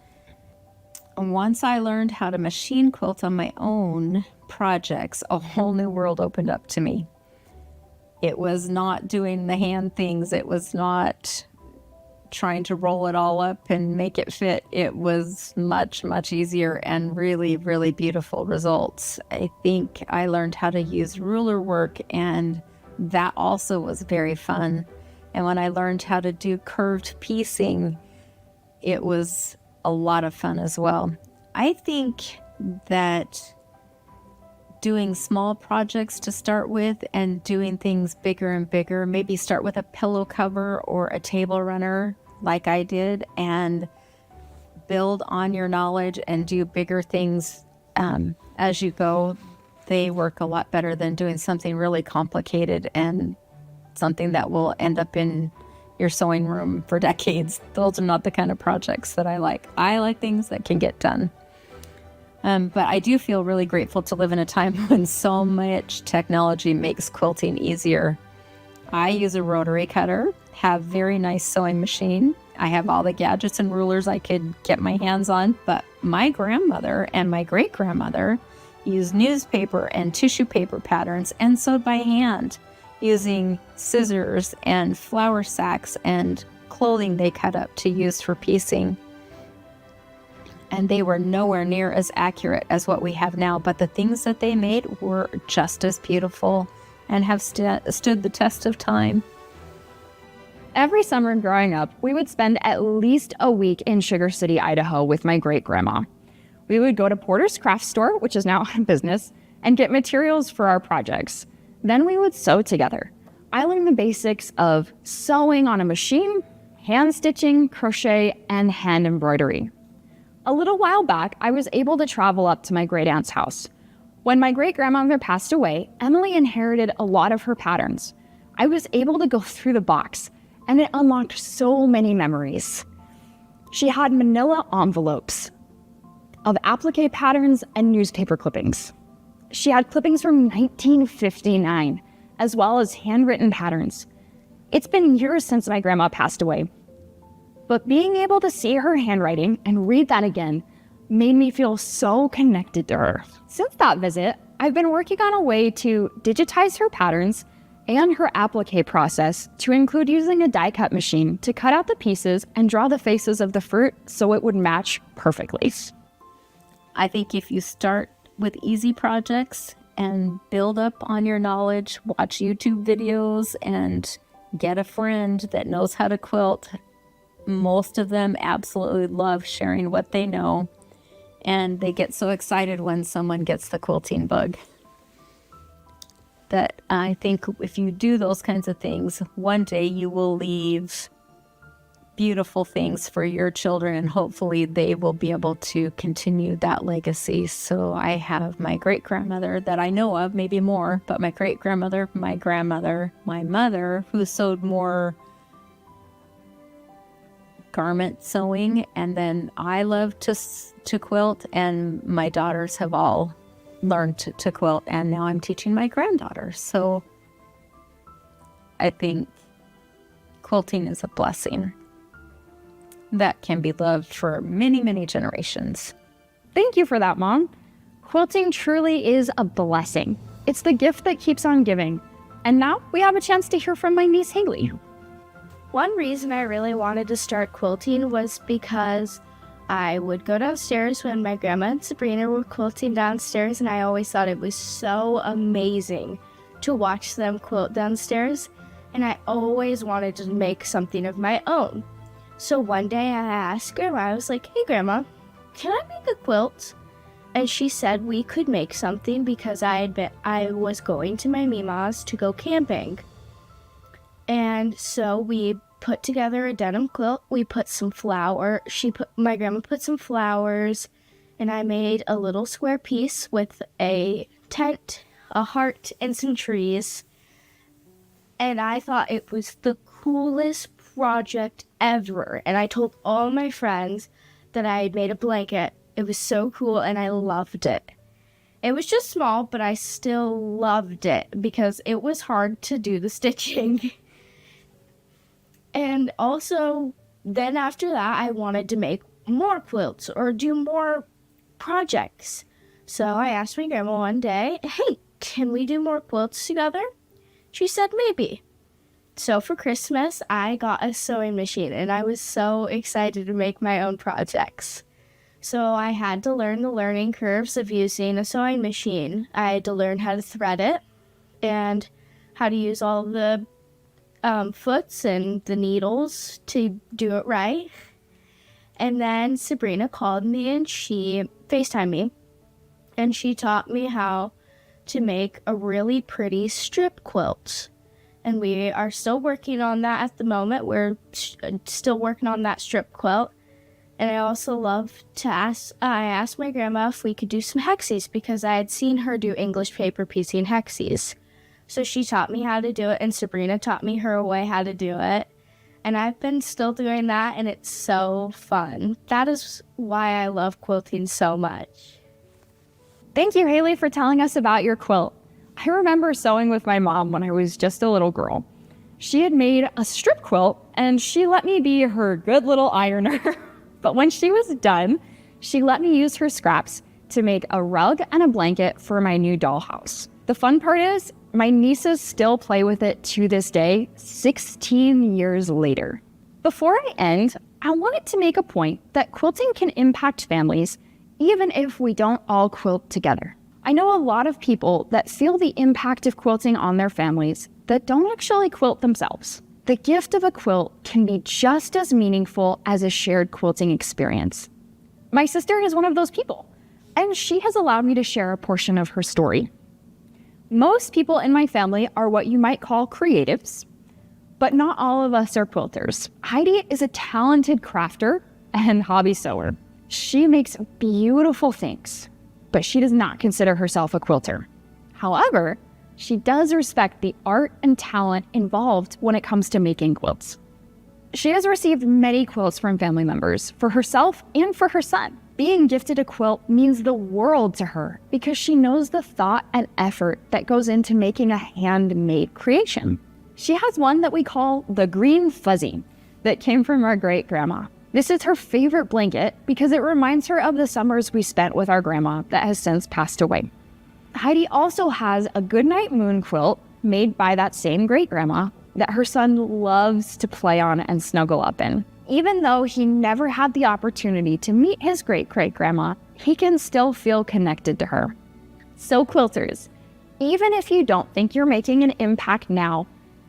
And once I learned how to machine quilt on my own projects, a whole new world opened up to me. It was not doing the hand things. It was not trying to roll it all up and make it fit. It was much, much easier and really, really beautiful results. I think I learned how to use ruler work, and that also was very fun. And when I learned how to do curved piecing, it was a lot of fun as well. I think that doing small projects to start with and doing things bigger and bigger, maybe start with a pillow cover or a table runner like I did, and build on your knowledge and do bigger things as you go. They work a lot better than doing something really complicated and something that will end up in your sewing room for decades. Those are not the kind of projects that I like. I like things that can get done. But I do feel really grateful to live in a time when so much technology makes quilting easier. I use a rotary cutter, have very nice sewing machine. I have all the gadgets and rulers I could get my hands on, but my grandmother and my great-grandmother used newspaper and tissue paper patterns and sewed by hand using scissors and flour sacks and clothing they cut up to use for piecing. And they were nowhere near as accurate as what we have now, but the things that they made were just as beautiful and have stood the test of time. Every summer growing up, we would spend at least a week in Sugar City, Idaho with my great-grandma. We would go to Porter's Craft Store, which is now out of business, and get materials for our projects. Then we would sew together. I learned the basics of sewing on a machine, hand stitching, crochet, and hand embroidery. A little while back, I was able to travel up to my great-aunt's house. When my great-grandmother passed away, Emily inherited a lot of her patterns. I was able to go through the box, and it unlocked so many memories. She had manila envelopes of applique patterns and newspaper clippings. She had clippings from 1959, as well as handwritten patterns. It's been years since my grandma passed away, but being able to see her handwriting and read that again made me feel so connected to her. Since that visit, I've been working on a way to digitize her patterns and her applique process to include using a die cut machine to cut out the pieces and draw the faces of the fruit so it would match perfectly. I think if you start with easy projects and build up on your knowledge, watch YouTube videos, and get a friend that knows how to quilt, most of them absolutely love sharing what they know, and they get so excited when someone gets the quilting bug. That I think if you do those kinds of things, one day you will leave beautiful things for your children, and hopefully they will be able to continue that legacy. So I have my great-grandmother that I know of, maybe more, but my great-grandmother, my grandmother, my mother, who sewed more garment sewing, and then I love to quilt, and my daughters have all learned to quilt, and now I'm teaching my granddaughter. So I think quilting is a blessing that can be loved for many, many generations. Thank you for that, Mom. Quilting truly is a blessing. It's the gift that keeps on giving. And now we have a chance to hear from my niece, Haley. One reason I really wanted to start quilting was because I would go downstairs when my grandma and Sabrina were quilting downstairs, and I always thought it was so amazing to watch them quilt downstairs, and I always wanted to make something of my own. So one day I asked Grandma, I was like, "Hey Grandma, can I make a quilt?" And she said we could make something because I was going to my Mima's to go camping. And so we put together a denim quilt. We put some my grandma put some flowers, and I made a little square piece with a tent, a heart, and some trees. And I thought it was the coolest project ever. And I told all my friends that I had made a blanket. It was so cool, and I loved it. It was just small, but I still loved it because it was hard to do the stitching. And also, then after that, I wanted to make more quilts or do more projects. So I asked my grandma one day, "Hey, can we do more quilts together?" She said maybe. So for Christmas, I got a sewing machine, and I was so excited to make my own projects. So I had to learn the learning curves of using a sewing machine. I had to learn how to thread it and how to use all the foots and the needles to do it right. And then Sabrina called me, and she FaceTimed me, and she taught me how to make a really pretty strip quilt. And we are still working on that at the moment. We're still working on that strip quilt. And I also love to I asked my grandma if we could do some hexies because I had seen her do English paper piecing hexies. So she taught me how to do it, and Sabrina taught me her way how to do it. And I've been still doing that, and it's so fun. That is why I love quilting so much. Thank you, Haley, for telling us about your quilt. I remember sewing with my mom when I was just a little girl. She had made a strip quilt, and she let me be her good little ironer. But when she was done, she let me use her scraps to make a rug and a blanket for my new dollhouse. The fun part is, my nieces still play with it to this day, 16 years later. Before I end, I wanted to make a point that quilting can impact families even if we don't all quilt together. I know a lot of people that feel the impact of quilting on their families that don't actually quilt themselves. The gift of a quilt can be just as meaningful as a shared quilting experience. My sister is one of those people, and she has allowed me to share a portion of her story. Most people in my family are what you might call creatives, but not all of us are quilters. Heidi is a talented crafter and hobby sewer. She makes beautiful things, but she does not consider herself a quilter. However, she does respect the art and talent involved when it comes to making quilts. She has received many quilts from family members for herself and for her son. Being gifted a quilt means the world to her because she knows the thought and effort that goes into making a handmade creation. She has one that we call the Green Fuzzy that came from our great grandma. This is her favorite blanket because it reminds her of the summers we spent with our grandma that has since passed away. Heidi also has a Goodnight Moon quilt made by that same great grandma that her son loves to play on and snuggle up in. Even though he never had the opportunity to meet his great-great-grandma, he can still feel connected to her. So quilters, even if you don't think you're making an impact now,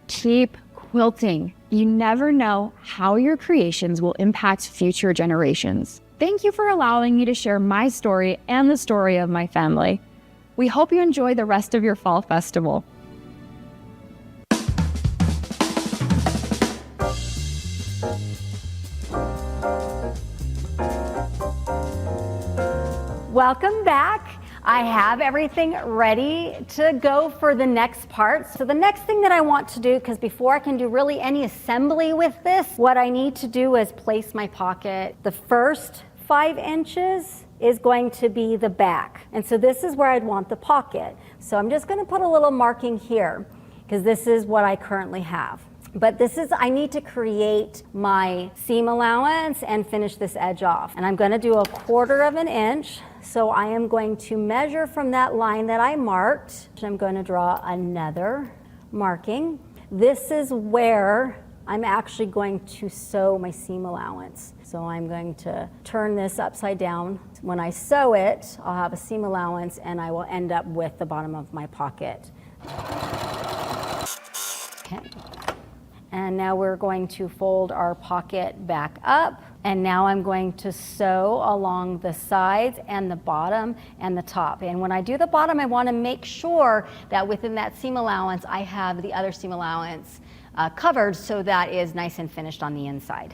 keep quilting. You never know how your creations will impact future generations. Thank you for allowing me to share my story and the story of my family. We hope you enjoy the rest of your fall festival. Welcome back. I have everything ready to go for the next part. So the next thing that I want to do, because before I can do really any assembly with this, what I need to do is place my pocket. The first 5 inches is going to be the back. And so this is where I'd want the pocket. So I'm just going to put a little marking here because this is what I currently have. But I need to create my seam allowance and finish this edge off. And I'm going to do 1/4 inch. So I am going to measure from that line that I marked. I'm going to draw another marking. This is where I'm actually going to sew my seam allowance. So I'm going to turn this upside down. When I sew it, I'll have a seam allowance and I will end up with the bottom of my pocket. Okay. And now we're going to fold our pocket back up. And now I'm going to sew along the sides and the bottom and the top. And when I do the bottom, I want to make sure that within that seam allowance, I have the other seam allowance covered so that is nice and finished on the inside.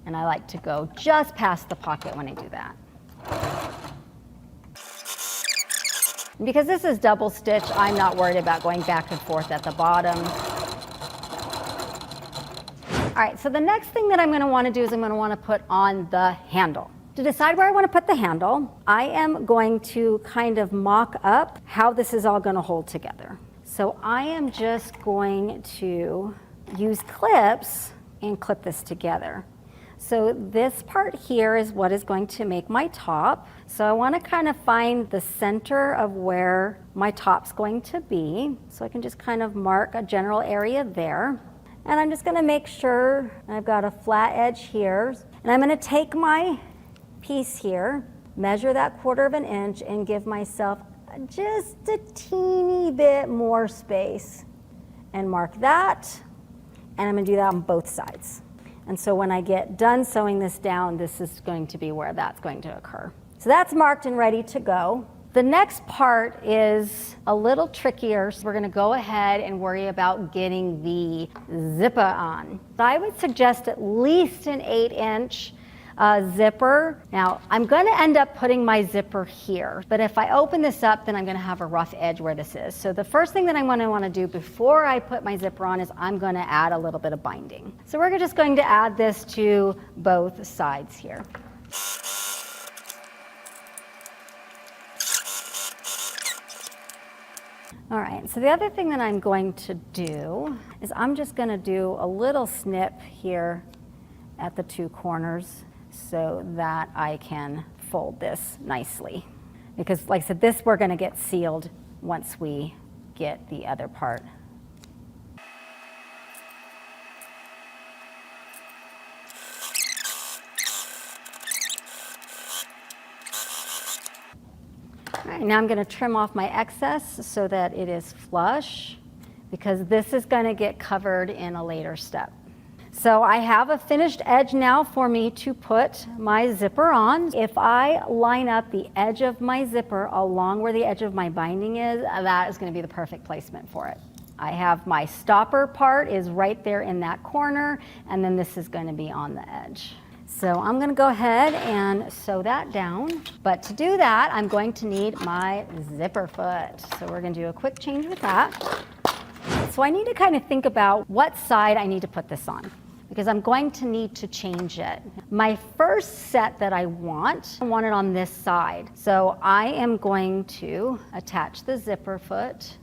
And I like to go just past the pocket when I do that. And because this is double stitch, I'm not worried about going back and forth at the bottom. All right, so the next thing that I'm going to want to do is I'm going to want to put on the handle. To decide where I want to put the handle, I am going to kind of mock up how this is all going to hold together. So I am just going to use clips and clip this together. So this part here is what is going to make my top. So I want to kind of find the center of where my top's going to be. So I can just kind of mark a general area there. And I'm just going to make sure I've got a flat edge here. And I'm going to take my piece here, measure that 1/4 inch, and give myself just a teeny bit more space. And mark that. And I'm going to do that on both sides. And so when I get done sewing this down, this is going to be where that's going to occur. So that's marked and ready to go. The next part is a little trickier. So we're going to go ahead and worry about getting the zipper on. So I would suggest at least an 8-inch zipper. Now I'm going to end up putting my zipper here, but if I open this up, then I'm going to have a rough edge where this is. So the first thing that I'm going to want to do before I put my zipper on is I'm going to add a little bit of binding. So we're just going to add this to both sides here. All right, so the other thing that I'm going to do is I'm just going to do a little snip here at the 2 corners so that I can fold this nicely. Because like I said, this we're gonna get sealed once we get the other part. All right, now I'm gonna trim off my excess so that it is flush, because this is gonna get covered in a later step. So I have a finished edge now for me to put my zipper on. If I line up the edge of my zipper along where the edge of my binding is, that is going to be the perfect placement for it. I have my stopper part is right there in that corner, and then this is going to be on the edge. So I'm going to go ahead and sew that down. But to do that, I'm going to need my zipper foot. So we're going to do a quick change with that. So I need to kind of think about what side I need to put this on, because I'm going to need to change it. My first set that I want it on this side. So I am going to attach the zipper foot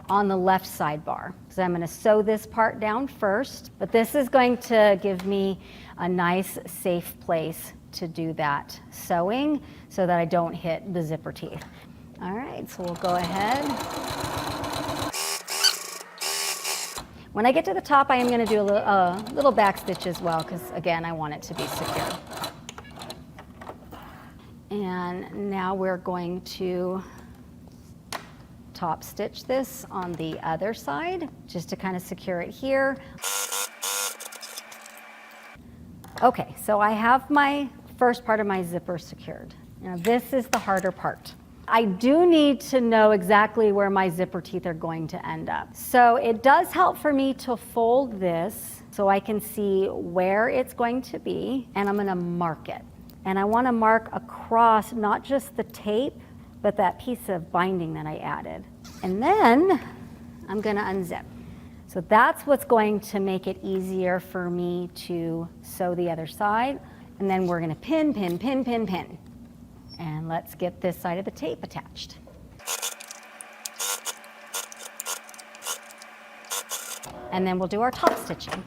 on the left sidebar. So I'm going to sew this part down first, but this is going to give me a nice safe place to do that sewing so that I don't hit the zipper teeth. All right, so we'll go ahead. When I get to the top, I am going to do a little back stitch as well, because again, I want it to be secure. And now we're going to top stitch this on the other side, just to kind of secure it here. Okay, so I have my first part of my zipper secured. Now this is the harder part. I do need to know exactly where my zipper teeth are going to end up. So it does help for me to fold this so I can see where it's going to be, and I'm going to mark it. And I want to mark across not just the tape, but that piece of binding that I added. And then I'm going to unzip. So that's what's going to make it easier for me to sew the other side. And then we're going to pin, pin, pin, pin, pin. And let's get this side of the tape attached. And then we'll do our top stitching. All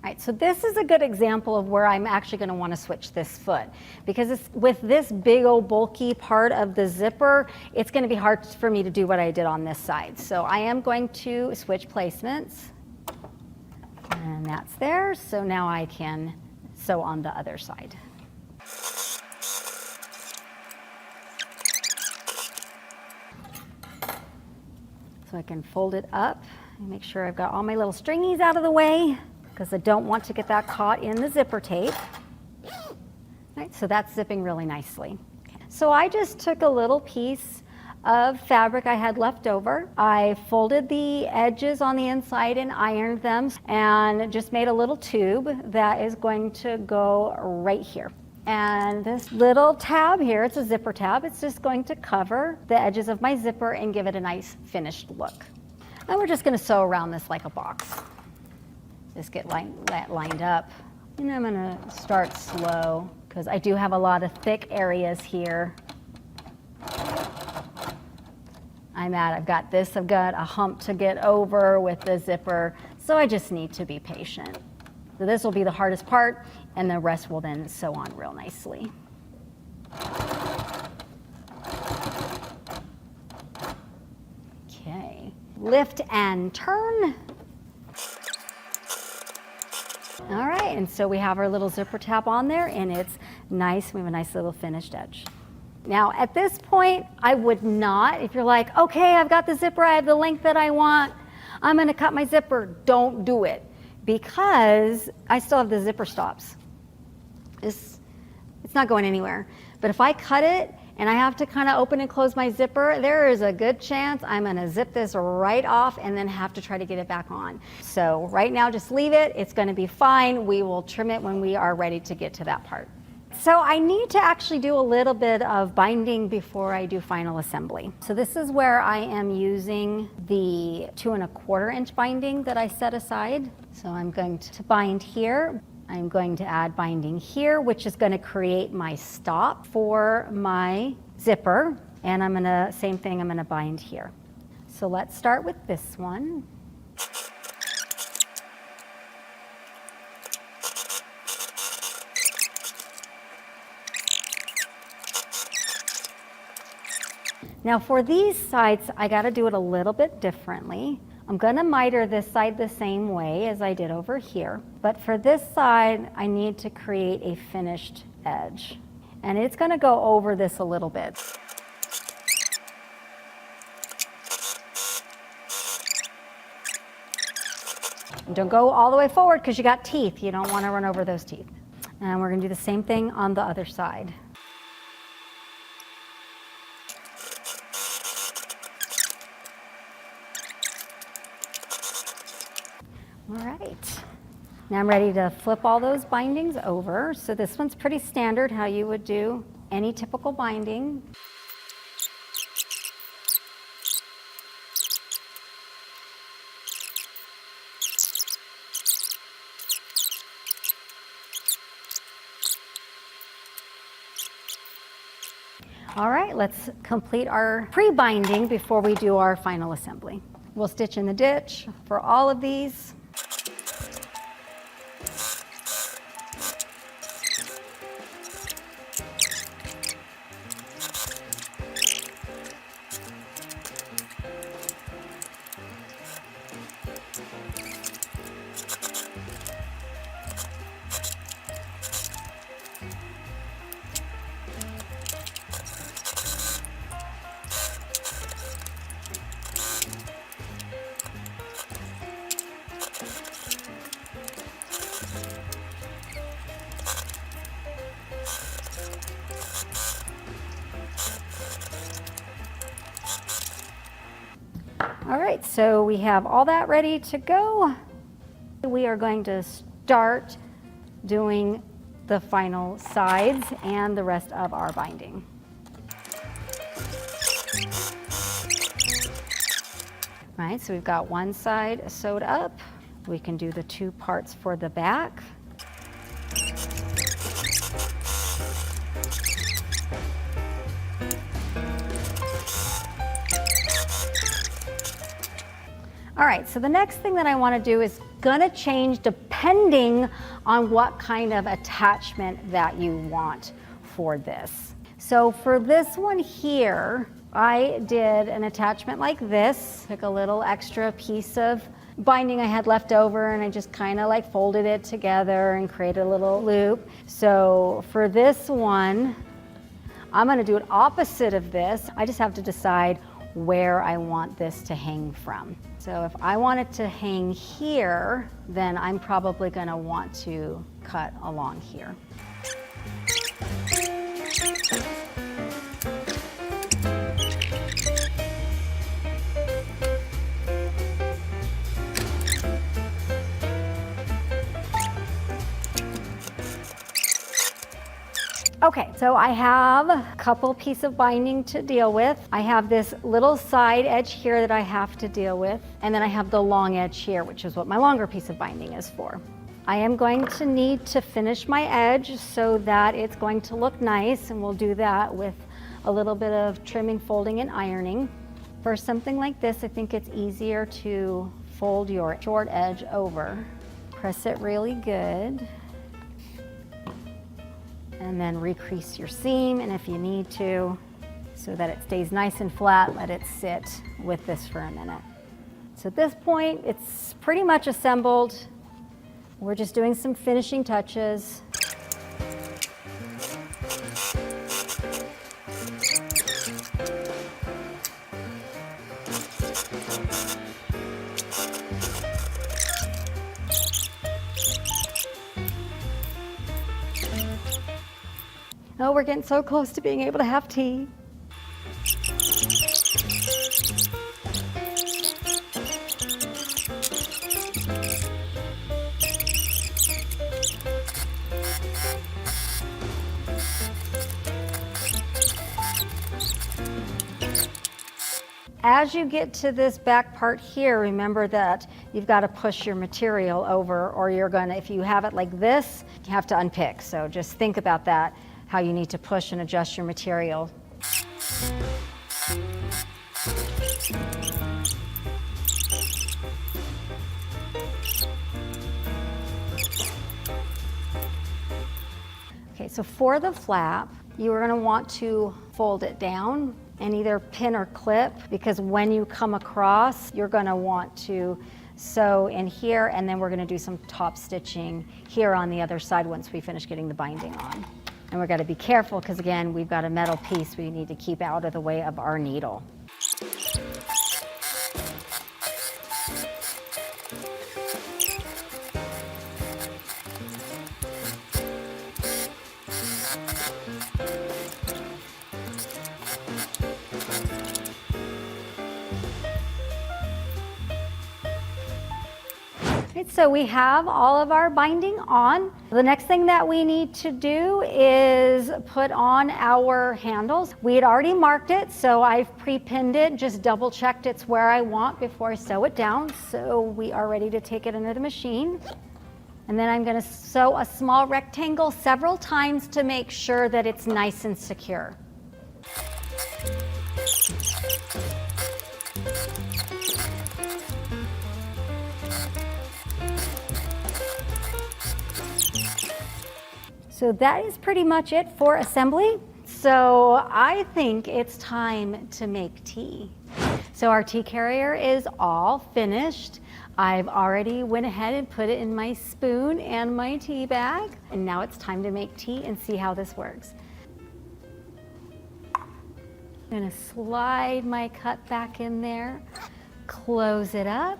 right, so this is a good example of where I'm actually going to want to switch this foot, because with this big old bulky part of the zipper, it's going to be hard for me to do what I did on this side. So I am going to switch placements, and that's there. So now I can sew on the other side. So I can fold it up and make sure I've got all my little stringies out of the way, because I don't want to get that caught in the zipper tape. All right, so that's zipping really nicely. So I just took a little piece of fabric I had left over. I folded the edges on the inside and ironed them, and just made a little tube that is going to go right here. And this little tab here, it's a zipper tab, it's just going to cover the edges of my zipper and give it a nice finished look. And we're just going to sew around this like a box. Just get lined up. And I'm going to start slow, because I do have a lot of thick areas here. I've got a hump to get over with the zipper, so I just need to be patient. So this will be the hardest part, and the rest will then sew on real nicely. Okay, lift and turn. All right, and so we have our little zipper tab on there, and it's nice. We have a nice little finished edge. Now at this point, I would not, if you're like, okay, I've got the zipper, I have the length that I want, I'm gonna cut my zipper, don't do it, because I still have the zipper stops. It's not going anywhere. But if I cut it and I have to kind of open and close my zipper, there is a good chance I'm gonna zip this right off and then have to try to get it back on. So right now, just leave it, it's gonna be fine. We will trim it when we are ready to get to that part. So I need to actually do a little bit of binding before I do final assembly. So this is where I am using the 2 1/4 inch binding that I set aside. So I'm going to bind here. I'm going to add binding here, which is going to create my stop for my zipper. And I'm going to, same thing, I'm going to bind here. So let's start with this one. Now for these sides, I got to do it a little bit differently. I'm going to miter this side the same way as I did over here, but for this side, I need to create a finished edge. And it's going to go over this a little bit. And don't go all the way forward because you got teeth. You don't want to run over those teeth. And we're going to do the same thing on the other side. All right. Now I'm ready to flip all those bindings over. So this one's pretty standard, how you would do any typical binding. All right, let's complete our pre-binding before we do our final assembly. We'll stitch in the ditch for all of these. All right, so we have all that ready to go. We are going to start doing the final sides and the rest of our binding. All right, so we've got one side sewed up. We can do the two parts for the back. All right, so the next thing that I want to do is gonna change depending on what kind of attachment that you want for this. So for this one here, I did an attachment like this, took a little extra piece of binding I had left over and I just kind of like folded it together and created a little loop. So for this one, I'm gonna do it opposite of this. I just have to decide where I want this to hang from. So if I want it to hang here, then I'm probably gonna want to cut along here. Okay, so I have a couple pieces of binding to deal with. I have this little side edge here that I have to deal with, and then I have the long edge here, which is what my longer piece of binding is for. I am going to need to finish my edge so that it's going to look nice, and we'll do that with a little bit of trimming, folding, and ironing. For something like this, I think it's easier to fold your short edge over. Press it really good. And then recrease your seam, and if you need to, so that it stays nice and flat, let it sit with this for a minute. So at this point, it's pretty much assembled. We're just doing some finishing touches. Oh, we're getting so close to being able to have tea. As you get to this back part here, remember that you've got to push your material over, or you're gonna, if you have it like this, you have to unpick. So just think about that, how you need to push and adjust your material. Okay, so for the flap, you are going to want to fold it down and either pin or clip, because when you come across, you're gonna want to sew in here, and then we're gonna do some top stitching here on the other side once we finish getting the binding on. And we're gonna be careful because again, we've got a metal piece we need to keep out of the way of our needle. So we have all of our binding on. The next thing that we need to do is put on our handles. We had already marked it, so I've pre-pinned it, just double checked it's where I want before I sew it down. So we are ready to take it into the machine. And then I'm gonna sew a small rectangle several times to make sure that it's nice and secure. So that is pretty much it for assembly. So I think it's time to make tea. So our tea carrier is all finished. I've already went ahead and put it in my spoon and my tea bag. And now it's time to make tea and see how this works. I'm gonna slide my cup back in there, close it up.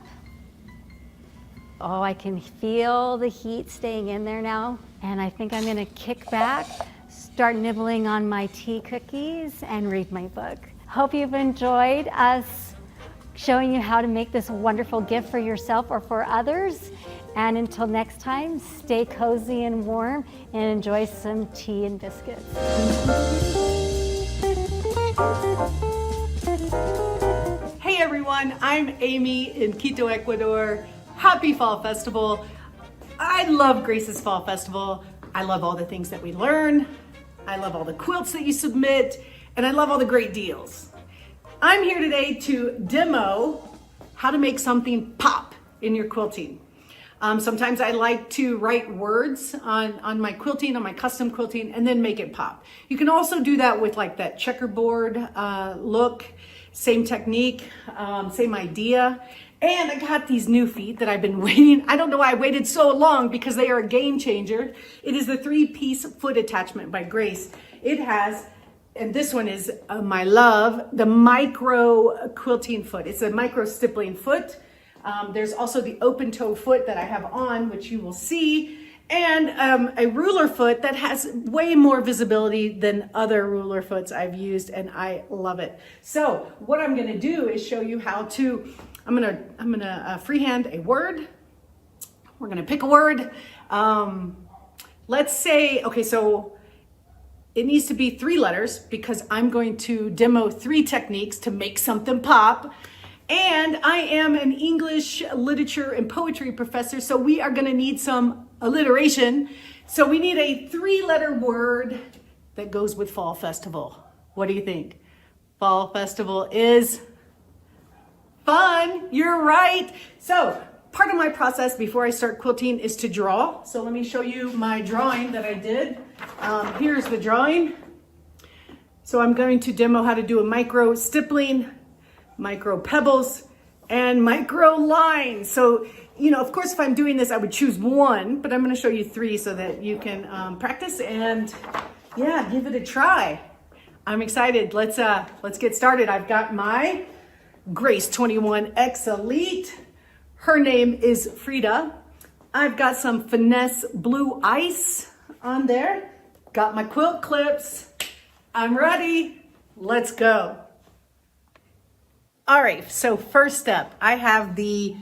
Oh, I can feel the heat staying in there now. And I think I'm gonna kick back, start nibbling on my tea cookies, and read my book. Hope you've enjoyed us showing you how to make this wonderful gift for yourself or for others. And until next time, stay cozy and warm and enjoy some tea and biscuits. Hey everyone, I'm Amy in Quito, Ecuador. Happy Fall Festival. I love Grace's Fall Festival. I love all the things that we learn. I love all the quilts that you submit, and I love all the great deals. I'm here today to demo how to make something pop in your quilting. Sometimes I like to write words on my quilting, on my custom quilting, and then make it pop. You can also do that with like that checkerboard look, same technique, same idea. And I got these new feet that I've been waiting. I don't know why I waited so long because they are a game changer. It is the 3-piece foot attachment by Grace. It has, and this one is my love, the micro quilting foot. It's a micro stippling foot. There's also the open toe foot that I have on, which you will see, and a ruler foot that has way more visibility than other ruler foots I've used, and I love it. So what I'm gonna do is show you how to, I'm gonna freehand a word. We're gonna pick a word. Let's say, okay, so it needs to be 3 letters because I'm going to demo 3 techniques to make something pop. And I am an English literature and poetry professor, so we are gonna need some alliteration. So we need a 3-letter word that goes with Fall Festival. What do you think? Fall Festival is fun. You're right. So part of my process before I start quilting is to draw. So let me show you my drawing that I did. Here's the drawing. So I'm going to demo how to do a micro stippling, micro pebbles, and micro lines. So, you know, of course, if I'm doing this, I would choose 1, but I'm going to show you 3 so that you can practice and yeah, give it a try. I'm excited. Let's get started. I've got my Grace 21X Elite. Her name is Frida. I've got some finesse blue ice on there. Got my quilt clips. I'm ready. Let's go. All right, so first up, I have the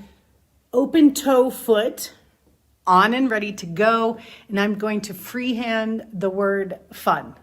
open toe foot on and ready to go, and I'm going to freehand the word fun.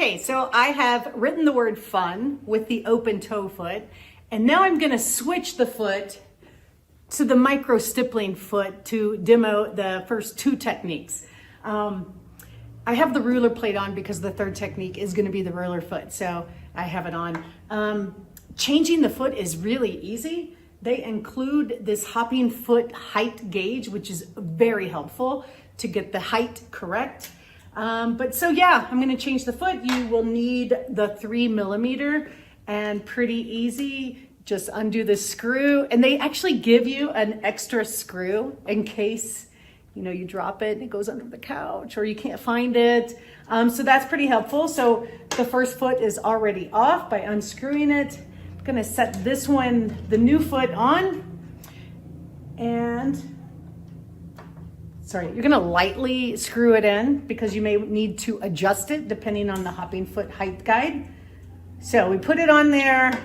Okay, so I have written the word fun with the open toe foot, and now I'm gonna switch the foot to the micro stippling foot to demo the first two techniques. I have the ruler plate on because the third technique is gonna be the ruler foot, so I have it on. Changing the foot is really easy. They include this hopping foot height gauge, which is very helpful to get the height correct. But so yeah, I'm gonna change the foot. You will need the 3mm and pretty easy. Just undo the screw, and they actually give you an extra screw in case you drop it and it goes under the couch or you can't find it. So that's pretty helpful. So the first foot is already off by unscrewing it. I'm gonna set this one, the new foot, on, and you're gonna lightly screw it in because you may need to adjust it depending on the hopping foot height guide. So we put it on there.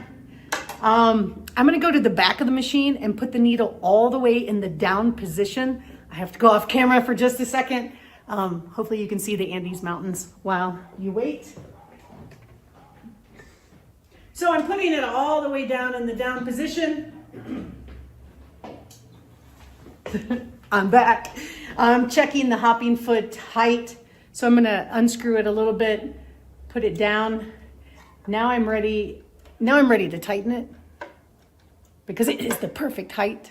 I'm gonna go to the back of the machine and put the needle all the way in the down position. I have to go off camera for just a second. Hopefully you can see the Andes Mountains while you wait. So I'm putting it all the way down in the down position. I'm back. I'm checking the hopping foot height. So I'm gonna unscrew it a little bit, put it down. Now I'm ready to tighten it because it is the perfect height.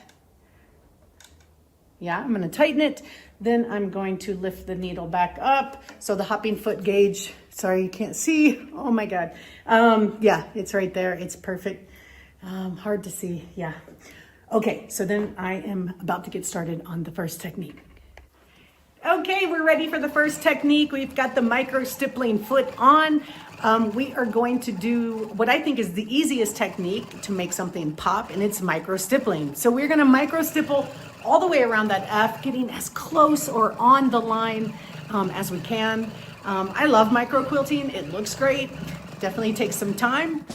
Yeah, I'm gonna tighten it. Then I'm going to lift the needle back up. So the hopping foot gauge, sorry, you can't see. Oh my God. Yeah, it's right there. It's perfect. Hard to see, yeah. Okay, so then I am about to get started on the first technique. Okay, we're ready for the first technique. We've got the micro stippling foot on. We are going to do what I think is the easiest technique to make something pop, and it's micro stippling. So we're gonna micro stipple all the way around that F, getting as close or on the line as we can. I love micro quilting. It looks great. Definitely takes some time.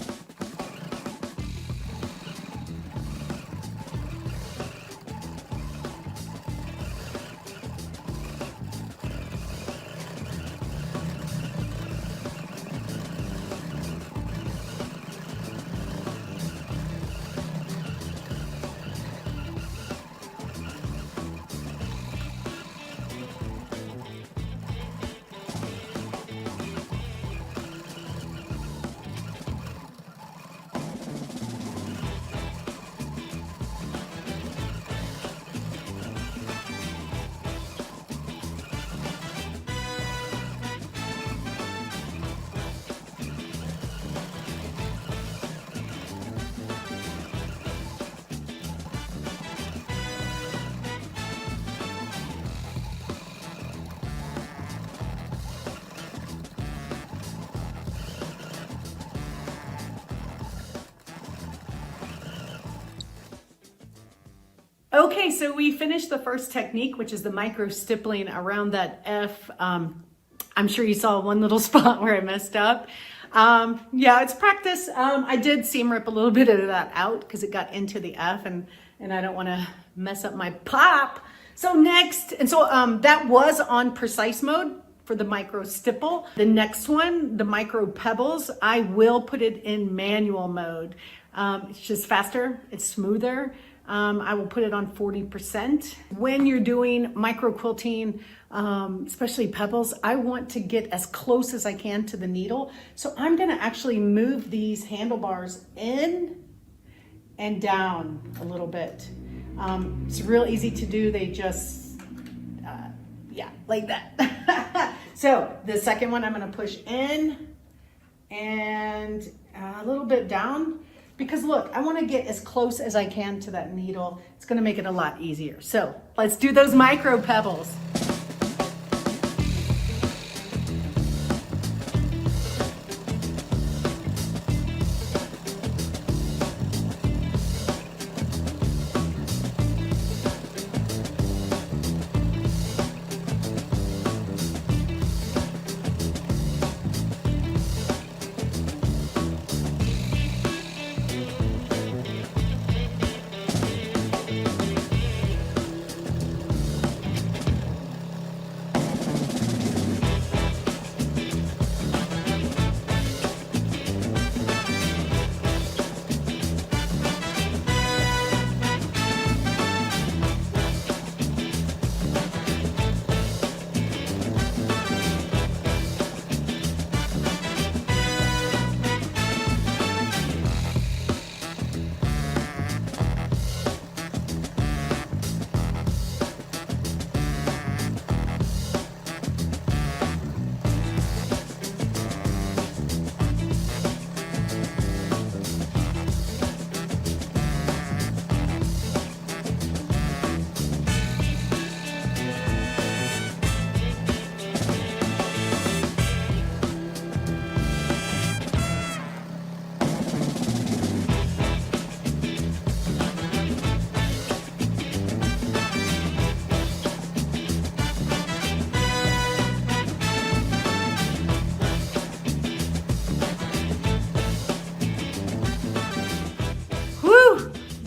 Okay, so we finished the first technique, which is the micro stippling around that F. I'm sure you saw one little spot where I messed up. Yeah, it's practice. I did seam rip a little bit of that out because it got into the F, and I don't want to mess up my pop. So next, that was on precise mode for the micro stipple. The next one, the micro pebbles, I will put it in manual mode. It's just faster, it's smoother. I will put it on 40%. When you're doing micro quilting, especially pebbles, I want to get as close as I can to the needle. So I'm gonna actually move these handlebars in and down a little bit. It's real easy to do. They just, yeah, like that. So the second one, I'm gonna push in and a little bit down. Because look, I want to get as close as I can to that needle. It's going to make it a lot easier. So let's do those micro pebbles.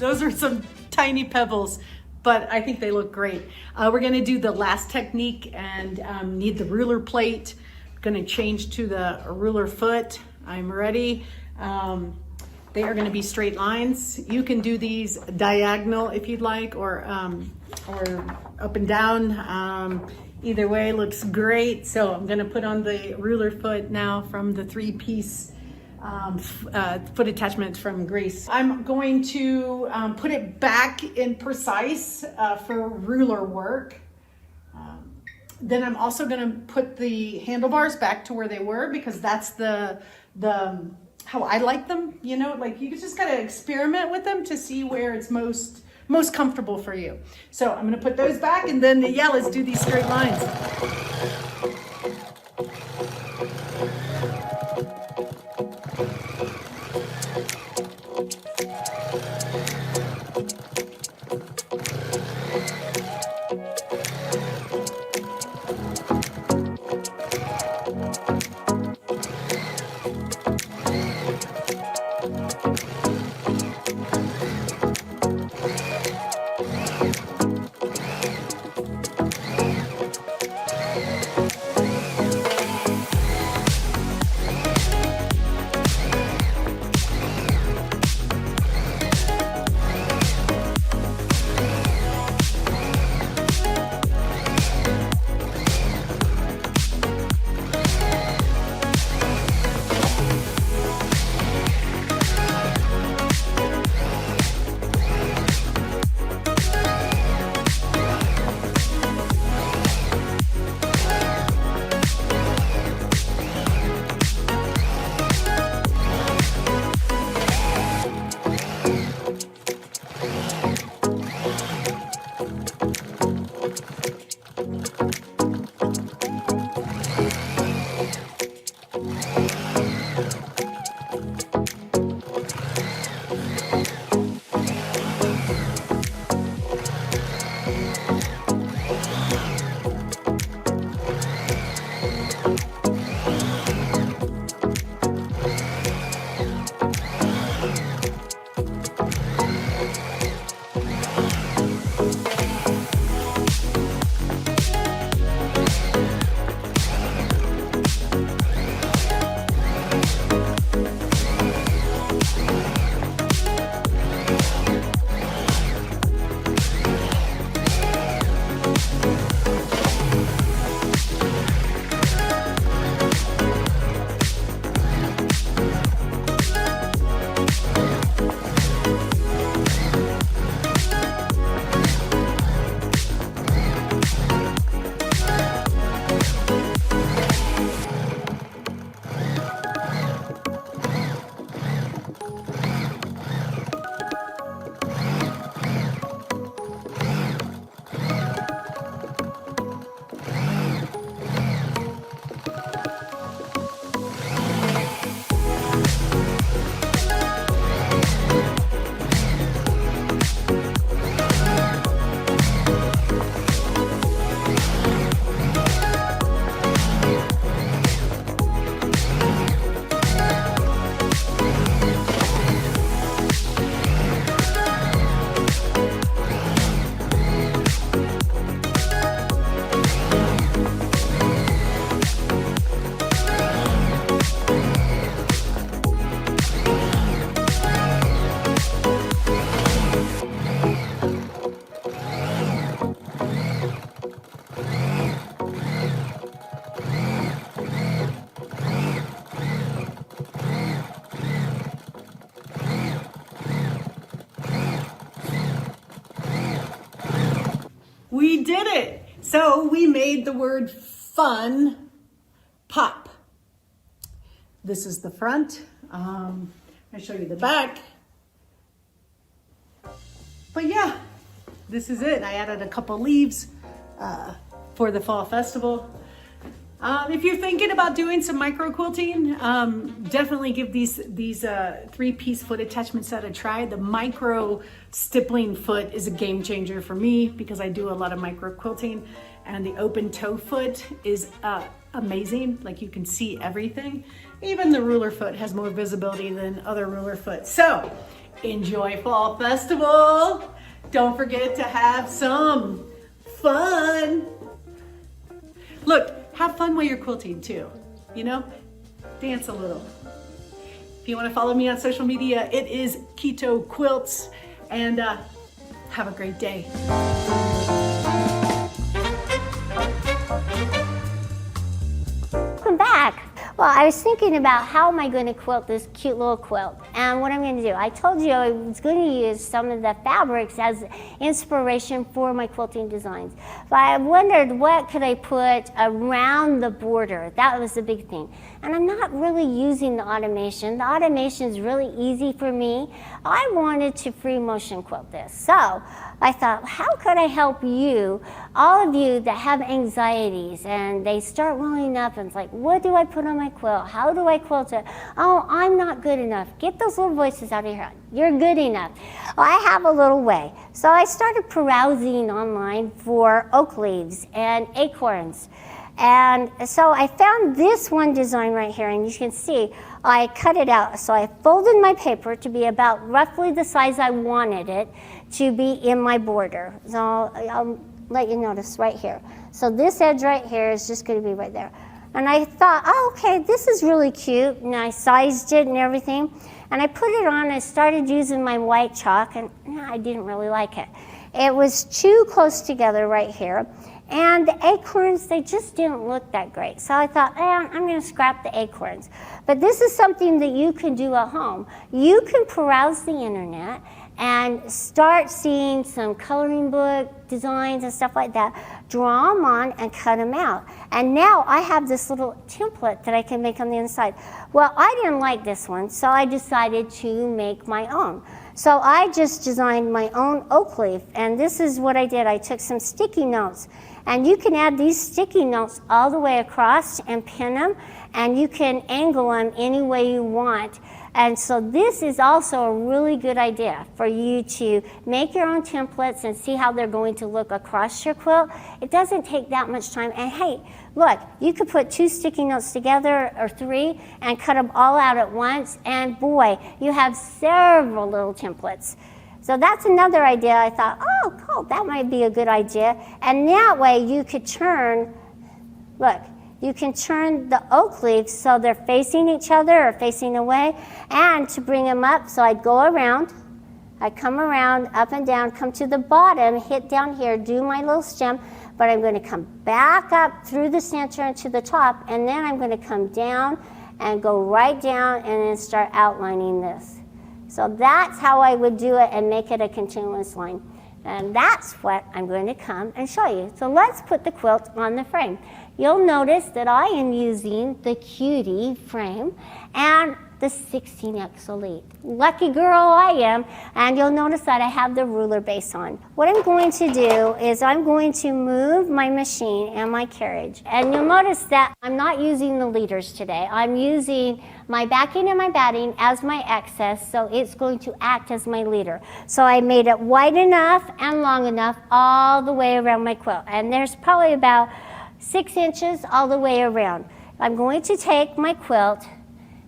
Those are some tiny pebbles, but I think they look great. We're gonna do the last technique and need the ruler plate. Gonna change to the ruler foot. I'm ready. They are gonna be straight lines. You can do these diagonal if you'd like, or up and down. Either way looks great. So I'm gonna put on the ruler foot now from the 3-piece foot attachment from Grace. I'm going to put it back in precise for ruler work. Then I'm also going to put the handlebars back to where they were, because that's the how I like them. You know, like, you just got to experiment with them to see where it's most comfortable for you. So I'm going to put those back, and then yeah, let's do these straight lines. We did it. So we made the word fun pop. This is the front. I'll show you the back. But yeah, this is it. I added a couple leaves for the fall festival. If you're thinking about doing some micro quilting, definitely give these 3-piece foot attachment set a try. The micro stippling foot is a game changer for me because I do a lot of micro quilting, and the open toe foot is amazing. Like, you can see everything. Even the ruler foot has more visibility than other ruler foot. So enjoy Fall Festival. Don't forget to have some fun. Look, have fun while you're quilting too, you know? Dance a little. If you want to follow me on social media, it is Keto Quilts, and have a great day. Welcome back. Well, I was thinking about how am I going to quilt this cute little quilt, and what I'm going to do. I told you I was going to use some of the fabrics as inspiration for my quilting designs. But I wondered what could I put around the border. That was the big thing. And I'm not really using the automation. The automation is really easy for me. I wanted to free motion quilt this. So I thought, how could I help you, all of you that have anxieties and they start welling up and it's like, what do I put on my quilt? How do I quilt it? Oh, I'm not good enough. Get those little voices out of your head. You're good enough. Well, I have a little way. So I started perusing online for oak leaves and acorns. And so I found this one design right here, and you can see I cut it out. So I folded my paper to be about roughly the size I wanted it to be in my border. So I'll let you notice right here. So this edge right here is just going to be right there. And I thought, oh, okay, this is really cute. And I sized it and everything. And I put it on and started using my white chalk, and I didn't really like it. It was too close together right here. And the acorns, they just didn't look that great. So I thought, I'm going to scrap the acorns. But this is something that you can do at home. You can peruse the internet and start seeing some coloring book designs and stuff like that. Draw them on and cut them out. And now I have this little template that I can make on the inside. Well, I didn't like this one, so I decided to make my own. So I just designed my own oak leaf, and this is what I did. I took some sticky notes, and you can add these sticky notes all the way across and pin them, and you can angle them any way you want. And so this is also a really good idea for you to make your own templates and see how they're going to look across your quilt. It doesn't take that much time. And hey, look, you could put 2 sticky notes together or 3 and cut them all out at once. And boy, you have several little templates. So that's another idea. I thought, oh, cool, that might be a good idea. And that way you could turn, look, you can turn the oak leaves so they're facing each other or facing away. And to bring them up, so I'd go around, I'd come around, up and down, come to the bottom, hit down here, do my little stem, but I'm going to come back up through the center and to the top, and then I'm going to come down and go right down and then start outlining this. So that's how I would do it and make it a continuous line. And that's what I'm going to come and show you. So let's put the quilt on the frame. You'll notice that I am using the Cutie Frame and the 16X Elite. Lucky girl I am, and you'll notice that I have the ruler base on. What I'm going to do is I'm going to move my machine and my carriage. And you'll notice that I'm not using the leaders today. I'm using my backing and my batting as my excess, so it's going to act as my leader. So I made it wide enough and long enough all the way around my quilt. And there's probably about 6 inches all the way around. I'm going to take my quilt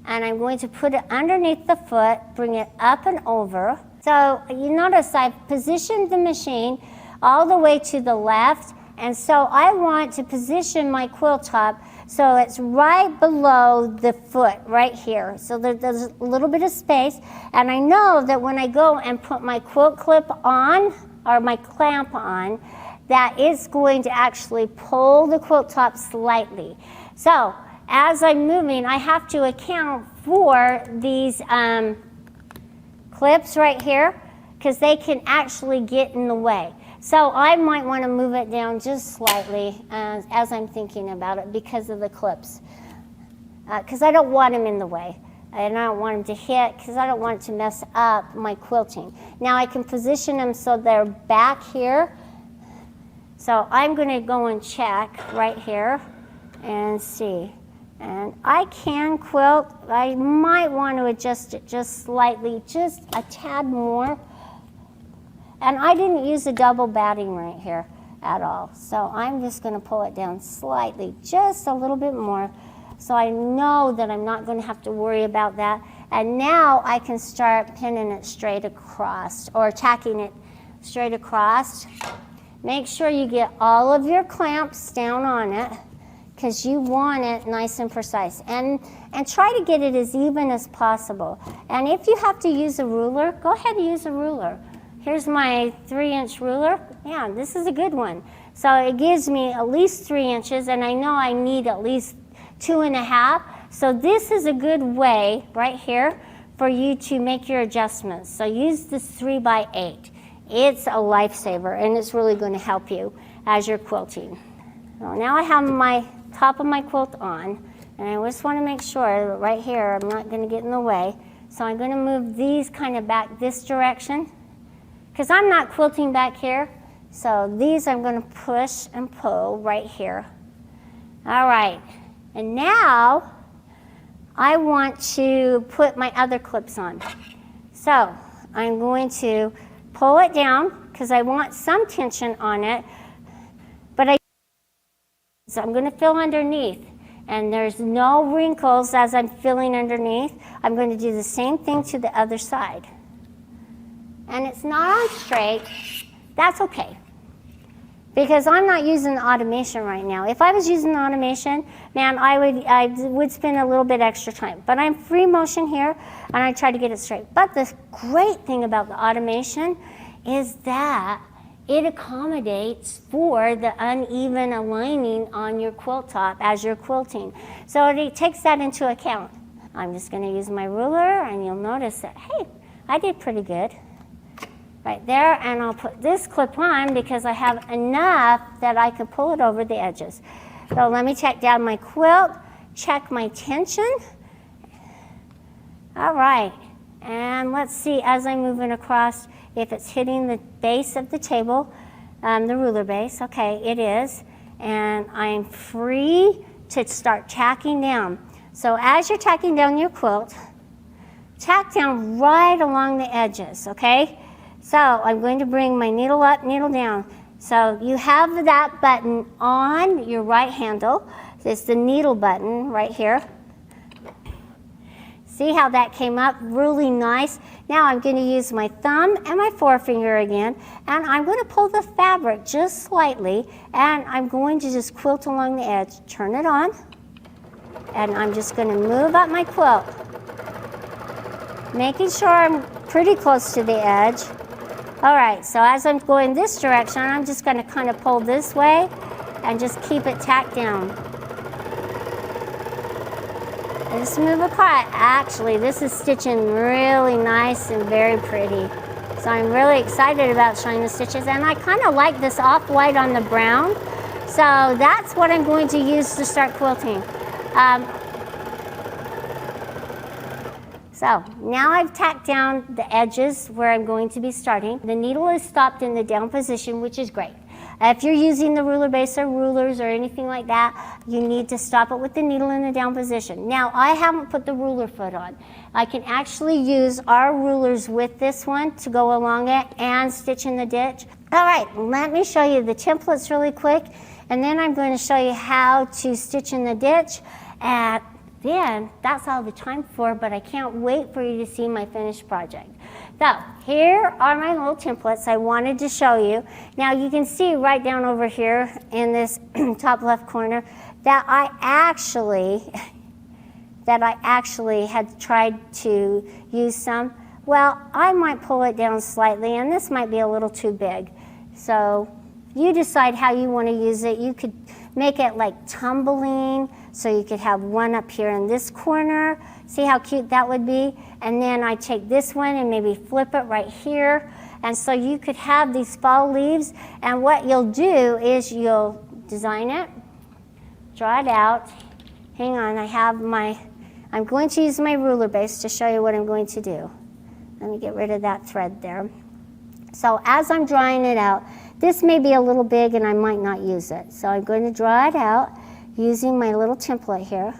and I'm going to put it underneath the foot, bring it up and over. So you notice I've positioned the machine all the way to the left, and so I want to position my quilt top so it's right below the foot, right here. So there's a little bit of space, and I know that when I go and put my quilt clip on, or my clamp on, that it's going to actually pull the quilt top slightly. So as I'm moving, I have to account for these clips right here, because they can actually get in the way. So I might want to move it down just slightly as I'm thinking about it because of the clips. Because I don't want them in the way. And I don't want them to hit, because I don't want it to mess up my quilting. Now I can position them so they're back here. So I'm going to go and check right here and see. And I can quilt. I might want to adjust it just slightly, just a tad more. And I didn't use a double batting right here at all. So I'm just going to pull it down slightly, just a little bit more. So I know that I'm not going to have to worry about that. And now I can start pinning it straight across or tacking it straight across. Make sure you get all of your clamps down on it because you want it nice and precise. And try to get it as even as possible. And if you have to use a ruler, go ahead and use a ruler. Here's my 3-inch ruler. Yeah, this is a good one. So it gives me at least 3 inches, and I know I need at least 2.5. So this is a good way right here for you to make your adjustments. So use this 3x8. It's a lifesaver, and it's really going to help you as you're quilting. So now I have my top of my quilt on, and I just want to make sure that right here I'm not going to get in the way. So I'm going to move these kind of back this direction because I'm not quilting back here. So these I'm going to push and pull right here. All right, and now I want to put my other clips on. So I'm going to pull it down because I want some tension on it, but so I'm going to fill underneath, and there's no wrinkles as I'm filling underneath. I'm going to do the same thing to the other side. And it's not on straight. That's okay, because I'm not using the automation right now. If I was using the automation, man, I would spend a little bit extra time. But I'm free motion here, and I try to get it straight. But the great thing about the automation is that it accommodates for the uneven aligning on your quilt top as you're quilting. So it takes that into account. I'm just going to use my ruler, and you'll notice that, hey, I did pretty good right there. And I'll put this clip on because I have enough that I can pull it over the edges. So let me check down my quilt, check my tension. All right, and let's see as I'm moving across if it's hitting the base of the table, the ruler base. Okay, it is. And I'm free to start tacking down. So as you're tacking down your quilt, tack down right along the edges, okay? So I'm going to bring my needle up, needle down. So you have that button on your right handle. It's the needle button right here. See how that came up really nice? Now I'm going to use my thumb and my forefinger again, and I'm going to pull the fabric just slightly, and I'm going to just quilt along the edge. Turn it on, and I'm just going to move up my quilt, making sure I'm pretty close to the edge. All right, so as I'm going this direction, I'm just going to kind of pull this way and just keep it tacked down. Just move across. Actually, this is stitching really nice and very pretty. So I'm really excited about showing the stitches, and I kind of like this off-white on the brown. So that's what I'm going to use to start quilting. So now I've tacked down the edges where I'm going to be starting. The needle is stopped in the down position, which is great. If you're using the ruler base or rulers or anything like that, you need to stop it with the needle in the down position. Now, I haven't put the ruler foot on. I can actually use our rulers with this one to go along it and stitch in the ditch. All right, let me show you the templates really quick, and then I'm going to show you how to stitch in the ditch. And then that's all the time for, but I can't wait for you to see my finished project. So here are my little templates I wanted to show you. Now you can see right down over here in this top left corner that I actually had tried to use some. Well, I might pull it down slightly, and this might be a little too big. So you decide how you want to use it. You could make it like tumbling, so you could have one up here in this corner. See how cute that would be? And then I take this one and maybe flip it right here. And so you could have these fall leaves. And what you'll do is you'll design it, draw it out. Hang on, I'm going to use my ruler base to show you what I'm going to do. Let me get rid of that thread there. So as I'm drawing it out, this may be a little big and I might not use it. So I'm going to draw it out using my little template here.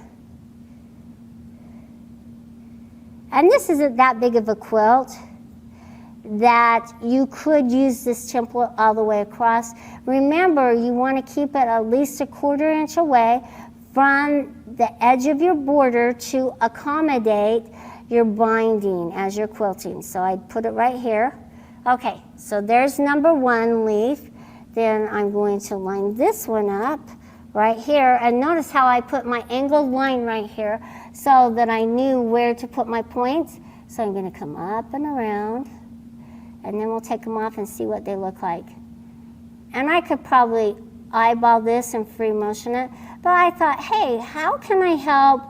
And this isn't that big of a quilt that you could use this template all the way across. Remember, you want to keep it at least 1/4 inch away from the edge of your border to accommodate your binding as you're quilting. So I'd put it right here. Okay, so there's number 1 leaf. Then I'm going to line this one up right here. And notice how I put my angled line right here so that I knew where to put my points. So I'm going to come up and around, and then we'll take them off and see what they look like. And I could probably eyeball this and free motion it, but I thought, hey, how can I help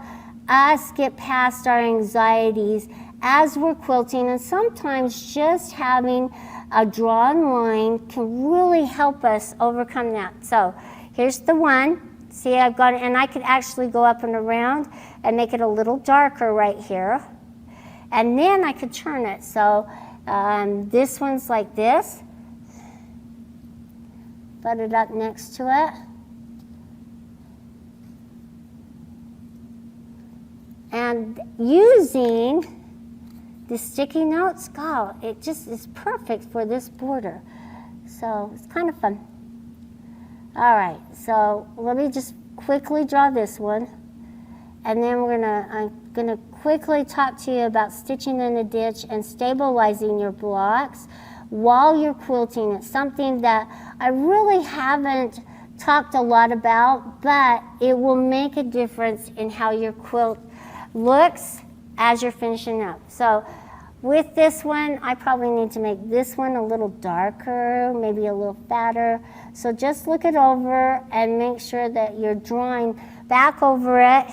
us get past our anxieties as we're quilting? And sometimes just having a drawn line can really help us overcome that. So here's the one. See, I've got it, and I could actually go up and around and make it a little darker right here. And then I could turn it. So this one's like this. Put it up next to it. And using the sticky notes, God, it just is perfect for this border. So it's kind of fun. All right, so let me just quickly draw this one. And then I'm gonna quickly talk to you about stitching in the ditch and stabilizing your blocks while you're quilting. It's something that I really haven't talked a lot about, but it will make a difference in how your quilt looks as you're finishing up. So with this one, I probably need to make this one a little darker, maybe a little fatter. So just look it over and make sure that you're drawing back over it.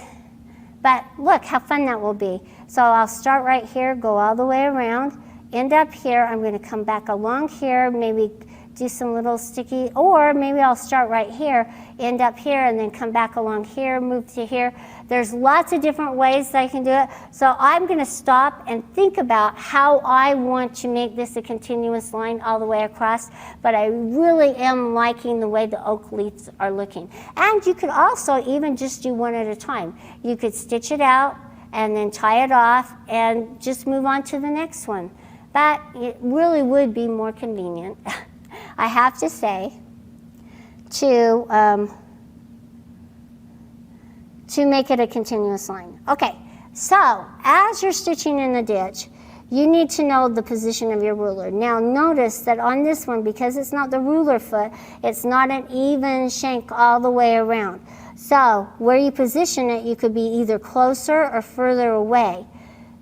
But look how fun that will be. So I'll start right here, go all the way around, end up here. I'm going to come back along here, maybe do some little sticky, or maybe I'll start right here, end up here, and then come back along here, move to here. There's lots of different ways that I can do it. So I'm going to stop and think about how I want to make this a continuous line all the way across, but I really am liking the way the oak leaves are looking. And you could also even just do one at a time. You could stitch it out and then tie it off and just move on to the next one. That it really would be more convenient, I have to say, to make it a continuous line. Okay, so as you're stitching in the ditch, you need to know the position of your ruler. Now notice that on this one, because it's not the ruler foot, it's not an even shank all the way around. So where you position it, you could be either closer or further away.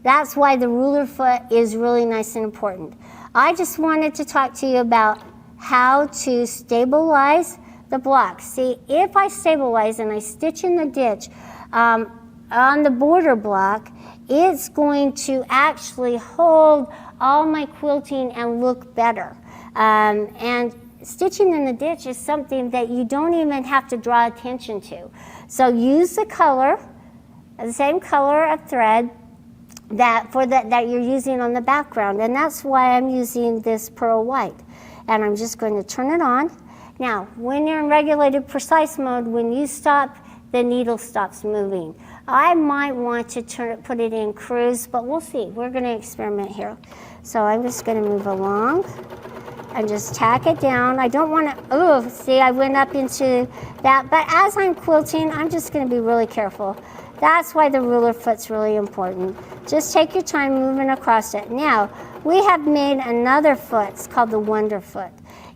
That's why the ruler foot is really nice and important. I just wanted to talk to you about how to stabilize the block. See, if I stabilize and I stitch in the ditch on the border block, it's going to actually hold all my quilting and look better. And stitching in the ditch is something that you don't even have to draw attention to. So use the color, the same color of thread that you're using on the background, and that's why I'm using this pearl white. And I'm just going to turn it on. Now, when you're in regulated precise mode, when you stop, the needle stops moving. I might want to put it in cruise, but we'll see. We're going to experiment here. So I'm just going to move along and just tack it down. I don't want to, see, I went up into that. But as I'm quilting, I'm just going to be really careful. That's why the ruler foot's really important. Just take your time moving across it. Now, we have made another foot. It's called the Wonder Foot.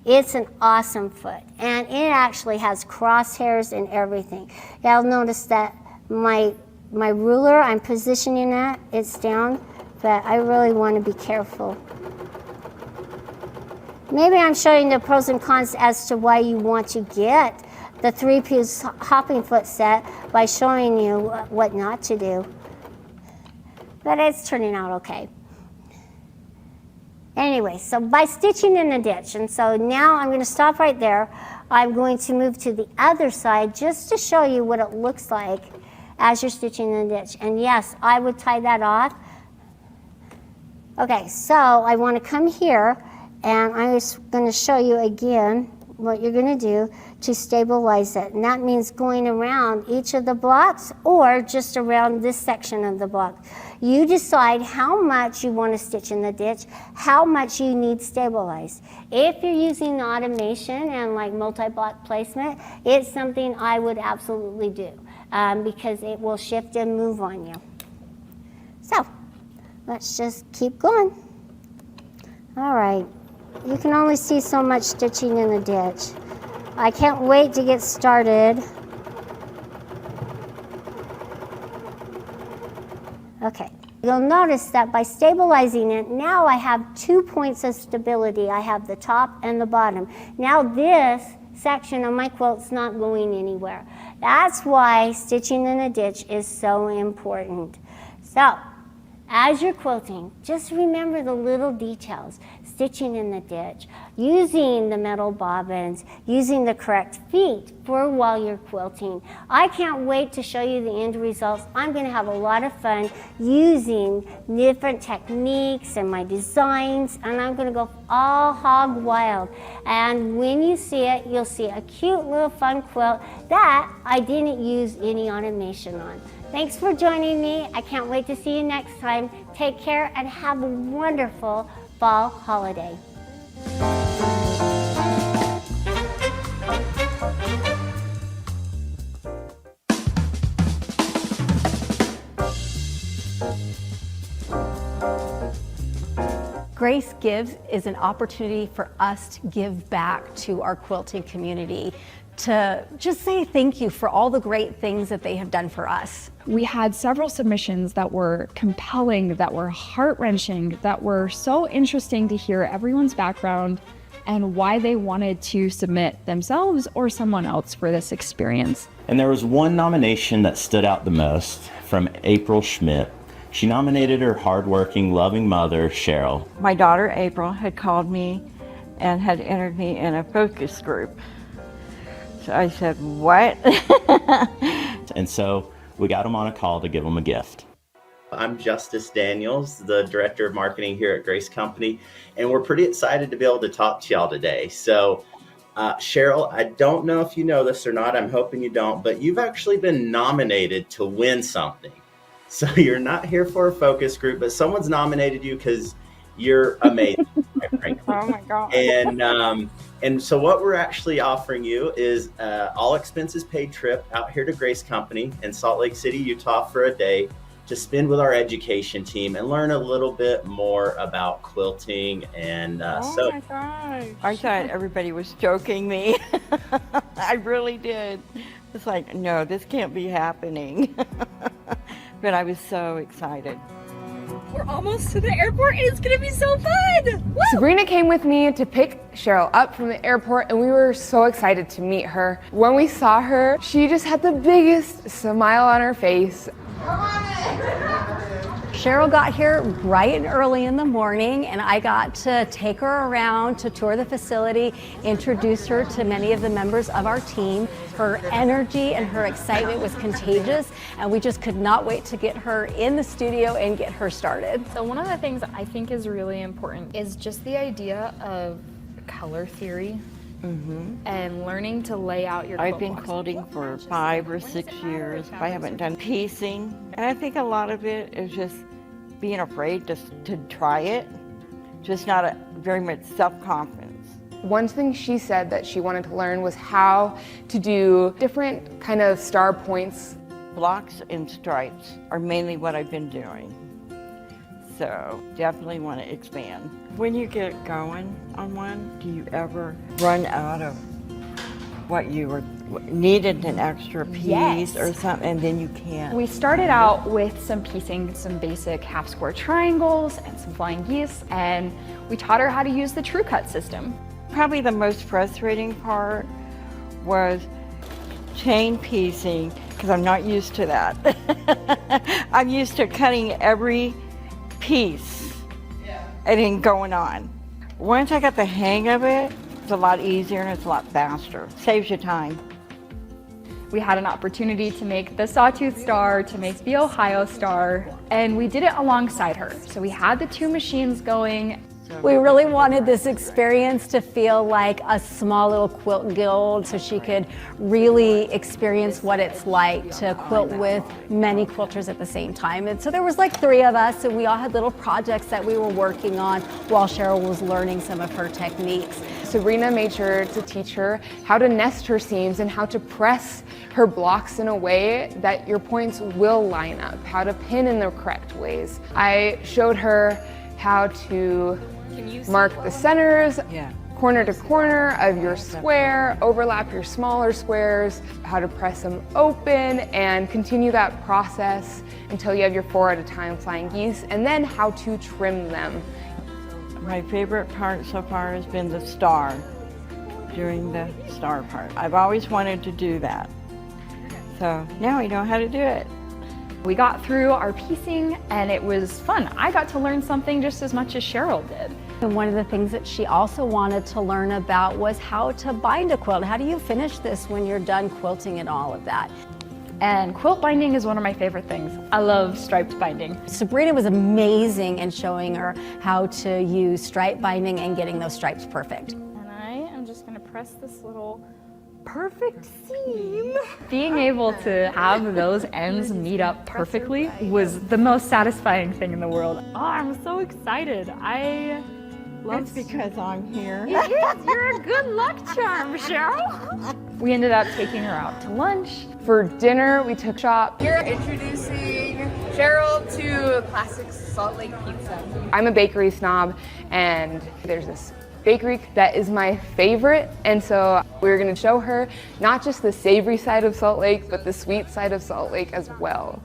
It's an awesome foot, and it actually has crosshairs and everything. You'll notice that my ruler, I'm positioning it, it's down, but I really want to be careful. Maybe I'm showing the pros and cons as to why you want to get the 3-piece hopping foot set by showing you what not to do. But it's turning out okay. Anyway, so by stitching in the ditch, and so now I'm going to stop right there. I'm going to move to the other side just to show you what it looks like as you're stitching in the ditch. And yes, I would tie that off. Okay, so I want to come here, and I'm just going to show you again what you're going to do to stabilize it. And that means going around each of the blocks or just around this section of the block. You decide how much you want to stitch in the ditch, how much you need stabilized. If you're using automation and like multi-block placement, it's something I would absolutely do because it will shift and move on you. So let's just keep going. All right, you can only see so much stitching in the ditch. I can't wait to get started. Okay, you'll notice that by stabilizing it, now I have 2 points of stability. I have the top and the bottom. Now this section of my quilt's not going anywhere. That's why stitching in a ditch is so important. So, as you're quilting, just remember the little details. Stitching in the ditch, using the metal bobbins, using the correct feet for while you're quilting. I can't wait to show you the end results. I'm going to have a lot of fun using different techniques and my designs, and I'm going to go all hog wild. And when you see it, you'll see a cute little fun quilt that I didn't use any automation on. Thanks for joining me. I can't wait to see you next time. Take care and have a wonderful fall holiday. Grace Gives is an opportunity for us to give back to our quilting community, to just say thank you for all the great things that they have done for us. We had several submissions that were compelling, that were heart-wrenching, that were so interesting to hear everyone's background and why they wanted to submit themselves or someone else for this experience. And there was one nomination that stood out the most from April Schmidt. She nominated her hardworking, loving mother, Cheryl. My daughter, April, had called me and had entered me in a focus group. So I said, what? And so we got them on a call to give them a gift. I'm Justice Daniels, the Director of Marketing here at Grace Company, and we're pretty excited to be able to talk to y'all today. So Cheryl, I don't know if you know this or not, I'm hoping you don't, but you've actually been nominated to win something. So you're not here for a focus group, but someone's nominated you because you're amazing, quite frankly. Oh my God. And so what we're actually offering you is all expenses paid trip out here to Grace Company in Salt Lake City, Utah for a day to spend with our education team and learn a little bit more about quilting and Oh my gosh. I thought everybody was joking me. I really did. It's like, no, this can't be happening. But I was so excited. We're almost to the airport and it's gonna be so fun! Woo! Sabrina came with me to pick Cheryl up from the airport and we were so excited to meet her. When we saw her, she just had the biggest smile on her face. Cheryl got here bright and early in the morning, and I got to take her around to tour the facility, introduce her to many of the members of our team. Her energy and her excitement was contagious, and we just could not wait to get her in the studio and get her started. So one of the things I think is really important is just the idea of color theory. And learning to lay out your I've been quilt quilting for 5 or 6 years. I haven't done piecing. And I think a lot of it is just being afraid to try it. Just not very much self-confidence. One thing she said that she wanted to learn was how to do different kind of star points. Blocks and stripes are mainly what I've been doing. So definitely want to expand. When you get going on one, do you ever run out of what you were needed an extra piece or something, and then you can't? We started out with some piecing, some basic half square triangles and some flying geese, and we taught her how to use the TrueCut system. Probably the most frustrating part was chain piecing, because I'm not used to that. I'm used to cutting every piece and then going on. Once I got the hang of it, it's a lot easier and it's a lot faster. Saves you time. We had an opportunity to make the Sawtooth Star, to make the Ohio Star, and we did it alongside her. So we had the two machines going. We really wanted this experience to feel like a small little quilt guild, so she could really experience what it's like to quilt with many quilters at the same time. And so there was like 3 of us, and we all had little projects that we were working on while Cheryl was learning some of her techniques. Sabrina made sure to teach her how to nest her seams and how to press her blocks in a way that your points will line up, how to pin in the correct ways. I showed her how to mark the centers, corner to corner of your square, overlap your smaller squares, how to press them open, and continue that process until you have your 4 at a time flying geese, and then how to trim them. My favorite part so far has been the star, doing the star part. I've always wanted to do that. So now we know how to do it. We got through our piecing and it was fun. I got to learn something just as much as Cheryl did. And one of the things that she also wanted to learn about was how to bind a quilt. How do you finish this when you're done quilting and all of that? And quilt binding is one of my favorite things. I love striped binding. Sabrina was amazing in showing her how to use stripe binding and getting those stripes perfect. And I am just gonna press this little perfect seam. Being able to have those ends meet up perfectly was the most satisfying thing in the world. Oh, I'm so excited. It's because I'm here. It is. You're a good luck charm, Cheryl. We ended up taking her out to lunch. For dinner, we took shop. Here, introducing Cheryl to classic Salt Lake pizza. I'm a bakery snob, and there's this bakery that is my favorite, and so we're gonna show her not just the savory side of Salt Lake, but the sweet side of Salt Lake as well.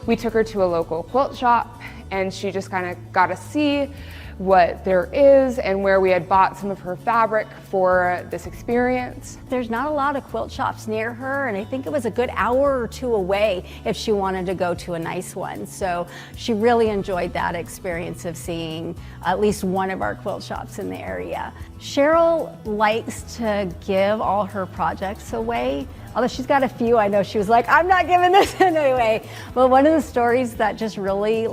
We took her to a local quilt shop, and she just kind of got to see what there is and where we had bought some of her fabric for this experience. There's not a lot of quilt shops near her, and I think it was a good hour or 2 away if she wanted to go to a nice one. So she really enjoyed that experience of seeing at least one of our quilt shops in the area. Cheryl likes to give all her projects away. Although she's got a few, I know she was like, I'm not giving this away. But one of the stories that just really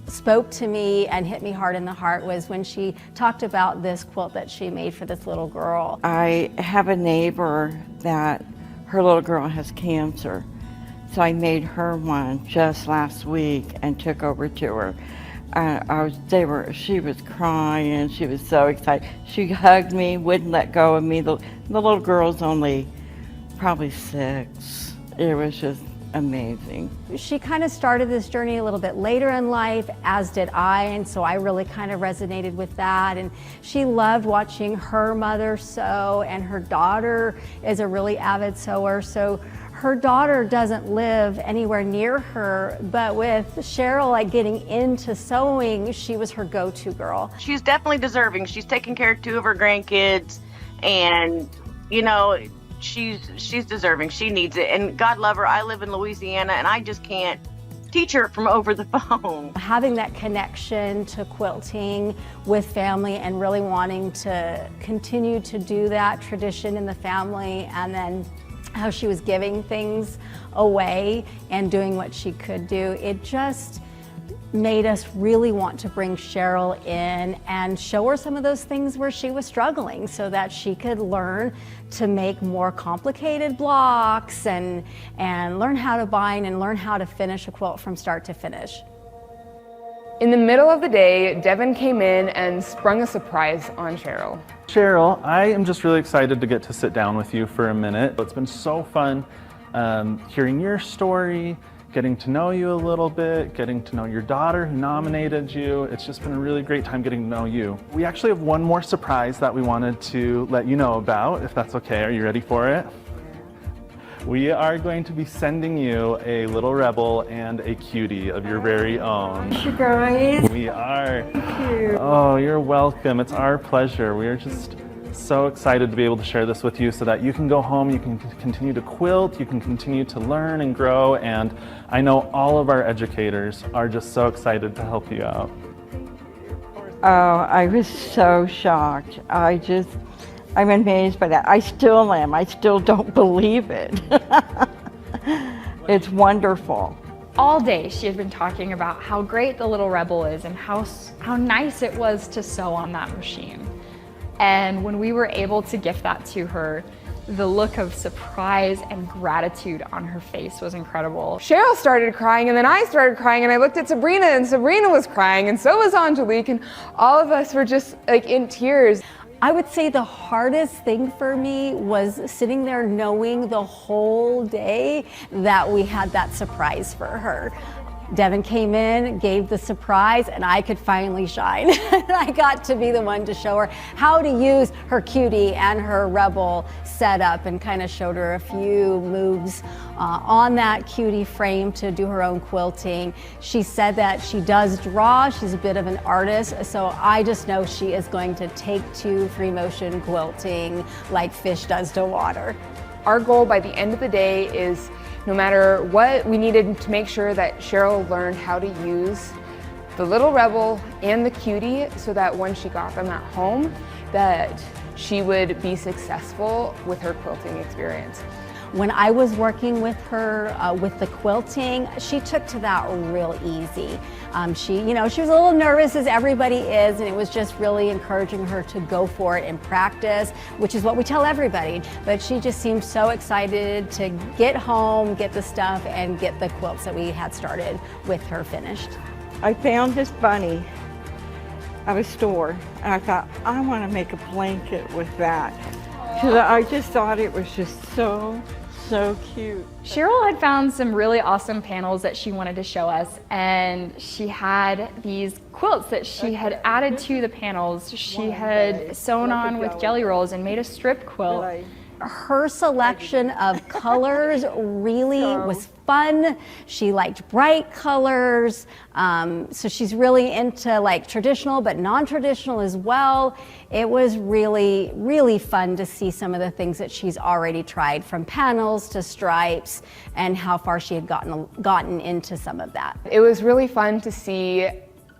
spoke to me and hit me hard in the heart was when she talked about this quilt that she made for this little girl. I have a neighbor that her little girl has cancer. So I made her one just last week and took over to her. She was crying, she was so excited. She hugged me, wouldn't let go of me. The little girl's only probably 6. It was just amazing. She kind of started this journey a little bit later in life, as did I, and so I really kind of resonated with that. And she loved watching her mother sew, and her daughter is a really avid sewer. So her daughter doesn't live anywhere near her, but with Cheryl getting into sewing, she was her go-to girl. She's definitely deserving. She's taking care of 2 of her grandkids, and she's deserving. She needs it, and God love her. I live in Louisiana, and I just can't teach her from over the phone. Having that connection to quilting with family and really wanting to continue to do that tradition in the family, and then how she was giving things away and doing what she could do, it just made us really want to bring Cheryl in and show her some of those things where she was struggling so that she could learn to make more complicated blocks and learn how to bind and learn how to finish a quilt from start to finish. In the middle of the day, Devin came in and sprung a surprise on Cheryl. Cheryl, I am just really excited to get to sit down with you for a minute. It's been so fun hearing your story, getting to know you a little bit, getting to know your daughter who nominated you. It's just been a really great time getting to know you. We actually have one more surprise that we wanted to let you know about, if that's okay. Are you ready for it? We are going to be sending you a little Rebel and a Cutie of your very own. You guys. We are. Thank you. Oh, you're welcome. It's our pleasure. We are just so excited to be able to share this with you so that you can go home, you can continue to quilt, you can continue to learn and grow, and I know all of our educators are just so excited to help you out. Oh, I was so shocked. I'm amazed by that. I still am. I still don't believe it. It's wonderful. All day she had been talking about how great the little Rebel is and how nice it was to sew on that machine. And when we were able to gift that to her, the look of surprise and gratitude on her face was incredible. Cheryl started crying, and then I started crying, and I looked at Sabrina, and Sabrina was crying, and so was Angelique, and all of us were just like in tears. I would say the hardest thing for me was sitting there knowing the whole day that we had that surprise for her. Devin came in, gave the surprise, and I could finally shine. I got to be the one to show her how to use her Cutie and her Rebel setup, and kind of showed her a few moves on that Cutie frame to do her own quilting. She said that she does draw, she's a bit of an artist, so I just know she is going to take to free motion quilting like fish does to water. Our goal by the end of the day is, no matter what, we needed to make sure that Cheryl learned how to use the little Rebel and the Cutie, so that when she got them at home, that she would be successful with her quilting experience. When I was working with her with the quilting, she took to that real easy. She was a little nervous, as everybody is, and it was just really encouraging her to go for it and practice, which is what we tell everybody. But she just seemed so excited to get home, get the stuff, and get the quilts that we had started with her finished. I found this bunny at a store, and I thought, I want to make a blanket with that. Because I just thought it was just so cute. Cheryl had found some really awesome panels that she wanted to show us, and she had these quilts that she had added to the panels. She had sewn on with jelly rolls and made a strip quilt. Her selection of colors really was fun. She liked bright colors, so she's really into like traditional but non-traditional as well. It was really, really fun to see some of the things that she's already tried, from panels to stripes, and how far she had gotten into some of that. It was really fun to see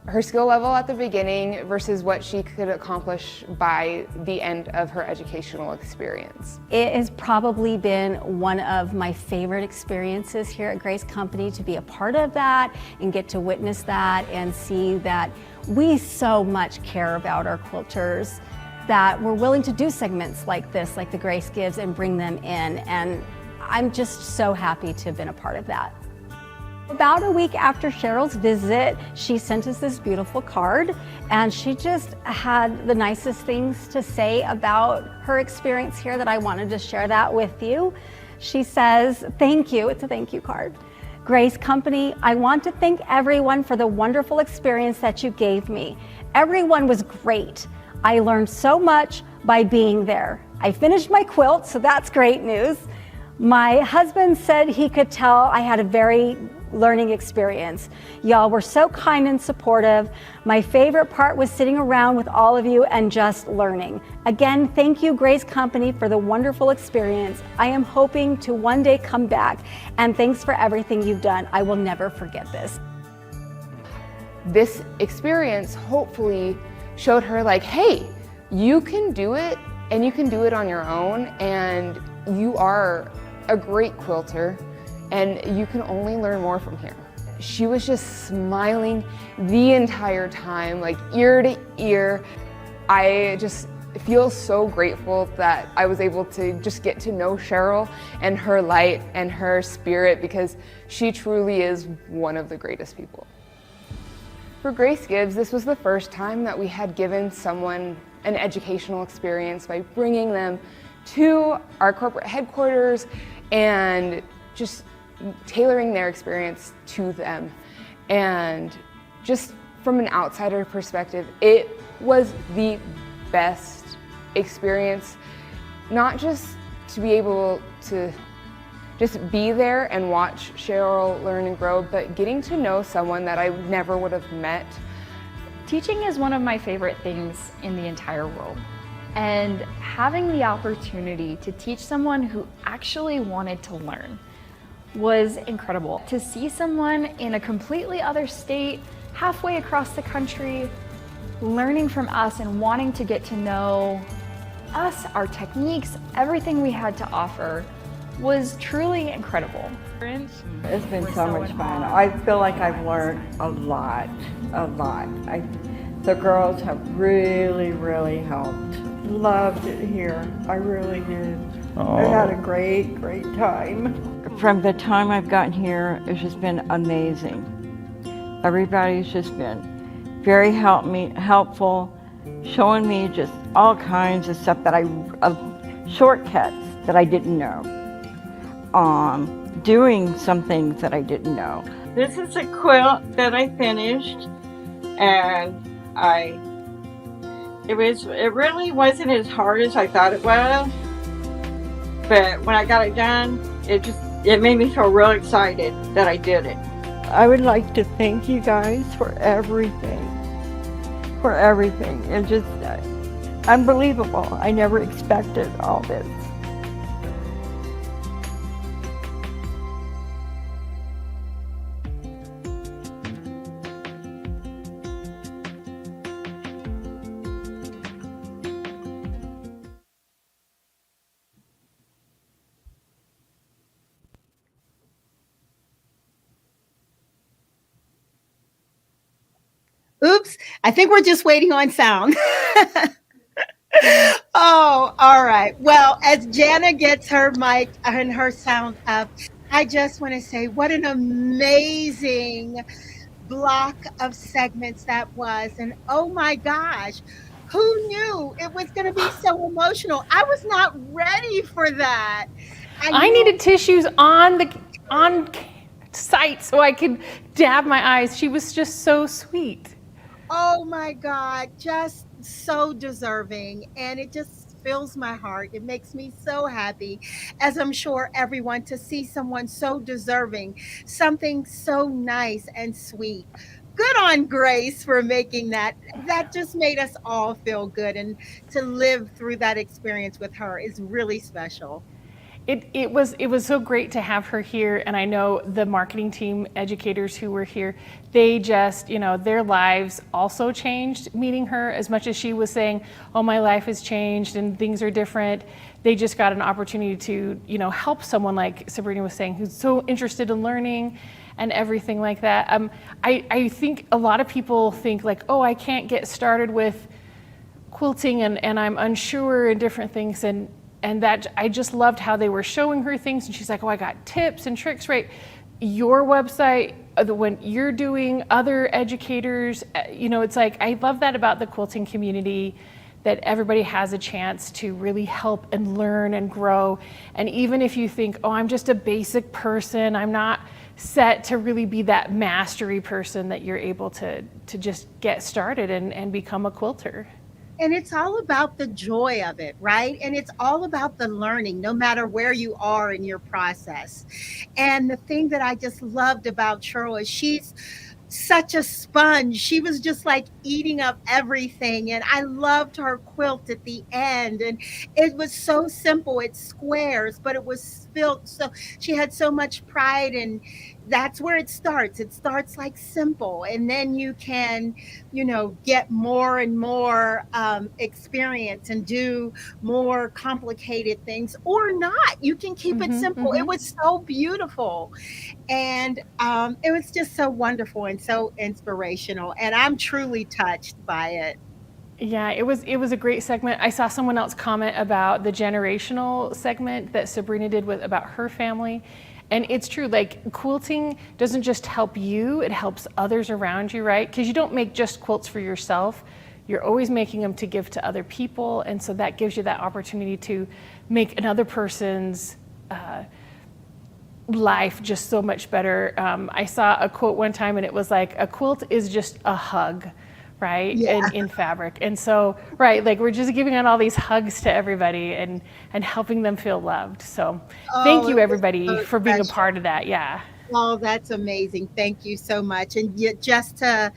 her skill level at the beginning versus what she could accomplish by the end of her educational experience. It has probably been one of my favorite experiences here at Grace Company, to be a part of that and get to witness that and see that we so much care about our quilters, that we're willing to do segments like this, like the Grace gives, and bring them in. And I'm just so happy to have been a part of that. About a week after Cheryl's visit, she sent us this beautiful card, and she just had the nicest things to say about her experience here that I wanted to share that with you. She says, "Thank you." It's a thank you card. "Grace Company, I want to thank everyone for the wonderful experience that you gave me. Everyone was great. I learned so much by being there. I finished my quilt, so that's great news. My husband said he could tell I had a very learning experience. Y'all were so kind and supportive. My favorite part was sitting around with all of you and just learning. Again, thank you, Grace Company, for the wonderful experience. I am hoping to one day come back, and thanks for everything you've done. I will never forget this." This experience hopefully showed her, like, hey, you can do it, and you can do it on your own, and you are a great quilter, and you can only learn more from here. She was just smiling the entire time, like ear to ear. I just feel so grateful that I was able to just get to know Cheryl and her light and her spirit, because she truly is one of the greatest people. For Grace Gives, this was the first time that we had given someone an educational experience by bringing them to our corporate headquarters and just tailoring their experience to them. And just from an outsider perspective, it was the best experience, not just to be able to just be there and watch Cheryl learn and grow, but getting to know someone that I never would have met. Teaching is one of my favorite things in the entire world. And having the opportunity to teach someone who actually wanted to learn was incredible. To see someone in a completely other state, halfway across the country, learning from us and wanting to get to know us, our techniques, everything we had to offer, was truly incredible. It's been so much fun. I feel like I've learned a lot. The girls have really helped. Loved it here. I really did. I had a great time. From the time I've gotten here, it's just been amazing. Everybody's just been very helpful, showing me just all kinds of stuff that shortcuts that I didn't know. Doing some things that I didn't know. This is a quilt that I finished, and it really wasn't as hard as I thought it was. But when I got it done, it made me feel real excited that I did it. I would like to thank you guys for everything. It's just unbelievable. I never expected all this. Oops, I think we're just waiting on sound. Oh, all right. Well, as Janna gets her mic and her sound up, I just want to say what an amazing block of segments that was. And oh my gosh, who knew it was going to be so emotional? I was not ready for that. I needed tissues on site so I could dab my eyes. She was just so sweet. Oh my God, just so deserving. And it just fills my heart. It makes me so happy, as I'm sure everyone, to see someone so deserving, something so nice and sweet. Good on Grace for making that. That just made us all feel good. And to live through that experience with her is really special. It was so great to have her here, and I know the marketing team educators who were here, they just, their lives also changed meeting her. As much as she was saying, oh, my life has changed and things are different, they just got an opportunity to, help someone like Sabrina was saying, who's so interested in learning and everything like that. I think a lot of people think like, oh, I can't get started with quilting and I'm unsure and different things, and that I just loved how they were showing her things, and she's like, oh, I got tips and tricks, right? Your website, when you're doing other educators, it's like, I love that about the quilting community, that everybody has a chance to really help and learn and grow. And even if you think, oh, I'm just a basic person, I'm not set to really be that mastery person, that you're able to just get started and become a quilter. And it's all about the joy of it, right? And it's all about the learning, no matter where you are in your process. And the thing that I just loved about Cheryl is she's such a sponge. She was just like eating up everything. And I loved her quilt at the end. And it was so simple. It's squares, but it was filled. So she had so much pride, and that's where it starts. It starts like simple, and then you can, get more and more experience and do more complicated things, or not. You can keep it simple. It was so beautiful, and it was just so wonderful and so inspirational, and I'm truly touched by it. Yeah, it was a great segment. I saw someone else comment about the generational segment that Sabrina did about her family. And it's true, like quilting doesn't just help you, it helps others around you, right? Because you don't make just quilts for yourself. You're always making them to give to other people. And so that gives you that opportunity to make another person's life just so much better. I saw a quote one time, and it was like, a quilt is just a hug, right? Yeah. In fabric. And so, right, like we're just giving out all these hugs to everybody and helping them feel loved. So thank you, everybody, for being a part of that. Yeah. Oh, that's amazing. Thank you so much. And just to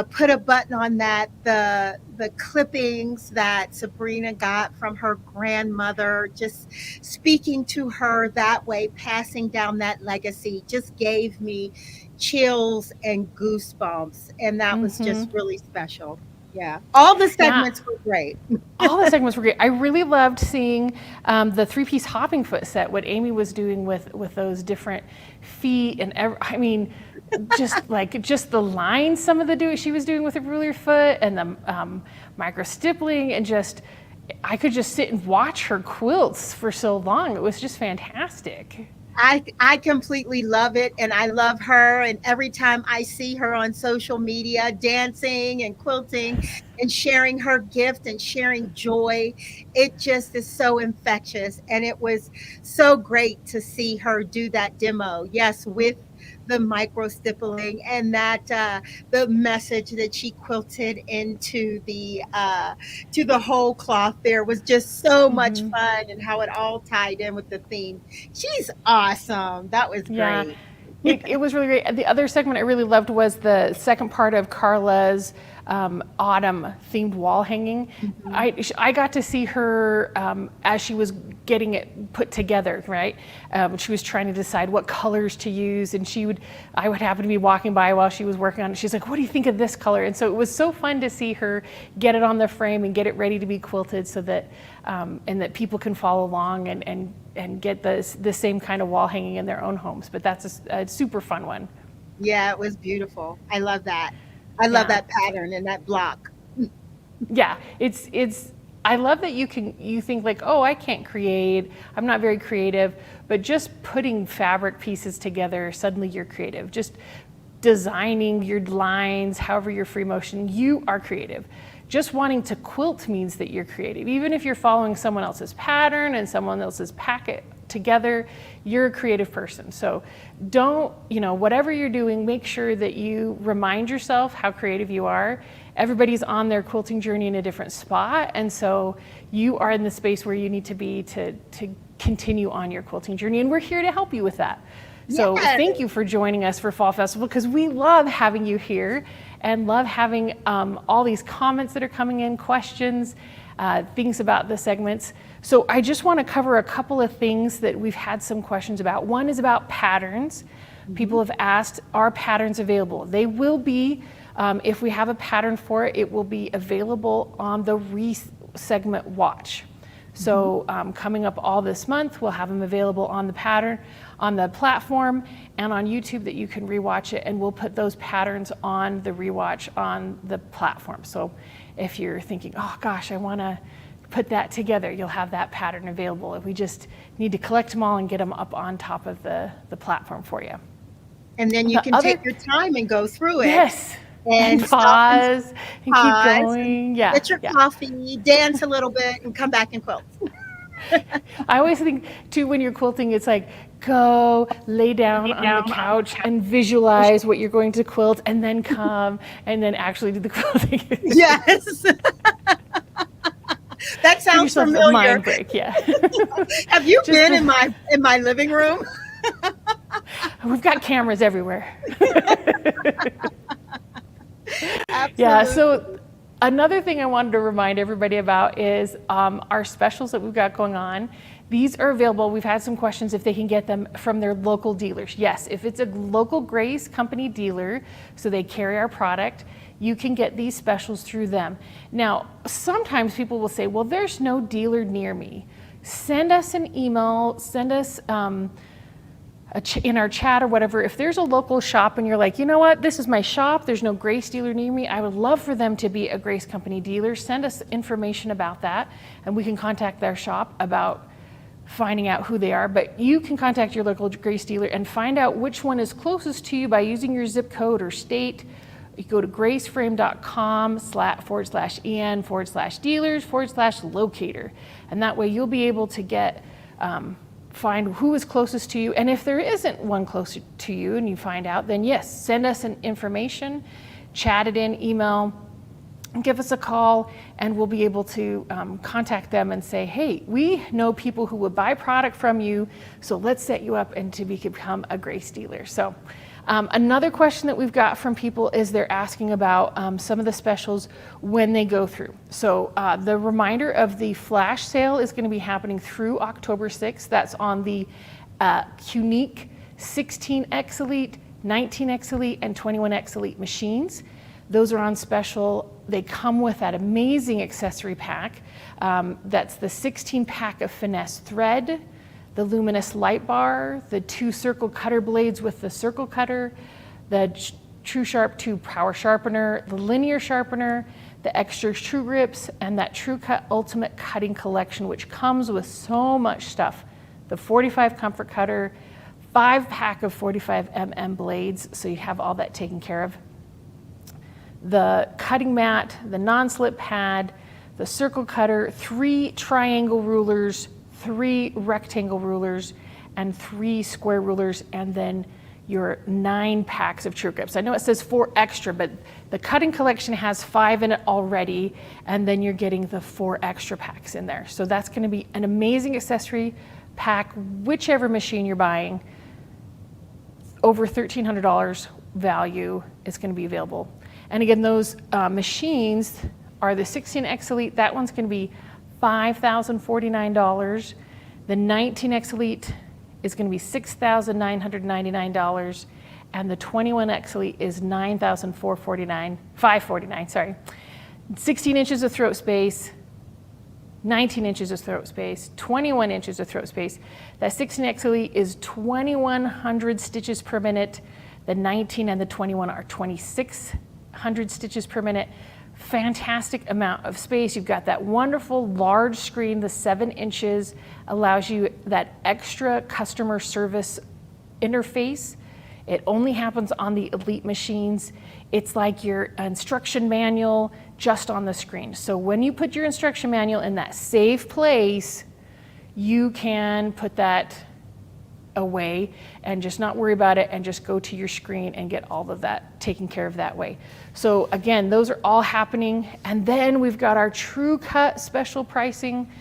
put a button on that, the clippings that Sabrina got from her grandmother, just speaking to her that way, passing down that legacy, just gave me chills and goosebumps. And that was just really special. Yeah. All the segments were great. All the segments were great. I really loved seeing the three-piece hopping foot set, what Amy was doing with those different feet and just the lines, some of the she was doing with a ruler foot, and the micro stippling, and I could just sit and watch her quilts for so long. It was just fantastic. I completely love it, and I love her, and every time I see her on social media dancing and quilting and sharing her gift and sharing joy, it just is so infectious. And it was so great to see her do that demo, yes, with the micro stippling, and that the message that she quilted into the whole cloth there was just so much fun, and how it all tied in with the theme. She's awesome. That was great. Yeah, it was really great. The other segment I really loved was the second part of Karla's autumn themed wall hanging. I got to see her as she was getting it put together, right? She was trying to decide what colors to use, and I would happen to be walking by while she was working on it. She's like, what do you think of this color? And so it was so fun to see her get it on the frame and get it ready to be quilted, so that and that people can follow along and get the same kind of wall hanging in their own homes. But that's a super fun one. Yeah, it was beautiful. I love that. I love that pattern and that block. Yeah, I love that you think like, oh, I can't create, I'm not very creative, but just putting fabric pieces together, suddenly you're creative. Just designing your lines, however your free motion, you are creative. Just wanting to quilt means that you're creative. Even if you're following someone else's pattern and someone else's packet together, you're a creative person. So don't, whatever you're doing, make sure that you remind yourself how creative you are. Everybody's on their quilting journey in a different spot, and so you are in the space where you need to be to continue on your quilting journey, and we're here to help you with that. So thank you for joining us for Fall Festival, because we love having you here and love having all these comments that are coming in, questions, things about the segments. So I just want to cover a couple of things that we've had some questions about. One is about patterns. People have asked, are patterns available? They will be, if we have a pattern for it, it will be available on the re-segment watch. So coming up all this month, we'll have them available on the pattern, on the platform, and on YouTube, that you can rewatch it, and we'll put those patterns on the rewatch on the platform. So if you're thinking, oh gosh, I want to put that together, you'll have that pattern available. We just need to collect them all and get them up on top of the platform for you. And then you can take your time and go through it. Yes. And pause and keep going. Yeah. Get your coffee, dance a little bit, and come back and quilt. I always think too, when you're quilting, it's like, go lay down on the couch and visualize what you're going to quilt, and then come and then actually do the quilting. Yes. That sounds familiar. A mind break, yeah. Have you been in my living room? We've got cameras everywhere. Yeah, so another thing I wanted to remind everybody about is our specials that we've got going on. These are available. We've had some questions if they can get them from their local dealers. Yes, if it's a local Grace Company dealer, so they carry our product, you can get these specials through them. Now, sometimes people will say, well, there's no dealer near me. Send us an email, send us in our chat or whatever. If there's a local shop and you're like, you know what, this is my shop, there's no Grace dealer near me, I would love for them to be a Grace Company dealer. Send us information about that, and we can contact their shop about finding out who they are. But you can contact your local Grace dealer and find out which one is closest to you by using your zip code or state. You go to graceframe.com/en/dealers/locator, and that way you'll be able to get find who is closest to you. And if there isn't one closer to you and you find out, then yes, send us an information, chat it in, email, give us a call, and we'll be able to contact them and say, hey, we know people who would buy product from you, so let's set you up and to become a Grace dealer. So another question that we've got from people is they're asking about some of the specials when they go through. So the reminder of the flash sale is going to be happening through October 6th. That's on the unique 16X Elite, 19X Elite, and 21X Elite machines. Those are on special. They come with that amazing accessory pack. That's the 16 pack of finesse thread, the luminous light bar, the 2 circle cutter blades with the circle cutter, the True Sharp 2 power sharpener, the linear sharpener, the extra true grips, and that TrueCut Ultimate Cutting Collection, which comes with so much stuff. The 45 comfort cutter, 5-pack of 45mm blades, so you have all that taken care of. The cutting mat, the non-slip pad, the circle cutter, 3 triangle rulers, 3 rectangle rulers, and 3 square rulers, and then your 9 packs of true grips. I know it says 4 extra, but the cutting collection has 5 in it already, and then you're getting the 4 extra packs in there. So that's going to be an amazing accessory pack, whichever machine you're buying. Over $1,300 value is going to be available. And again, those machines are the 16X Elite. That one's going to be $5,049. The 19X Elite is going to be $6,999, and the 21X Elite is $549. Sorry, 16 inches of throat space, 19 inches of throat space, 21 inches of throat space. That 16X Elite is 2,100 stitches per minute. The 19 and the 21 are 2,600 stitches per minute. Fantastic amount of space. You've got that wonderful large screen. The 7 inches allows you that extra customer service interface. It only happens on the Elite machines. It's like your instruction manual just on the screen. So when you put your instruction manual in that safe place, you can put that away and just not worry about it and just go to your screen and get all of that taken care of that way. So again, those are all happening. And then we've got our TrueCut special pricing,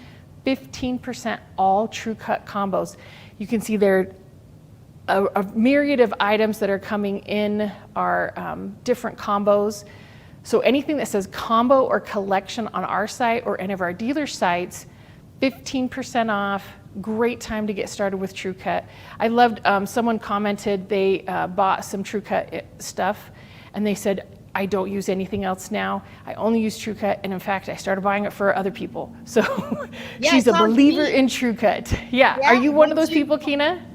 15% all TrueCut combos. You can see there are a myriad of items that are coming in our different combos. So anything that says combo or collection on our site or any of our dealer sites, 15% off. Great time to get started with TrueCut. I loved, someone commented they bought some TrueCut stuff, and they said, I don't use anything else now. I only use TrueCut, and in fact, I started buying it for other people. So she's a believer in TrueCut. Yeah. Are you one of those people, Kina?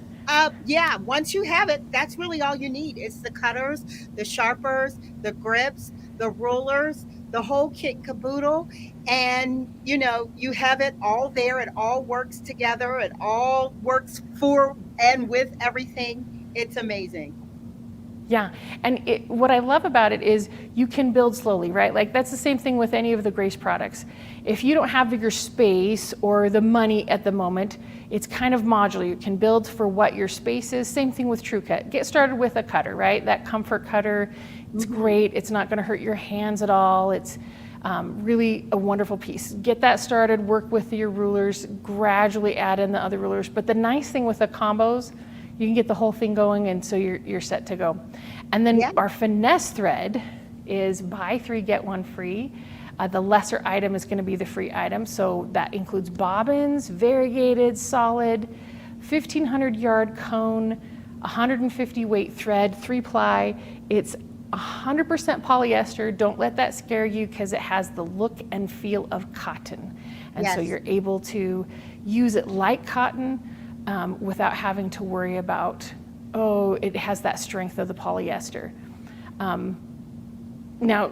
Yeah, once you have it, that's really all you need. It's the cutters, the sharpers, the grips, the rulers, the whole kit caboodle, and you know, you have it all there. It all works together. It all works for and with everything. It's amazing. Yeah, and what I love about it is you can build slowly, right? Like that's the same thing with any of the Grace products. If you don't have your space or the money at the moment, it's kind of modular. You can build for what your space is. Same thing with TrueCut. Get started with a cutter, right? That comfort cutter, it's great. It's not going to hurt your hands at all. It's really a wonderful piece. Get that started, work with your rulers, gradually add in the other rulers. But the nice thing with the combos, you can get the whole thing going, and so you're set to go. And then our finesse thread is buy 3, get 1 free. The lesser item is going to be the free item. So that includes bobbins, variegated, solid, 1,500 yard cone, 150 weight thread, 3-ply. It's 100% polyester. Don't let that scare you because it has the look and feel of cotton. And so you're able to use it like cotton without having to worry about, oh, it has that strength of the polyester. Now,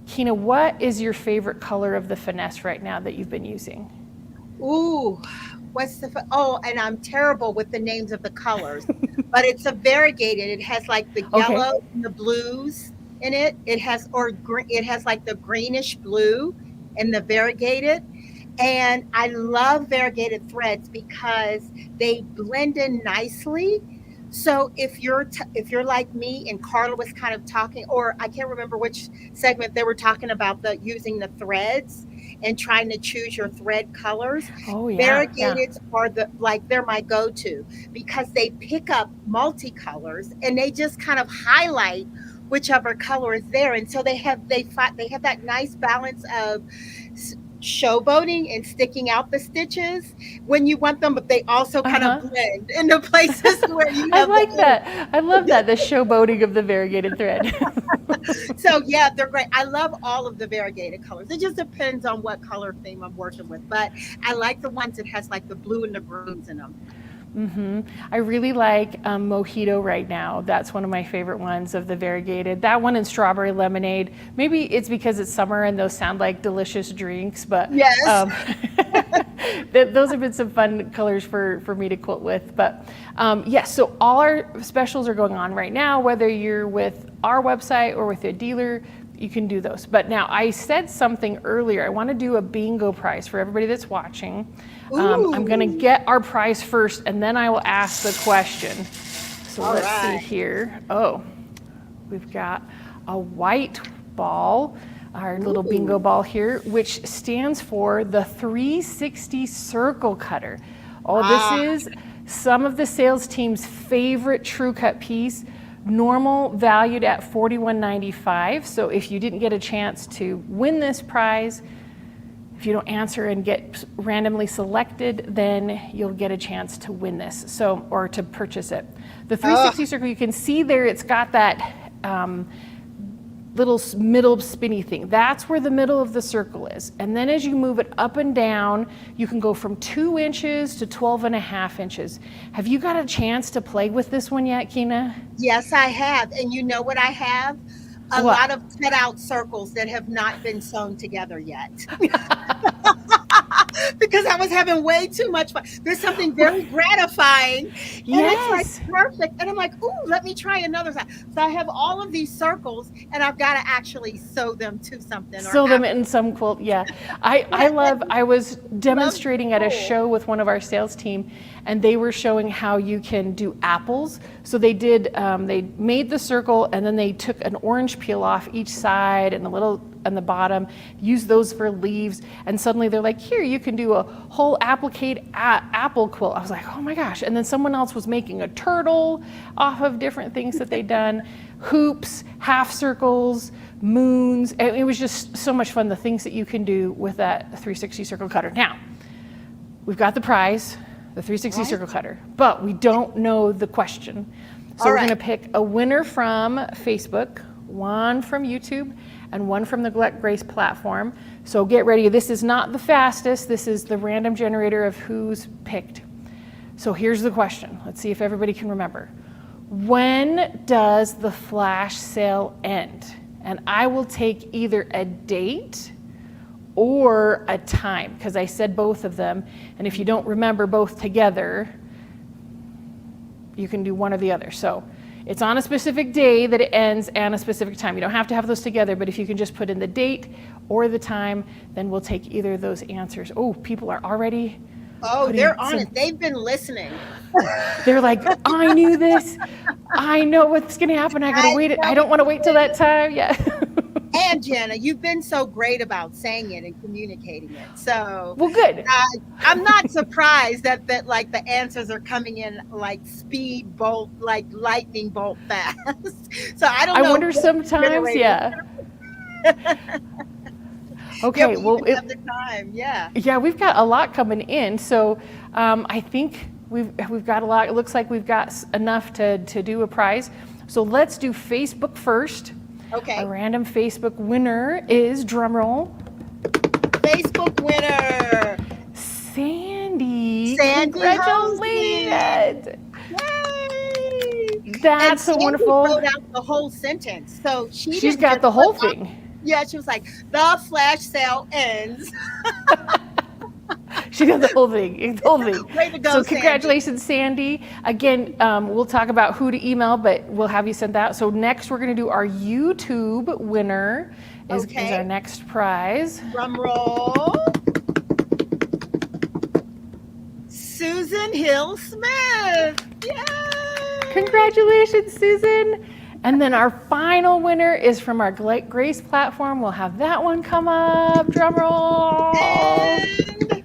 Kina, what is your favorite color of the finesse right now that you've been using? Ooh, and I'm terrible with the names of the colors, but it's a variegated. It has like the yellow and the blues in it. It has like the greenish blue and the variegated. And I love variegated threads because they blend in nicely. So if you're like me, and Karla was kind of talking, or I can't remember which segment they were talking about using the threads and trying to choose your thread colors. Variegateds are they're my go-to because they pick up multicolors and they just kind of highlight whichever color is there. And so they have that nice balance of showboating and sticking out the stitches when you want them, but they also kind of blend into places where you have I like that. I love that, the showboating of the variegated thread. So yeah, they're great. I love all of the variegated colors. It just depends on what color theme I'm working with, but I like the ones that has like the blue and the greens in them. I really like Mojito right now. That's one of my favorite ones of the variegated. That one and Strawberry Lemonade. Maybe it's because it's summer and those sound like delicious drinks, but Yes. Those have been some fun colors for me to quilt with. But yes, so all our specials are going on right now, whether you're with our website or with a dealer, you can do those. But now I said something earlier. I want to do a bingo prize for everybody that's watching. I'm going to get our prize first, and then I will ask the question. So let's see here. Oh, we've got a white ball, our little bingo ball here, which stands for the 360 circle cutter. Oh, this is some of the sales team's favorite TrueCut piece. Normal valued at $41.95. So if you didn't get a chance to win this prize, if you don't answer and get randomly selected, then you'll get a chance to win this. So, or to purchase it. The 360 circle, you can see there, it's got that little middle spinny thing. That's where the middle of the circle is. And then as you move it up and down, you can go from 2 inches to 12.5 inches. Have you got a chance to play with this one yet, Kina? Yes, I have. And you know what I have? A lot of cut out circles that have not been sewn together yet. Because I was having way too much fun. There's something very gratifying. And it's like perfect. And I'm like, ooh, let me try another side. So I have all of these circles and I've got to actually sew them to something. Sew them in some quilt, yeah. I was demonstrating at a show with one of our sales team, and they were showing how you can do apples. So they did, they made the circle and then they took an orange peel off each side and a little on the bottom, use those for leaves, and suddenly they're like, here, you can do a whole apple quilt. I was like, oh my gosh. And then someone else was making a turtle off of different things that they'd done, hoops, half circles, moons. And it was just so much fun, the things that you can do with that 360 circle cutter. Now, we've got the prize, the 360 circle cutter, but we don't know the question. So we're gonna pick a winner from Facebook, one from YouTube, and one from the Grace platform. So get ready. This is not the fastest. This is the random generator of who's picked. So here's the question. Let's see if everybody can remember. When does the flash sale end? And I will take either a date or a time, because I said both of them. And if you don't remember both together, you can do one or the other. So it's on a specific day that it ends and a specific time. You don't have to have those together, but if you can just put in the date or the time, then we'll take either of those answers. Oh, people are already. Oh, they're on it. They've been listening. They're like, I knew this. I know what's going to happen. I got to wait. I don't want to wait till that time. Yeah. And Janna, you've been so great about saying it and communicating it. So well, good. I'm not surprised that like the answers are coming in like speed bolt, like lightning bolt fast. So I don't know. I wonder sometimes, yeah. Okay, well, the time, yeah. Yeah, we've got a lot coming in. So I think we've got a lot. It looks like we've got enough to do a prize. So let's do Facebook first. Okay. A random Facebook winner is, drumroll. Facebook winner. Sandy. Congratulations. Yay. That's so wonderful. Wrote out the whole sentence. So she's got the whole thing. Yeah, she was like, the flash sale ends. She got the whole thing. The whole thing. Way to go, so congratulations, Sandy. Again, we'll talk about who to email, but we'll have you send that. So next we're going to do our YouTube winner is our next prize. Drum roll. Susan Hill Smith. Yay! Congratulations, Susan. And then our final winner is from our Grace platform. We'll have that one come up. Drum roll. And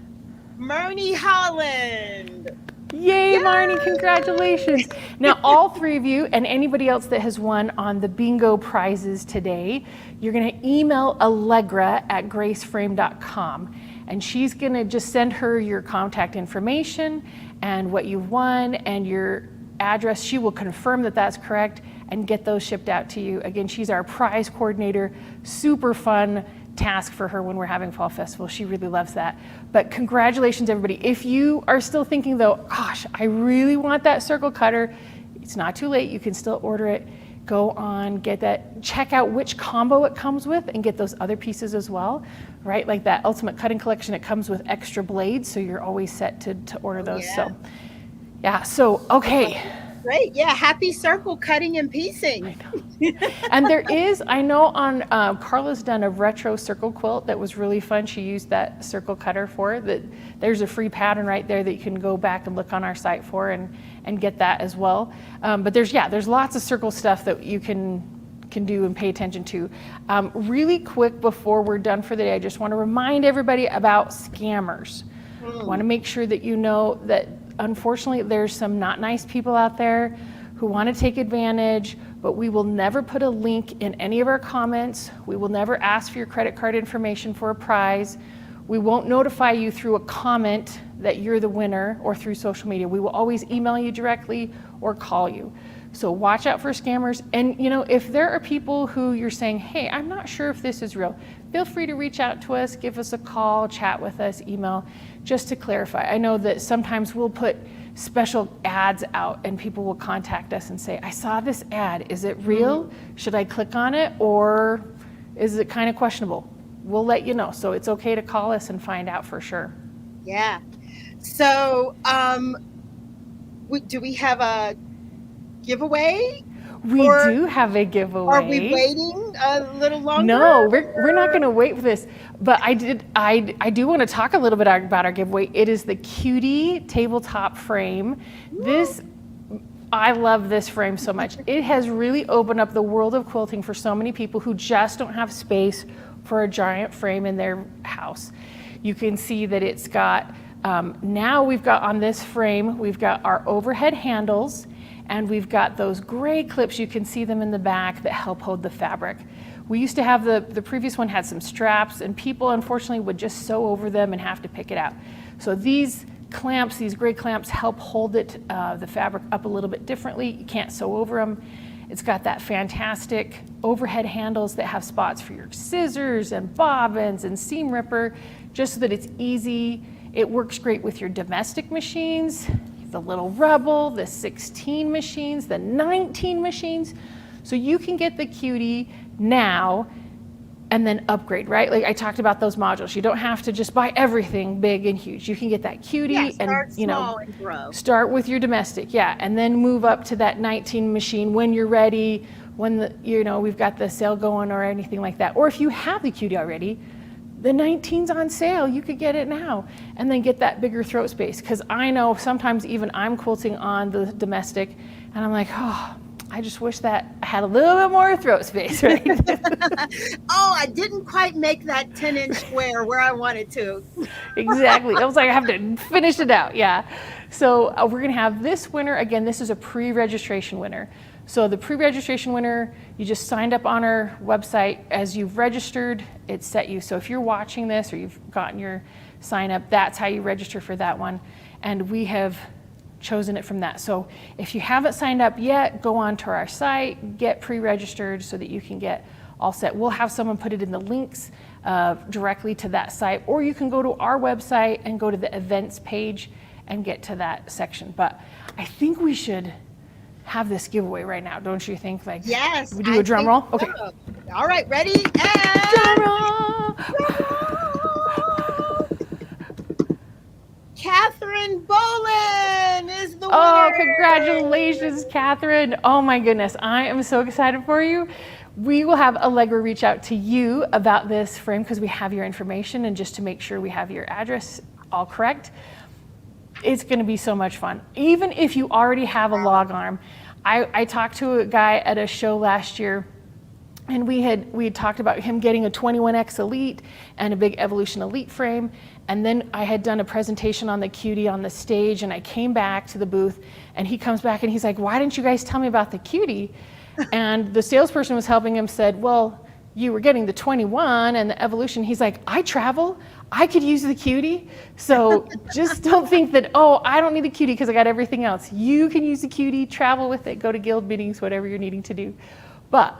Marnie Holland. Yay, Marnie, congratulations. Now, all three of you and anybody else that has won on the bingo prizes today, you're going to email Allegra at graceframe.com. And she's going to just send her your contact information and what you've won and your address. She will confirm that that's correct and get those shipped out to you. Again, she's our prize coordinator. Super fun task for her when we're having Fall Festival. She really loves that. But congratulations, everybody. If you are still thinking though, gosh, I really want that circle cutter, it's not too late. You can still order it. Go on, get that, check out which combo it comes with and get those other pieces as well, right? Like that Ultimate Cutting Collection, it comes with extra blades, so you're always set to order those. Yeah. So, yeah, so, okay. Great, yeah, happy circle cutting and piecing. And there is, I know on, Karla's done a retro circle quilt that was really fun. She used that circle cutter for it. There's a free pattern right there that you can go back and look on our site for and get that as well. But there's lots of circle stuff that you can do and pay attention to. Really quick before we're done for the day, I just want to remind everybody about scammers. I want to make sure that you know that unfortunately there's some not nice people out there who want to take advantage, but we will never put a link in any of our comments. We will never ask for your credit card information for a prize. We won't notify you through a comment that you're the winner or through social media. We will always email you directly or call you. So watch out for scammers. And you know, if there are people who you're saying, hey, I'm not sure if this is real, feel free to reach out to us, give us a call, chat with us, email, just to clarify. I know that sometimes we'll put special ads out and people will contact us and say, I saw this ad, is it real? Should I click on it, or is it kind of questionable? We'll let you know. So it's okay to call us and find out for sure. Yeah. So do we have a giveaway? We do have a giveaway. Are we waiting a little longer? No, we're not going to wait for this. But I do want to talk a little bit about our giveaway. It is the Cutie Tabletop Frame. I love this frame so much. It has really opened up the world of quilting for so many people who just don't have space for a giant frame in their house. You can see that it's got, now we've got on this frame, we've got our overhead handles, and we've got those gray clips, you can see them in the back, that help hold the fabric. We used to have the previous one had some straps, and people unfortunately would just sew over them and have to pick it out. So these clamps, these gray clamps, help hold it, the fabric up a little bit differently. You can't sew over them. It's got that fantastic overhead handles that have spots for your scissors and bobbins and seam ripper, just so that it's easy. It works great with your domestic machines, the little Rebel, the 16 machines, the 19 machines. So you can get the Cutie now and then upgrade, right? Like I talked about those modules. You don't have to just buy everything big and huge. You can get that Cutie and, you know, and grow. Start with your domestic, and then move up to that 19 machine when you're ready, when we've got the sale going or anything like that. Or if you have the Cutie already, the 19's on sale, you could get it now and then get that bigger throat space. Because I know sometimes even I'm quilting on the domestic and I'm like, oh, I just wish that I had a little bit more throat space, right? Oh, I didn't quite make that 10-inch square where I wanted to. Exactly. I was like, I have to finish it out. Yeah. So we're going to have this winner. Again, this is a pre-registration winner. So the pre-registration winner, you just signed up on our website. As you've registered, it set you. So if you're watching this or you've gotten your sign up, that's how you register for that one. And we have chosen it from that. So if you haven't signed up yet, go on to our site, get pre-registered so that you can get all set. We'll have someone put it in the links directly to that site, or you can go to our website and go to the events page and get to that section. But I think we should have this giveaway right now, don't you think? Like, yes. We do a drum roll? Okay. So. All right, ready? And drum roll! Catherine Bolin is the winner. Oh, congratulations, Catherine. Oh my goodness, I am so excited for you. We will have Allegra reach out to you about this frame because we have your information, and just to make sure we have your address all correct. It's going to be so much fun. Even if you already have a Longarm. I talked to a guy at a show last year, and we had talked about him getting a 21X Elite and a big Evolution Elite frame. And then I had done a presentation on the Cutie on the stage, and I came back to the booth, and he comes back and he's like, why didn't you guys tell me about the Cutie? And the salesperson was helping him said, well, you were getting the 21 and the Evolution. He's like, I travel, I could use the Cutie. So just don't think that, oh, I don't need the Cutie because I got everything else. You can use the Cutie, travel with it, go to guild meetings, whatever you're needing to do. But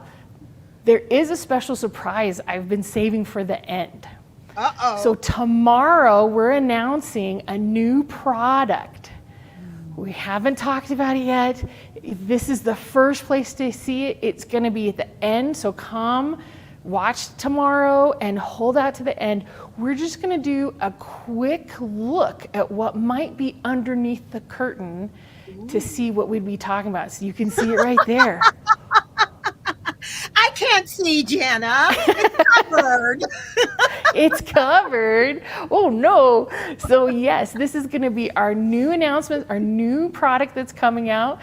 there is a special surprise I've been saving for the end. Uh-oh. So tomorrow we're announcing a new product. We haven't talked about it yet. This is the first place to see it. It's going to be at the end, so come watch tomorrow and hold out to the end. We're just going to do a quick look at what might be underneath the curtain to see what we'd be talking about. So you can see it right there. I can't see, Janna. It's covered. It's covered. Oh no. So yes, this is going to be our new announcement, our new product that's coming out.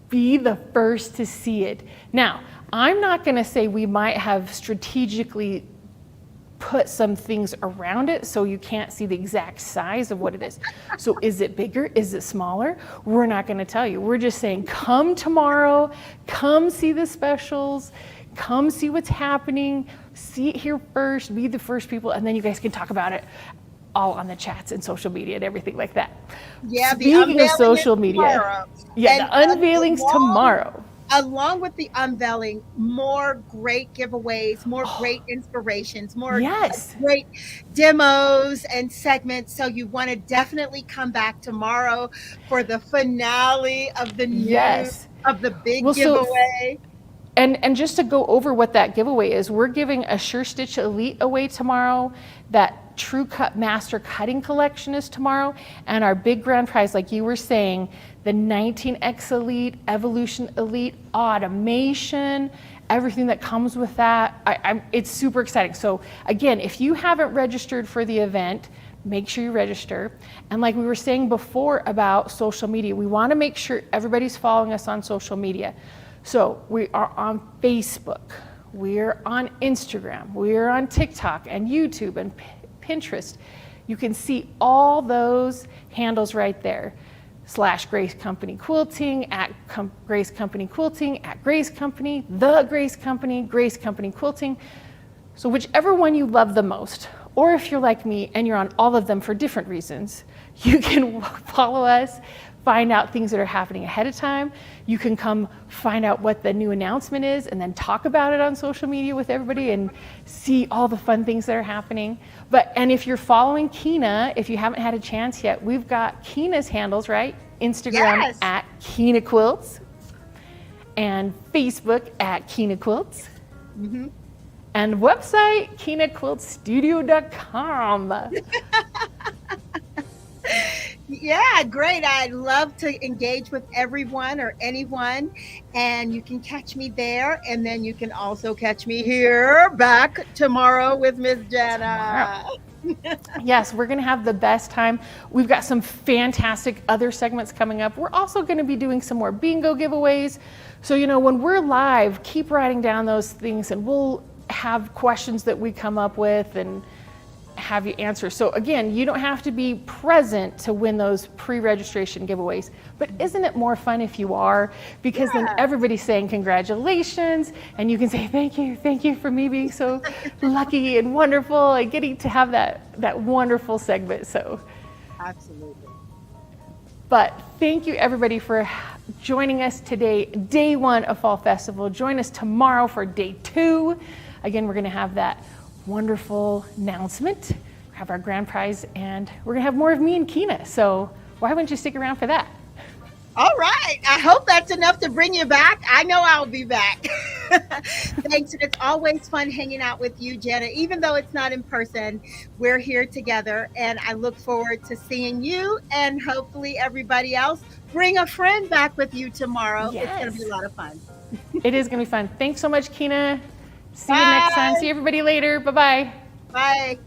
Be the first to see it. Now, I'm not going to say we might have strategically put some things around it so you can't see the exact size of what it is. So is it bigger? Is it smaller? We're not going to tell you. We're just saying come tomorrow, come see the specials, come see what's happening, see it here first, be the first people, and then you guys can talk about it all on the chats and social media and everything like that. Yeah, Speaking of social media, tomorrow. yeah, the unveiling's tomorrow. Along with the unveiling, more great giveaways, more great inspirations, more great demos and segments. So you want to definitely come back tomorrow for the finale of the news of the big giveaway. And just to go over what that giveaway is, we're giving a Sure Stitch Elite away tomorrow. That TrueCut Master Cutting Collection is tomorrow. And our big grand prize, like you were saying, the 19X Elite, Evolution Elite, automation, everything that comes with that. It's super exciting. So again, if you haven't registered for the event, make sure you register. And like we were saying before about social media, we want to make sure everybody's following us on social media. So we are on Facebook, we're on Instagram, we're on TikTok and YouTube and Pinterest. You can see all those handles right there. / Grace Company Quilting, at Grace Company Quilting, at Grace Company, the Grace Company, Grace Company Quilting. So whichever one you love the most, or if you're like me and you're on all of them for different reasons, you can follow us, find out things that are happening ahead of time. You can come find out what the new announcement is and then talk about it on social media with everybody and see all the fun things that are happening. And if you're following Kina, if you haven't had a chance yet, we've got Kina's handles, right? Instagram at Kina Quilts and Facebook at Kina Quilts. Mm-hmm. And website, KinaQuiltStudio.com. Yeah, great. I'd love to engage with everyone or anyone. And you can catch me there. And then you can also catch me here back tomorrow with Miss Janna. Yes, we're going to have the best time. We've got some fantastic other segments coming up. We're also going to be doing some more bingo giveaways. So, when we're live, keep writing down those things and we'll have questions that we come up with and have you answer. So again, you don't have to be present to win those pre-registration giveaways, but isn't it more fun if you are? Because then everybody's saying congratulations and you can say thank you for me being so lucky and wonderful and getting to have that wonderful segment. So absolutely. But thank you everybody for joining us today, day 1 of Fall Festival. Join us tomorrow for day 2. Again, we're going to have that wonderful announcement. We have our grand prize and we're gonna have more of me and Kina. So why wouldn't you stick around for that? All right. I hope that's enough to bring you back. I know I'll be back. Thanks. And it's always fun hanging out with you, Janna. Even though it's not in person, we're here together and I look forward to seeing you and hopefully everybody else. Bring a friend back with you tomorrow. Yes. It's gonna be a lot of fun. It is gonna be fun. Thanks so much, Kina. See you next time. See everybody later. Bye-bye. Bye.